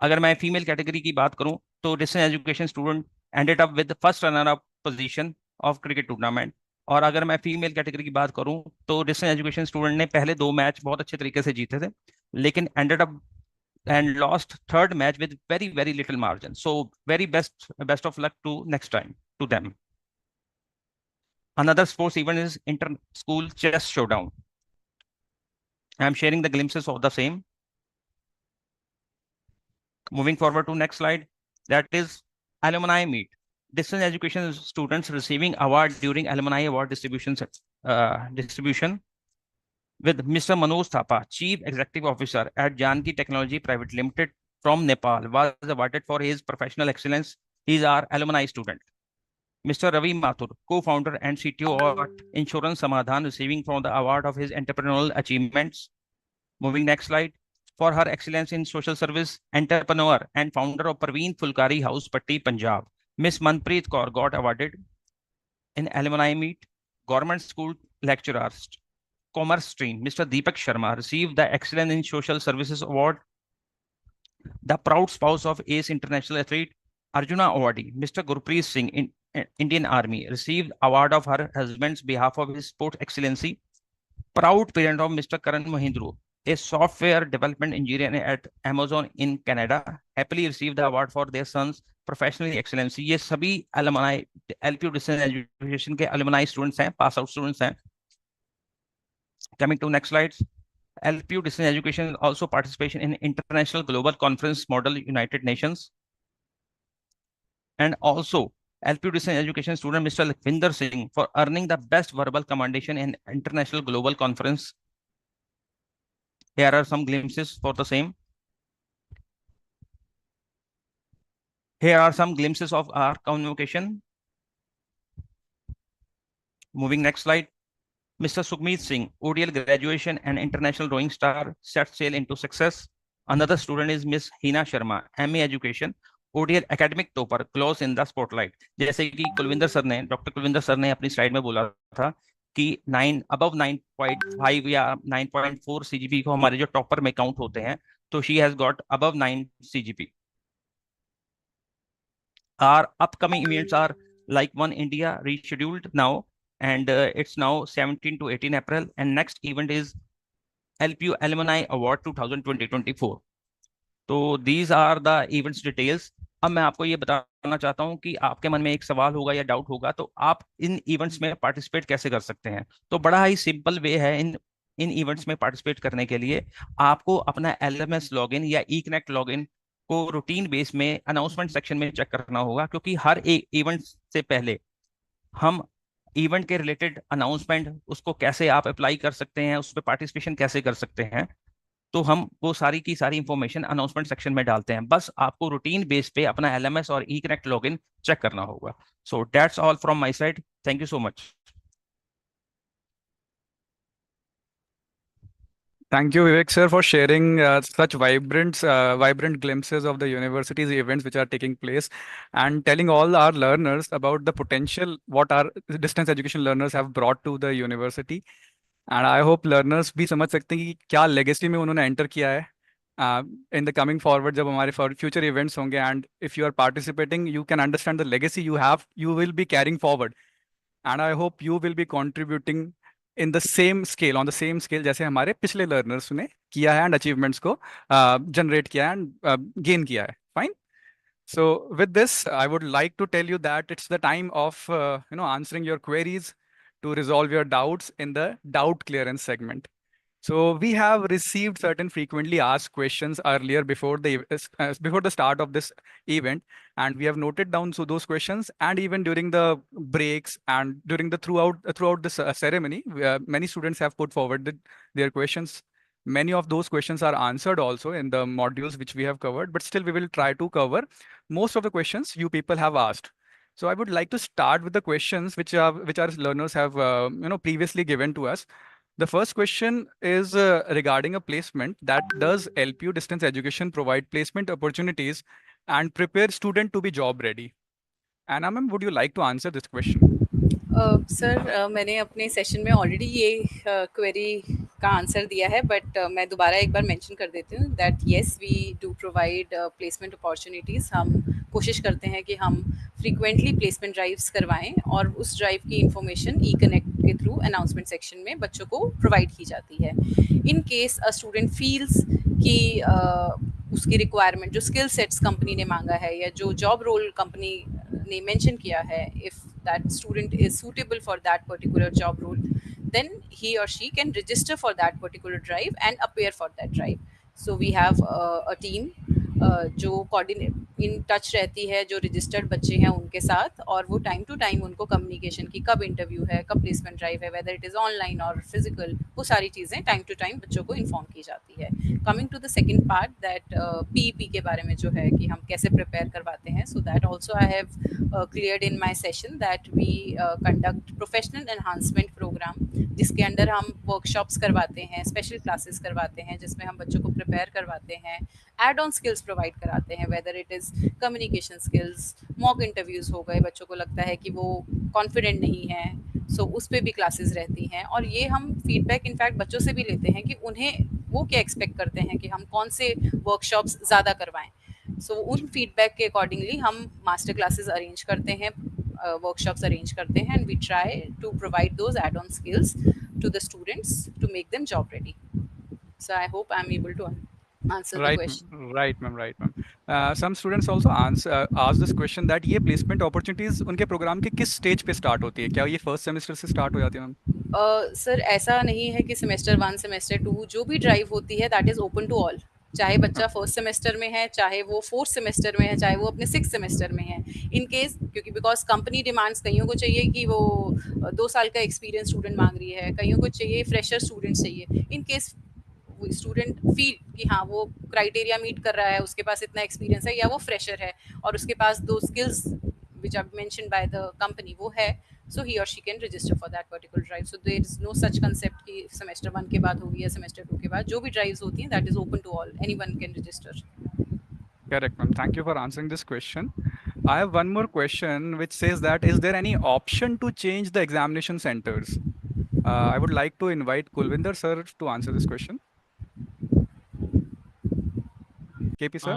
अगर मैं female category की बात करूं तो distance education student ended up with first runner up position of cricket tournament, और अगर मैं female category की बात करूं तो डिस्टेंस एजुकेशन स्टूडेंट ने पहले 2 मैच बहुत अच्छे तरीके से जीते थे, लेकिन ended up and lost third match with very little margin. So very best of luck to next time to them. Another sports event is inter-school chess showdown. I am sharing the glimpses of the same. Moving forward to next slide, that is alumni meet. Distance education students receiving award during alumni award distribution with Mr. Manoj Thapa, Chief Executive Officer at Janki Technology Private Limited from Nepal, was awarded for his professional excellence. He is our alumni student. Mr. Ravi Mathur, co-founder and CTO at Insurance Samadhan, receiving from the award of his entrepreneurial achievements. Moving next slide. For her excellence in social service, entrepreneur and founder of Parveen Fulkari House, Patti, Punjab, Miss Manpreet Kaur got awarded in alumni meet. Government school lecturer, commerce stream, Mr. Deepak Sharma received the Excellence in Social Services Award. The proud spouse of Ace International Athlete Arjuna awardee, Mr. Gurpreet Singh in Indian Army, received award of her husband's behalf of his sport excellency. Proud parent of Mr. Karan Mahindra, a software development engineer at Amazon in Canada, happily received the award for their son's professional excellency. ये सभी alumni LPU Distance Education के alumni students हैं, pass out students हैं. Coming to next slides. LPU Distance Education also participation in International Global Conference Model United Nations. And also LPU Distance Education student Mr. Lakwinder Singh for earning the best verbal commendation in International Global Conference. Here are some glimpses for the same. Here are some glimpses of our convocation. Moving next slide. Mr. Sukhmeet Singh, ODL graduation and international rowing star, set sail into success. Another student is Miss Hina Sharma, MA Education, ODL academic topper, close in the spotlight. जैसे कि doctor Kulwinder sir ने अपनी slide में बोला था कि 9 above 9.5 या 9.4 CGP को हमारे जो टॉपर में काउंट होते हैं, तो she has got above 9 CGP. Our upcoming events are like One India rescheduled now, and it's now 17 to 18 April, and next event is LPU Alumni Award 2020-24. तो these are the events details. अब मैं आपको ये बताना चाहता हूँ कि आपके मन में एक सवाल होगा या डाउट होगा, तो आप इन इवेंट्स में पार्टिसिपेट कैसे कर सकते हैं. तो बड़ा ही सिंपल वे है इन इवेंट्स में पार्टिसिपेट करने के लिए. आपको अपना LMS लॉगिन या eConnect लॉगिन को रूटीन बेस में अनाउंसमेंट सेक्शन में चेक करना होगा, क्योंकि हर एक इवेंट से पहले हम इवेंट के रिलेटेड अनाउंसमेंट, उसको कैसे आप अप्लाई कर सकते हैं, उस पर पार्टिसिपेशन कैसे कर सकते हैं, तो हम वो सारी की सारी इंफॉर्मेशन अनाउंसमेंट सेक्शन में डालते हैं. बस आपको रूटीन बेस पे अपना LMS और eConnect लॉगिन चेक करना होगा. सो that's all from my side. Thank you so much. Thank you, Vivek sir, for sharing such vibrant glimpses of the university's events which are taking place, and telling all our learners about the potential what our distance education learners have brought to the university. And I hope learners भी समझ सकते हैं कि क्या legacy में उन्होंने enter किया है in the coming forward जब हमारे future events होंगे. And if you are participating, you can understand the legacy you will be carrying forward. And I hope you will be contributing in the same scale, on the same scale जैसे हमारे पिछले learners ने किया है and achievements को generate किया है and gain किया है. Fine. So with this, I would like to tell you that it's the time of answering your queries to resolve your doubts in the doubt clearance segment. So we have received certain frequently asked questions earlier before the start of this event, and we have noted down those questions. And even during the breaks and during the throughout this ceremony, many students have put forward their questions. Many of those questions are answered also in the modules which we have covered, but still we will try to cover most of the questions you people have asked. So I would like to start with the questions which our learners have previously given to us. The first question is regarding a placement, that does LPU distance education provide placement opportunities and prepare student to be job ready? Anna ma'am, would you like to answer this question? Sir मैंने अपने session में already ये query का answer दिया है, but मैं दोबारा एक बार मेंशन कर देती हूँ that yes we do provide placement opportunities. हम कोशिश करते हैं कि हम फ्रीक्वेंटली प्लेसमेंट ड्राइव्स करवाएं और उस ड्राइव की इंफॉर्मेशन ई कनेक्ट के थ्रू अनाउंसमेंट सेक्शन में बच्चों को प्रोवाइड की जाती है. In case a student feels कि उसकी रिक्वायरमेंट जो स्किल सेट्स कंपनी ने मांगा है या जो जॉब रोल कंपनी ने मेंशन किया है, if that student is suitable for that particular job role, then he or she can register for that particular drive and appear for that drive. So we have a team जो coordinate in touch रहती है जो registered बच्चे हैं उनके साथ, और वो टाइम टू टाइम उनको कम्युनिकेशन की कब इंटरव्यू है, कब प्लेसमेंट ड्राइव है, वेदर इट इज़ ऑनलाइन और फिजिकल, वो सारी चीज़ें टाइम टू टाइम बच्चों को इन्फॉर्म की जाती है. Coming to the second part that PEP के बारे में जो है कि हम कैसे प्रिपेयर करवाते हैं, so that also I have cleared in my session that we conduct professional enhancement programme, जिसके अंदर हम वर्कशॉप्स करवाते हैं, स्पेशल क्लासेस करवाते हैं जिसमें हम बच्चों को प्रिपेयर करवाते हैं, एड ऑन स्किल्स प्रोवाइड कराते हैं, whether it is communication skills, mock interviews हो गए, बच्चों को लगता है कि वो कॉन्फिडेंट नहीं है, सो उस पर भी क्लासेस रहती हैं. और ये हम फीडबैक इनफैक्ट बच्चों से भी लेते हैं कि उन्हें वो क्या एक्सपेक्ट करते हैं कि हम कौन से वर्कशॉप्स ज़्यादा करवाएं. सो उन फीडबैक के अकॉर्डिंगली हम मास्टर क्लासेस अरेंज करते हैं, वर्कशॉप्स अरेंज करते हैं, and we try to provide those add on skills to the students to make them job ready. So I hope I am able to answer the question. Right ma'am. Some students also ask this question that ये placement opportunities उनके programme के किस stage पे start होती है? क्या ये first semester से स्टार्ट हो जाती है मैम? सर ऐसा नहीं है कि सेमेस्टर 1 सेमेस्टर 2 जो भी ड्राइव होती है that is open to all, चाहे बच्चा फर्स्ट सेमेस्टर में है, चाहे वो फोर्थ सेमेस्टर में है, चाहे वो अपने 6th सेमेस्टर में है. इन केस क्योंकि बिकॉज कंपनी डिमांड्स, कईयों को चाहिए कि वो 2 साल का एक्सपीरियंस स्टूडेंट मांग रही है, कईयों को चाहिए फ्रेशर स्टूडेंट चाहिए. इन केस स्टूडेंट फील कि हाँ वो क्राइटेरिया मीट कर रहा है, उसके पास इतना एक्सपीरियंस है या वो फ्रेशर है और उसके पास दो skills which are mentioned by the company वो है, so he or she can register for that particular drive. So there is no such concept कि semester 1 के बाद होगी या semester 2 के बाद. जो भी drives होती हैं that is open to all, anyone can register. Correct ma'am, thank you for answering this question. I have one more question which says that is there any option to change the examination centers? I would like to invite Kulvinder sir to answer this question. KP sir?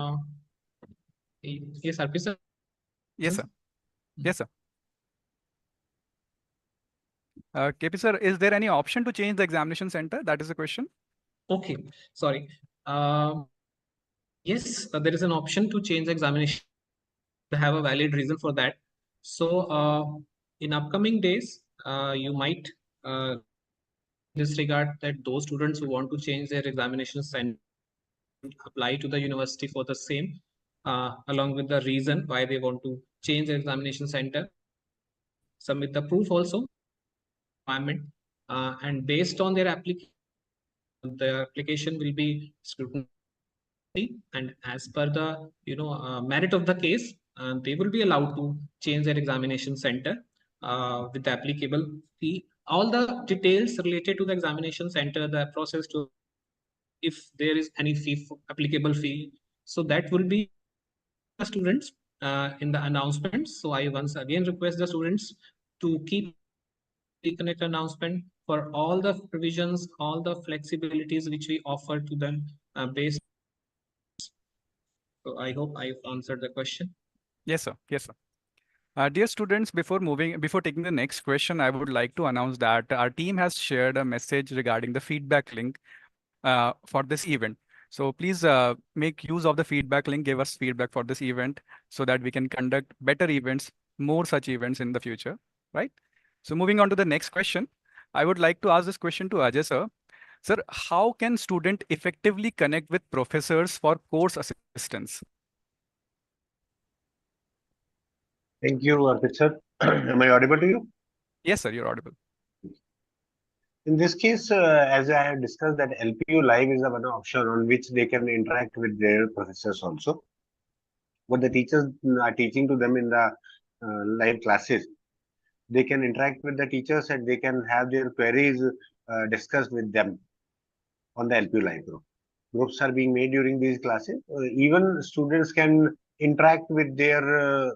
Yes, RP sir. Yes sir. Yes sir. KP sir, is there any option to change the examination center? That is the question. Okay, sorry. Yes, there is an option to change the examination. Have a valid reason for that. So in upcoming days, you might disregard that those students who want to change their examination center apply to the university for the same, along with the reason why they want to change their examination center. Submit the proof also, and based on their application, the application will be scrutinized, and as per the merit of the case, they will be allowed to change their examination center with the applicable fee. All the details related to the examination center, the process to, if there is any fee, applicable fee, so that will be students in the announcements. So I once again request the students to keep reconnect announcement for all the provisions, all the flexibilities which we offer to them based. So I hope I've answered the question. Yes sir. Yes sir. Dear students, before taking the next question, I would like to announce that our team has shared a message regarding the feedback link for this event. So please make use of the feedback link, give us feedback for this event so that we can conduct better events, more such events in the future, right? So moving on to the next question, I would like to ask this question to Ajay sir. Sir, how can student effectively connect with professors for course assistance? Thank you, Arpit sir. Am I audible to you? Yes, sir, you're audible. In this case, as I have discussed, that LPU Live is the one option on which they can interact with their professors also. What the teachers are teaching to them in the live classes, they can interact with the teachers and they can have their queries discussed with them on the LPU Live group. Groups are being made during these classes. Even students can interact with their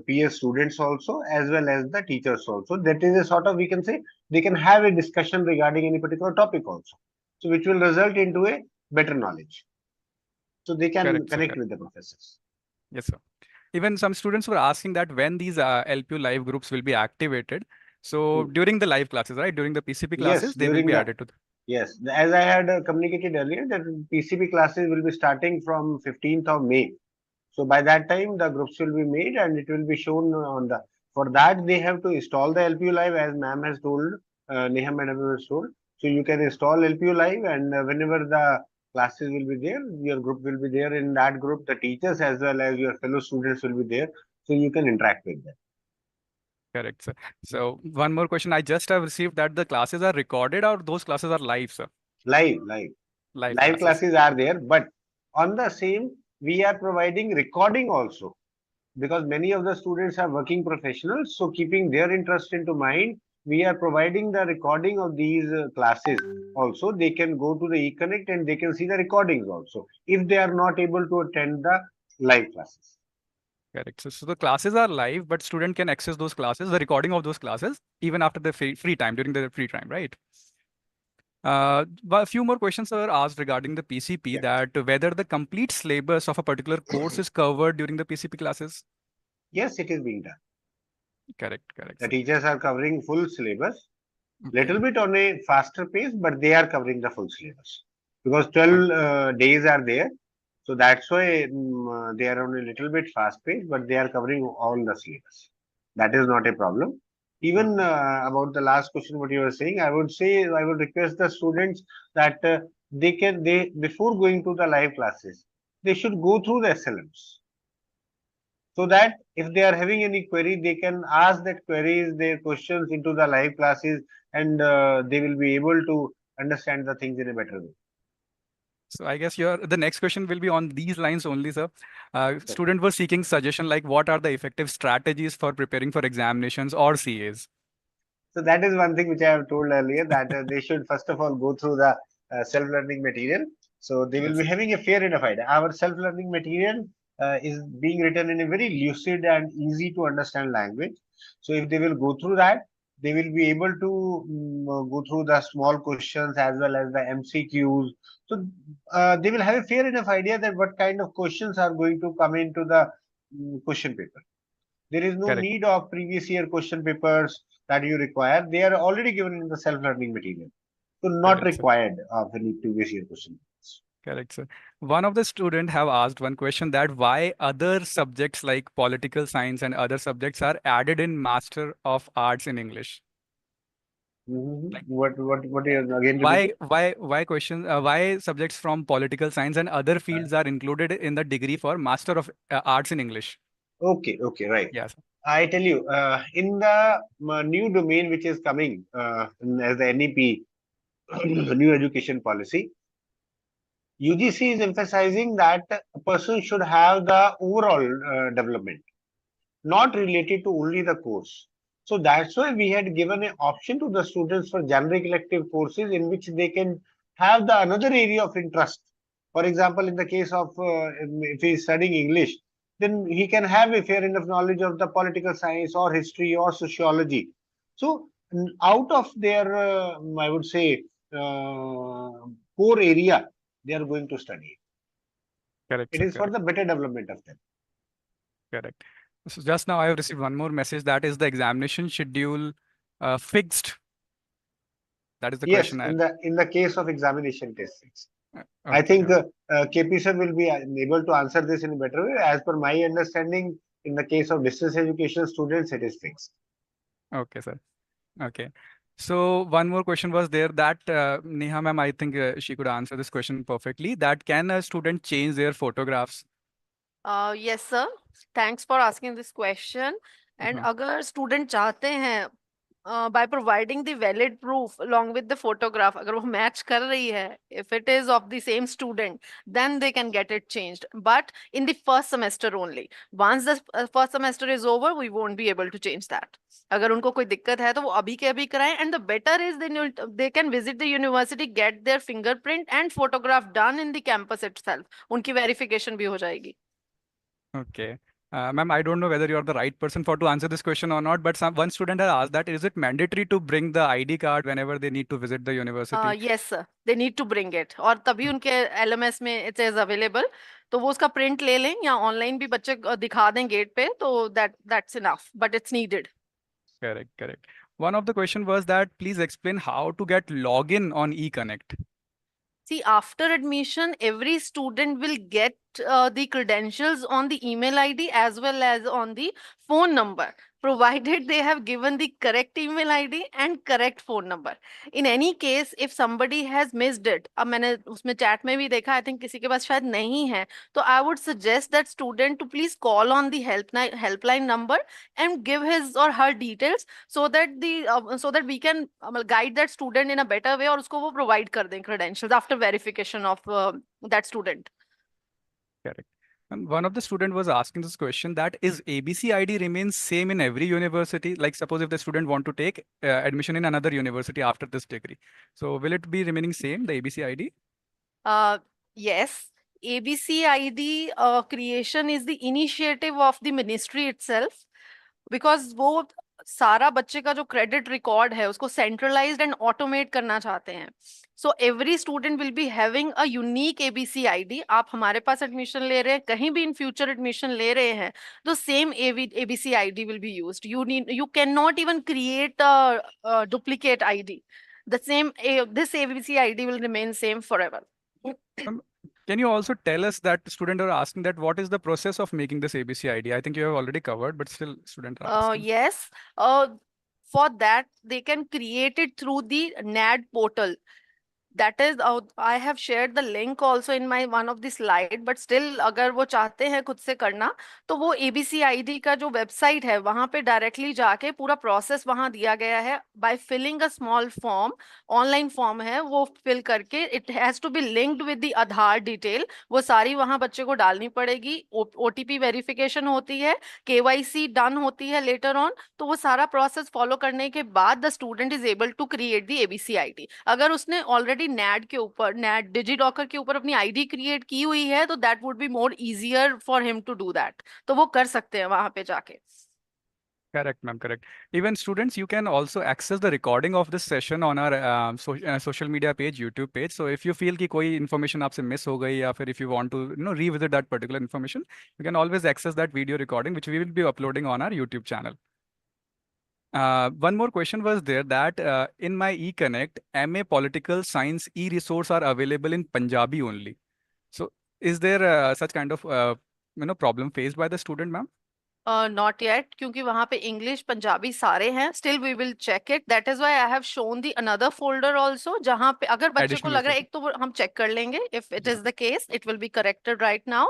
peer students also, as well as the teachers also. That is a sort of, we can say, they can have a discussion regarding any particular topic also. So which will result into a better knowledge. So they can Correct, sir, connect correct. with the professors. Yes, sir. Even some students were asking that when these LPU live groups will be activated. So during the live classes, right? During the PCP classes, Yes, they will during be the added to. yes, as I had communicated earlier, that PCP classes will be starting from 15th of May. So by that time, the groups will be made and it will be shown on the. For that, they have to install the LPU Live, as ma'am has told, Neha madam has told. So you can install LPU Live, and whenever the classes will be there, your group will be there. In that group, the teachers as well as your fellow students will be there. So you can interact with them. Correct, sir. So one more question. I just have received that the classes are recorded or those classes are live, sir? Live Classes. classes are there, but on the same, we are providing recording also, because many of the students are working professionals. So keeping their interest into mind, we are providing the recording of these classes also. They can go to the eConnect and they can see the recordings also, if they are not able to attend the live classes. Correct. So the classes are live, but student can access those classes, the recording of those classes, even after the free time, during the free time, right? But a few more questions are asked regarding the PCP, that whether the complete syllabus of a particular course is covered during the PCP classes. Yes, it is being done. Correct. The Sir. teachers are covering full syllabus, Okay. little bit on a faster pace, but they are covering the full syllabus because 12 days are there. So that's why they are on a little bit fast pace, but they are covering all the syllabus. That is not a problem. Even about the last question, what you were saying, I would say, I would request the students that they before going to the live classes, they should go through the SLMs, so that if they are having any query, they can ask that queries, their questions into the live classes, and they will be able to understand the things in a better way. So I guess the next question will be on these lines only, sir. Student was seeking suggestion like what are the effective strategies for preparing for examinations or CAs? So that is one thing which I have told earlier, that they should first of all go through the self-learning material. So they will be having a fair enough idea. Our self-learning material is being written in a very lucid and easy to understand language. So if they will go through that, they will be able to go through the small questions as well as the MCQs. So they will have a fair enough idea that what kind of questions are going to come into the question paper. There is no need of previous year question papers that you require. They are already given in the self-learning material. So not required of any previous year question papers. Correct, sir. One of the students have asked one question, that why other subjects like political science and other subjects are added in Master of Arts in English. What is again? Why subjects from political science and other fields are included in the degree for Master of Arts in English? Okay, right. Yes. I tell you, in the new domain which is coming as the NEP, new education policy, UGC is emphasizing that a person should have the overall development, not related to only the course. So that's why we had given an option to the students for generic elective courses in which they can have the another area of interest. For example, in the case of if he is studying English, then he can have a fair enough knowledge of the political science or history or sociology. So out of their, I would say, core area, they are going to study. Correct. It is for the better development of them. Correct. So just now I have received one more message, that is the examination schedule fixed. That is the question. In the case of examination tests. I Okay, think KP sir will be able to answer this in a better way. As per my understanding, in the case of distance education students, it is fixed. okay, sir. Okay. So one more question was there that Neha ma'am, I think she could answer this question perfectly. That can a student change their photographs? Yes, sir. Thanks for asking this question. And अगर student चाहते हैं by providing the valid proof along with the photograph, अगर वो match कर रही है, if it is of the same student, then they can get it changed. But in the first semester only. Once the first semester is over, we won't be able to change that. अगर उनको कोई दिक्कत है तो वो अभी के अभी कराएं. And the better is they can visit the university, get their fingerprint and photograph done in the campus itself. उनकी verification भी हो जाएगी. Okay. Ma'am, I don't know whether you're the right person for to answer this question or not, but one student has asked that is it mandatory to bring the ID card whenever they need to visit the university? Yes, sir. They need to bring it. और तभी उनके LMS में it is available. तो वो उसका print ले लें या online भी बच्चे दिखा दें गेट पे तो that's enough. But it's needed. Correct, correct. One of the question was that please explain how to get login on eConnect. See, after admission, every student will get the credentials on the email ID as well as on the phone number, provided they have given the correct email ID and correct phone number. In any case, if somebody has missed it, अब मैंने उसमें chat में भी देखा, I think किसी के पास शायद नहीं है, तो I would suggest that student to please call on the helpline number and give his or her details so that we can guide that student in a better way और उसको वो provide कर दें credentials after verification of that student. Correct. And one of the student was asking this question that is ABC ID remains same in every university? Like suppose if the student want to take admission in another university after this degree. So will it be remaining same, the ABC ID? Yes. ABC ID creation is the initiative of the ministry itself because वो सारा बच्चे का जो credit record है उसको centralised and automate करना चाहते हैं. So every student will be having a unique ABC ID. आप हमारे पास एडमिशन ले रहे हैं, कहीं भी इन फ्यूचर एडमिशन ले रहे हैं तो same ABC ID will be used. You can not even create a duplicate ID. The same this ABC ID will remain same forever. Can you also tell us that students are asking that what is the process of making this ABC ID? I think you have already covered, but still students are asking. Yes. For that, they can create it through the NAD portal. That is, I have shared the link also in my one of the slide, but still अगर वो चाहते हैं खुद से करना तो वो ABC ID का जो वेबसाइट है वहां पे डायरेक्टली जाके पूरा प्रोसेस वहां दिया गया है. by filling a small form, online form है वो फिल करके it has to be linked with the Aadhaar detail. वो सारी वहां बच्चे को डालनी पड़ेगी. OTP वेरिफिकेशन होती है, KYC डन होती है लेटर ऑन. तो वो सारा प्रोसेस फॉलो करने के बाद the student is able to create the ABC ID. अगर उसने ऑलरेडी NAD के ऊपर NAD डिजिलॉकर के ऊपर अपनी आईडी क्रिएट की हुई है तो that would be more easier for him to do that. तो वो कर सकते हैं वहां पे जाके. Correct, ma'am, correct. Even students, you can also access the recording of this session on our social media page, YouTube page. So if you feel कि कोई information आपसे miss हो गई या फिर if you want to revisit that particular information, you can always access that video recording which we will be uploading on our YouTube channel. One more question was there that in my eConnect, MA Political Science e-resource are available in Punjabi only. So is there such kind of problem faced by the student, ma'am? Not yet, क्योंकि वहां पे English, Punjabi सारे हैं. Still we will check it. That is why I have shown the another folder also. जहां पे अगर बच्चे को लग रहा है एक तो हम check कर लेंगे. If it is the case, it will be corrected right now.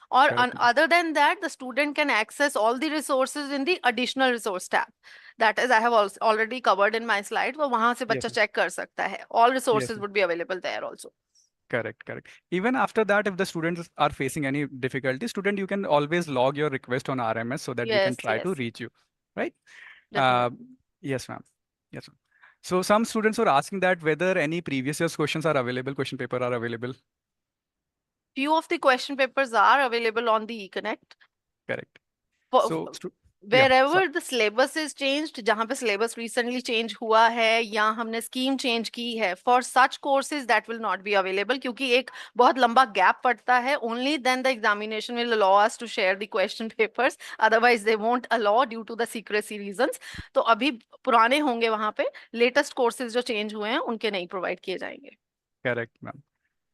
Or other than that, the student can access all the resources in the additional resource tab. That is, I have also already covered in my slide. वो वहां से बच्चा check कर सकता है. All resources would be available there also. Correct, correct. Even after that, if the students are facing any difficulty, student, you can always log your request on RMS so that we can try to reach you, right? Yes, ma'am. Yes, ma'am. So some students were asking that whether any previous year's questions are available, question paper are available. Few of the question papers are available on the eConnect. Correct. So wherever the syllabus is changed, जहाँ पे syllabus recently change हुआ है या हमने scheme change की है, for such courses that will not be available क्योंकि एक बहुत लंबा gap पड़ता है. Only then the examination will allow us to share the question papers. Otherwise they won't allow due to the secrecy reasons. तो अभी पुराने होंगे वहाँ पे, latest courses जो change हुए हैं उनके नहीं provide किए जाएंगे. Correct, ma'am.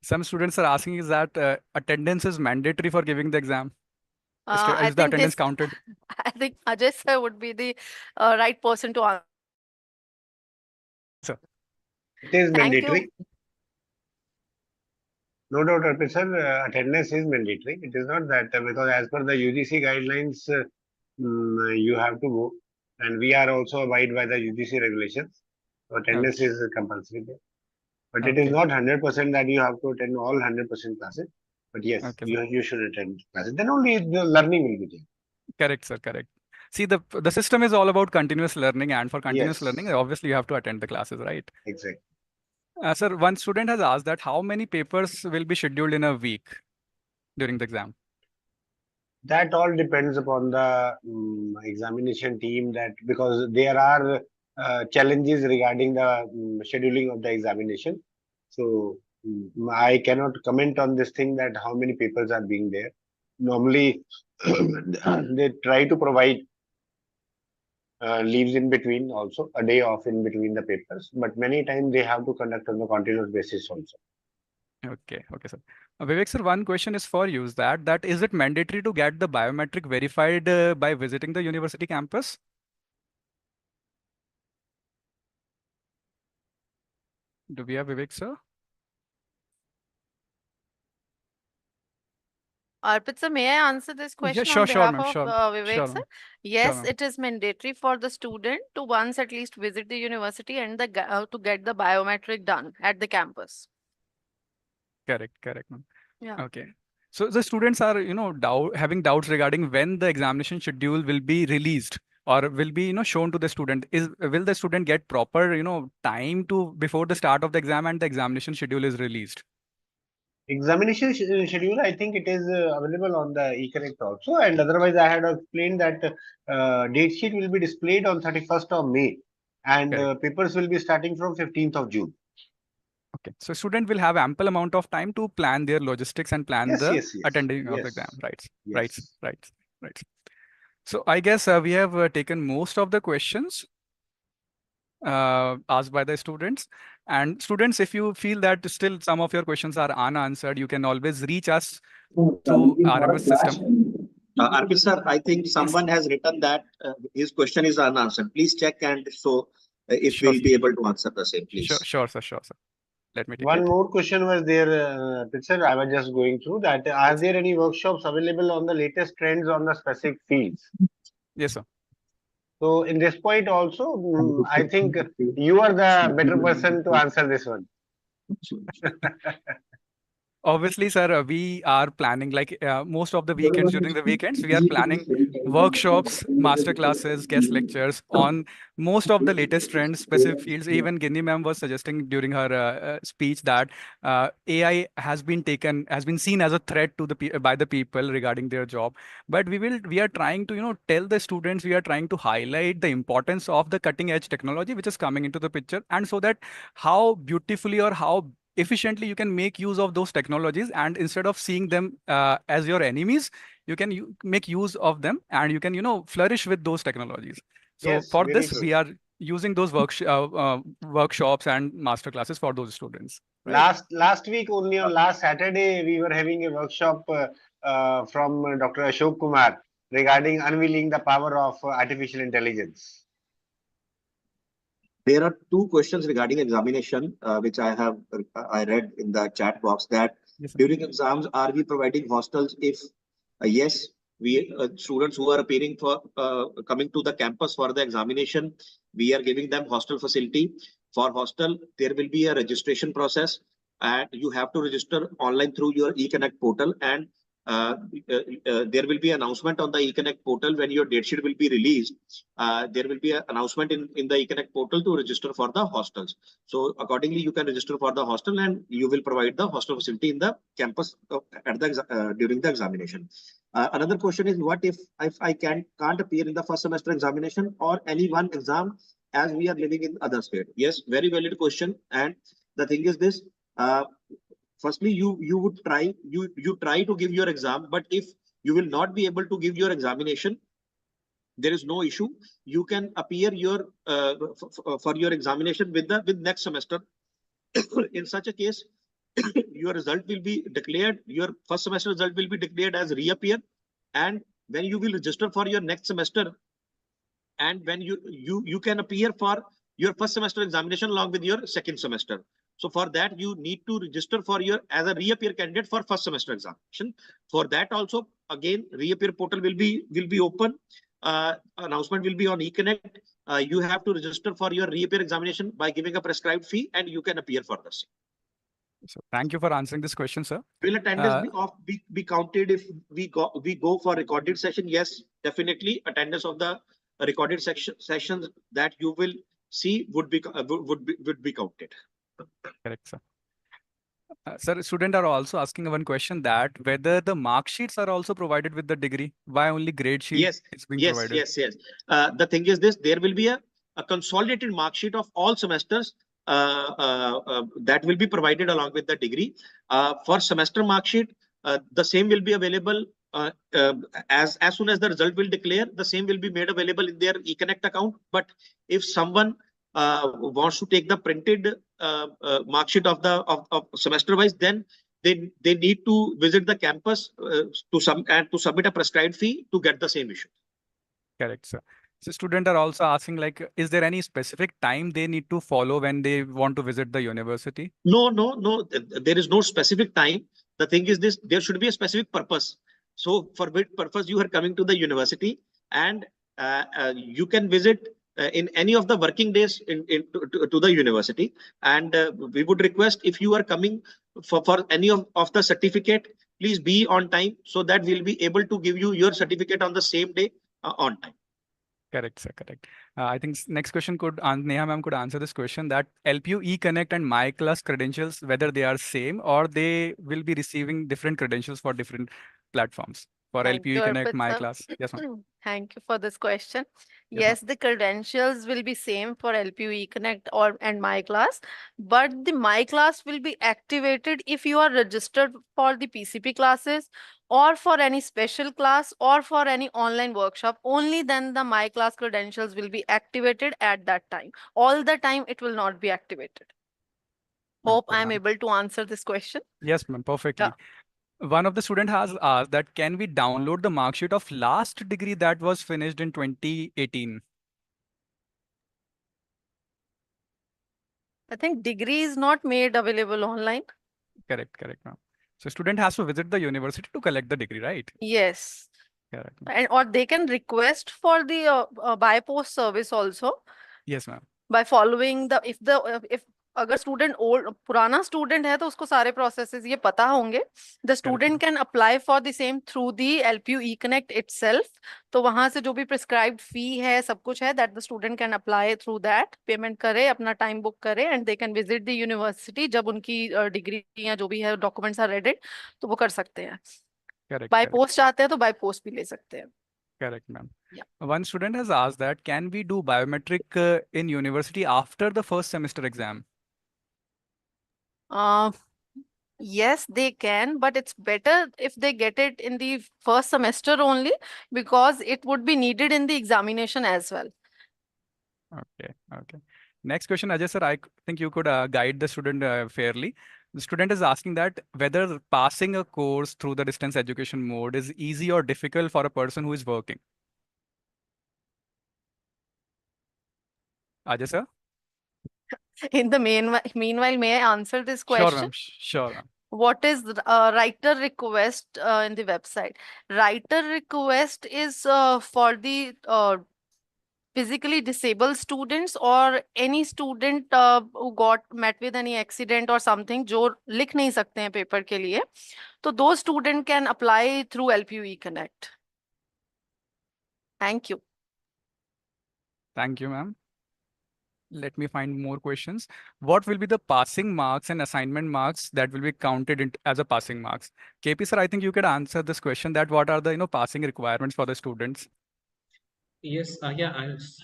Some students are asking is that attendance is mandatory for giving the exam. I Is the think attendance this, counted? I think Ajay sir would be the right person to answer. Sir. It is Thank mandatory. you. No doubt, Arpit sir, attendance is mandatory. It is not that because as per the UGC guidelines, you have to go, and we are also abide by the UGC regulations. So attendance is compulsory there. But it is not 100% that you have to attend all 100% classes. But yes, Okay, you should attend classes. Then only the learning will be there. correct, sir. Correct. See, the system is all about continuous learning, and for continuous Yes. learning, obviously you have to attend the classes, right? Exactly. Sir, one student has asked that how many papers will be scheduled in a week during the exam? That all depends upon the examination team. That because there are challenges regarding the scheduling of the examination. So I cannot comment on this thing that how many papers are being there. Normally, they try to provide leaves in between also, a day off in between the papers, but many times they have to conduct on a continuous basis also. Okay, okay, sir. Vivek sir, one question is for you. Is that is it mandatory to get the biometric verified by visiting the university campus? Do we have Vivek sir? Arpit sir, may I answer this question sure, on sure, behalf ma'am, of sure, Vivek sure, sir? ma'am. Yes, ma'am. it is mandatory for the student to once at least visit the university and to get the biometric done at the campus. Correct, ma'am. Yeah. Okay. So the students are, having doubts regarding when the examination schedule will be released or will be, shown to the student. Will the student get proper, time to before the start of the exam and the examination schedule is released? Examination schedule, I think it is available on the eConnect also, and otherwise I had explained that date sheet will be displayed on 31st of May, and papers will be starting from 15th of June. Okay, so student will have ample amount of time to plan their logistics and plan the attending of the exam, right? Right. So I guess we have taken most of the questions asked by the students. And students, if you feel that still some of your questions are unanswered, you can always reach us through RMS system. Arpit sir, I think someone has written that his question is unanswered. Please check and so if Sure, we'll be able to answer the same, please. Sure, sir. Let me take One it. more question was there, sir. I was just going through that. Are there any workshops available on the latest trends on the specific fields? Yes, sir. So in this point also, I think you are the better person to answer this one. Obviously, sir, we are planning like most of the weekends during the weekends, we are planning workshops, master classes, guest lectures on most of the latest trends, specific fields. Even Ginny ma'am was suggesting during her speech that AI has been seen as a threat to by the people regarding their job. But we are trying to, tell the students, we are trying to highlight the importance of the cutting edge technology which is coming into the picture, and so that how beautifully or how efficiently you can make use of those technologies, and instead of seeing them as your enemies, you can make use of them, and you can flourish with those technologies. So Yes, for very this true. we are using those workshops and master classes for those students, right? Last week only on last Saturday we were having a workshop from Dr. Ashok Kumar regarding unveiling the power of artificial intelligence. There are two questions regarding examination, which I read in the chat box that during exams, are we providing hostels? If yes, we students who are appearing for coming to the campus for the examination, we are giving them hostel facility. For hostel, there will be a registration process, and you have to register online through your eConnect portal, and there will be an announcement on the eConnect portal when your date sheet will be released. There will be an announcement in the eConnect portal to register for the hostels. So accordingly, you can register for the hostel, and you will provide the hostel facility in the campus during the examination. Another question is, what if I can't appear in the first semester examination or any one exam as we are living in other state? Yes, very valid question. And the thing is this. Firstly, you would try to give your exam, but if you will not be able to give your examination, there is no issue. You can appear for your examination with next semester. In such a case, your result will be declared, your first semester result will be declared as reappear, and when you will register for your next semester, and when you can appear for your first semester examination along with your second semester. So for that, you need to register for your as a reappear candidate for first semester examination. For that also, again, reappear portal will be open. Announcement will be on eConnect. You have to register for your reappear examination by giving a prescribed fee, and you can appear for the same. So thank you for answering this question, sir. Will attendance be counted if we go for recorded session? Yes, definitely. Attendance of the recorded sessions that you will see would be counted. Correct, sir. Sir, students are also asking one question that whether the mark sheets are also provided with the degree. Why only grade sheet Yes, is being yes, provided? yes, yes. The thing is this: there will be a consolidated mark sheet of all semesters that will be provided along with the degree. For semester mark sheet, the same will be available as soon as the result will declare. The same will be made available in their eConnect account. But if someone wants to take the printed mark sheet of semester wise, then they need to visit the campus to submit a prescribed fee to get the same issue. Correct, sir. So students are also asking, like, is there any specific time they need to follow when they want to visit the university? No. There is no specific time. The thing is this: there should be a specific purpose. So for which purpose you are coming to the university, and you can visit in any of the working days to the university. And we would request, if you are coming for any of the certificate, please be on time so that we'll be able to give you your certificate on the same day on time. Correct, sir. Correct. I think next question Neha ma'am could answer this question, that LPU eConnect and My Class credentials, whether they are same or they will be receiving different credentials for different platforms. For Thank LPU you, eConnect, Arpit, My sir. Class. Yes, ma'am. Thank you for this question. Yes, Yes, the credentials will be same for LPU eConnect and My Class, but the My Class will be activated if you are registered for the PCP classes or for any special class or for any online workshop. Only then the My Class credentials will be activated at that time. All the time it will not be activated. Hope Okay, I'm ma'am. able to answer this question. Yes, ma'am. Perfectly. Yeah. One of the student has asked that can we download the mark sheet of last degree that was finished in 2018? I think degree is not made available online. Correct, ma'am. So student has to visit the university to collect the degree, right? Yes. Correct, ma'am. And or they can request for the by post service also Yes, ma'am. by following if अगर student old पुराना student है तो उसको सारे processes ये पता होंगे. The student can apply for the same through the LPU eConnect itself. तो वहां से जो भी prescribed fee है सब कुछ है that the student can apply through that, payment करे, अपना time book करे, and they can visit the university जब उनकी degree या जो भी है documents are ready तो वो कर सकते हैं. By post चाहते हैं तो by post भी ले सकते हैं. Correct, ma'am. Yeah. One student has asked that can we do biometric in university after the first semester exam? Yes, they can, but it's better if they get it in the first semester only because it would be needed in the examination as well. Okay. Next question, Ajay sir, I think you could guide the student fairly. The student is asking that whether passing a course through the distance education mode is easy or difficult for a person who is working. Ajay sir? In the meanwhile, may I answer this question? Sure, ma'am. What is writer request in the website? Writer request is for the physically disabled students or any student who got met with any accident or something जो लिख नहीं सकते हैं paper के लिए, तो those student can apply through LPU eConnect. Thank you. Thank you, ma'am. Let me find more questions. What will be the passing marks and assignment marks that will be counted as a passing marks? KP sir, I think you could answer this question, that what are the passing requirements for the students? Yes, yeah,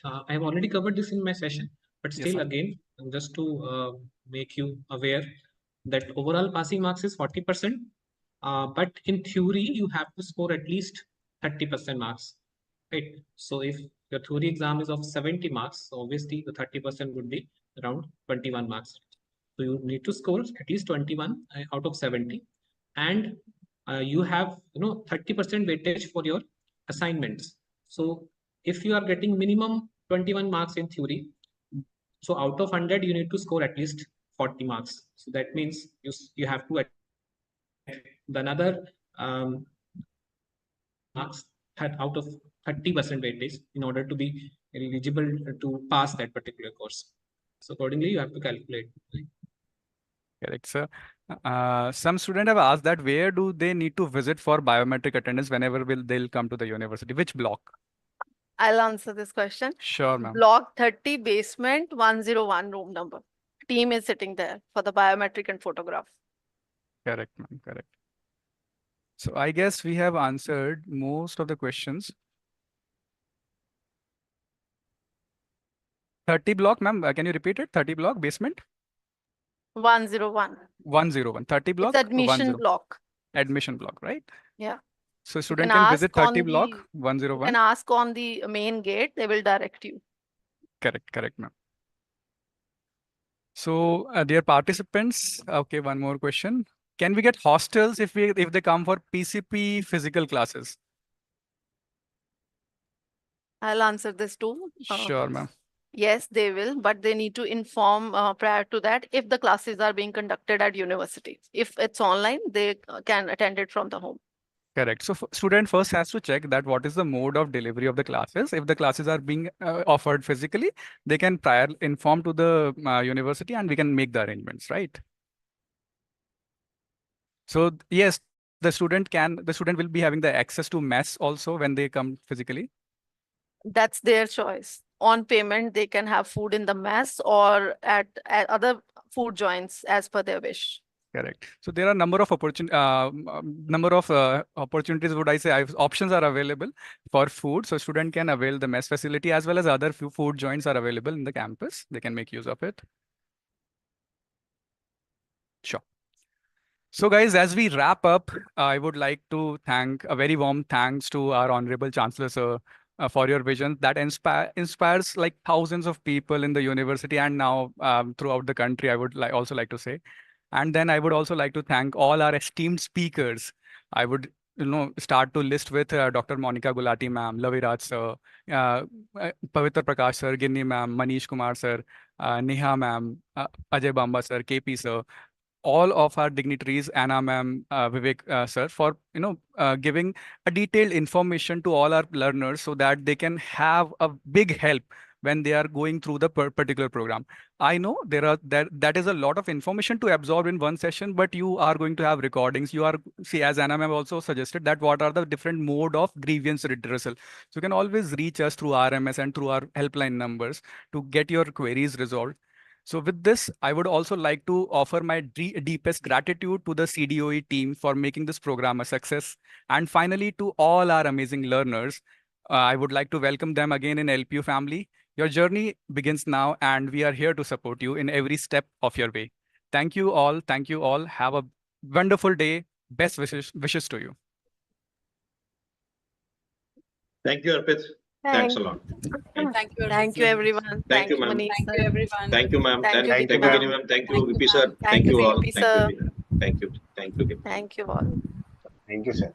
I have already covered this in my session, but still Yes, again, just to make you aware that overall passing marks is 40%, but in theory, you have to score at least 30% marks, right? So if your theory exam is of 70 marks, so obviously the 30% would be around 21 marks. So you need to score at least 21 out of 70, and you have 30% weightage for your assignments. So if you are getting minimum 21 marks in theory, so out of 100 you need to score at least 40 marks. So that means you have to the another marks out of 30% weightage in order to be eligible to pass that particular course. So accordingly, you have to calculate. Correct, sir. Some students have asked that where do they need to visit for biometric attendance whenever they'll come to the university? Which block? I'll answer this question. Sure, ma'am. Block 30, basement 101, room number. Team is sitting there for the biometric and photograph. Correct, ma'am. Correct. So I guess we have answered most of the questions. 30 block, ma'am. Can you repeat it? 30 block, basement? 101. 101. 30 block? It's admission block. Admission block, right? Yeah. So student can visit 30 block, 101. You can ask on the main gate. They will direct you. Correct, correct, ma'am. So, dear participants, okay, one more question. Can we get hostels if they come for PCP physical classes? I'll answer this too. Sure, ma'am. Yes, they will, but they need to inform prior to that if the classes are being conducted at university. If it's online, they can attend it from the home. Correct. So student first has to check that what is the mode of delivery of the classes. If the classes are being offered physically, they can prior inform to the university and we can make the arrangements, right? So yes, the student will be having the access to mess also when they come physically. That's their choice. On payment, they can have food in the mess or at other food joints as per their wish. Correct. So there are number of opportunities. Would I say options are available for food. So student can avail the mess facility as well as other few food joints are available in the campus. They can make use of it. Sure. So guys, as we wrap up, I would like to thank a very warm thanks to our Honorable Chancellor, sir, for your vision that inspires like thousands of people in the university and now throughout the country, I would also like to say. And then I would also like to thank all our esteemed speakers. I would start to list with Dr. Monica Gulati ma'am, Laviraj sir, Pavitra Prakash sir, Ginni ma'am, Manish Kumar sir, Neha ma'am, Ajay Bamba sir, KP sir, all of our dignitaries, Anna ma'am, Vivek sir, for giving a detailed information to all our learners so that they can have a big help when they are going through the particular program. I know that is a lot of information to absorb in one session, but you are going to have recordings. As Anna ma'am also suggested, that what are the different mode of grievance redressal. So you can always reach us through RMS and through our helpline numbers to get your queries resolved. So with this, I would also like to offer my deepest gratitude to the CDOE team for making this program a success. And finally, to all our amazing learners, I would like to welcome them again in LPU family. Your journey begins now, and we are here to support you in every step of your way. Thank you all. Thank you all. Have a wonderful day. Best wishes to you. Thank you, Arpit. Thanks a lot. Thank you. Thank you, everyone. Thank you, ma'am. Manish, Thank sir. you, everyone. Thank you, ma'am. Thank Thank you, you, ma'am. Ginni ma'am. Thank you, VP sir. Thank you, all. VP sir. Thank you. Thank you. Thank you all. Thank you, sir.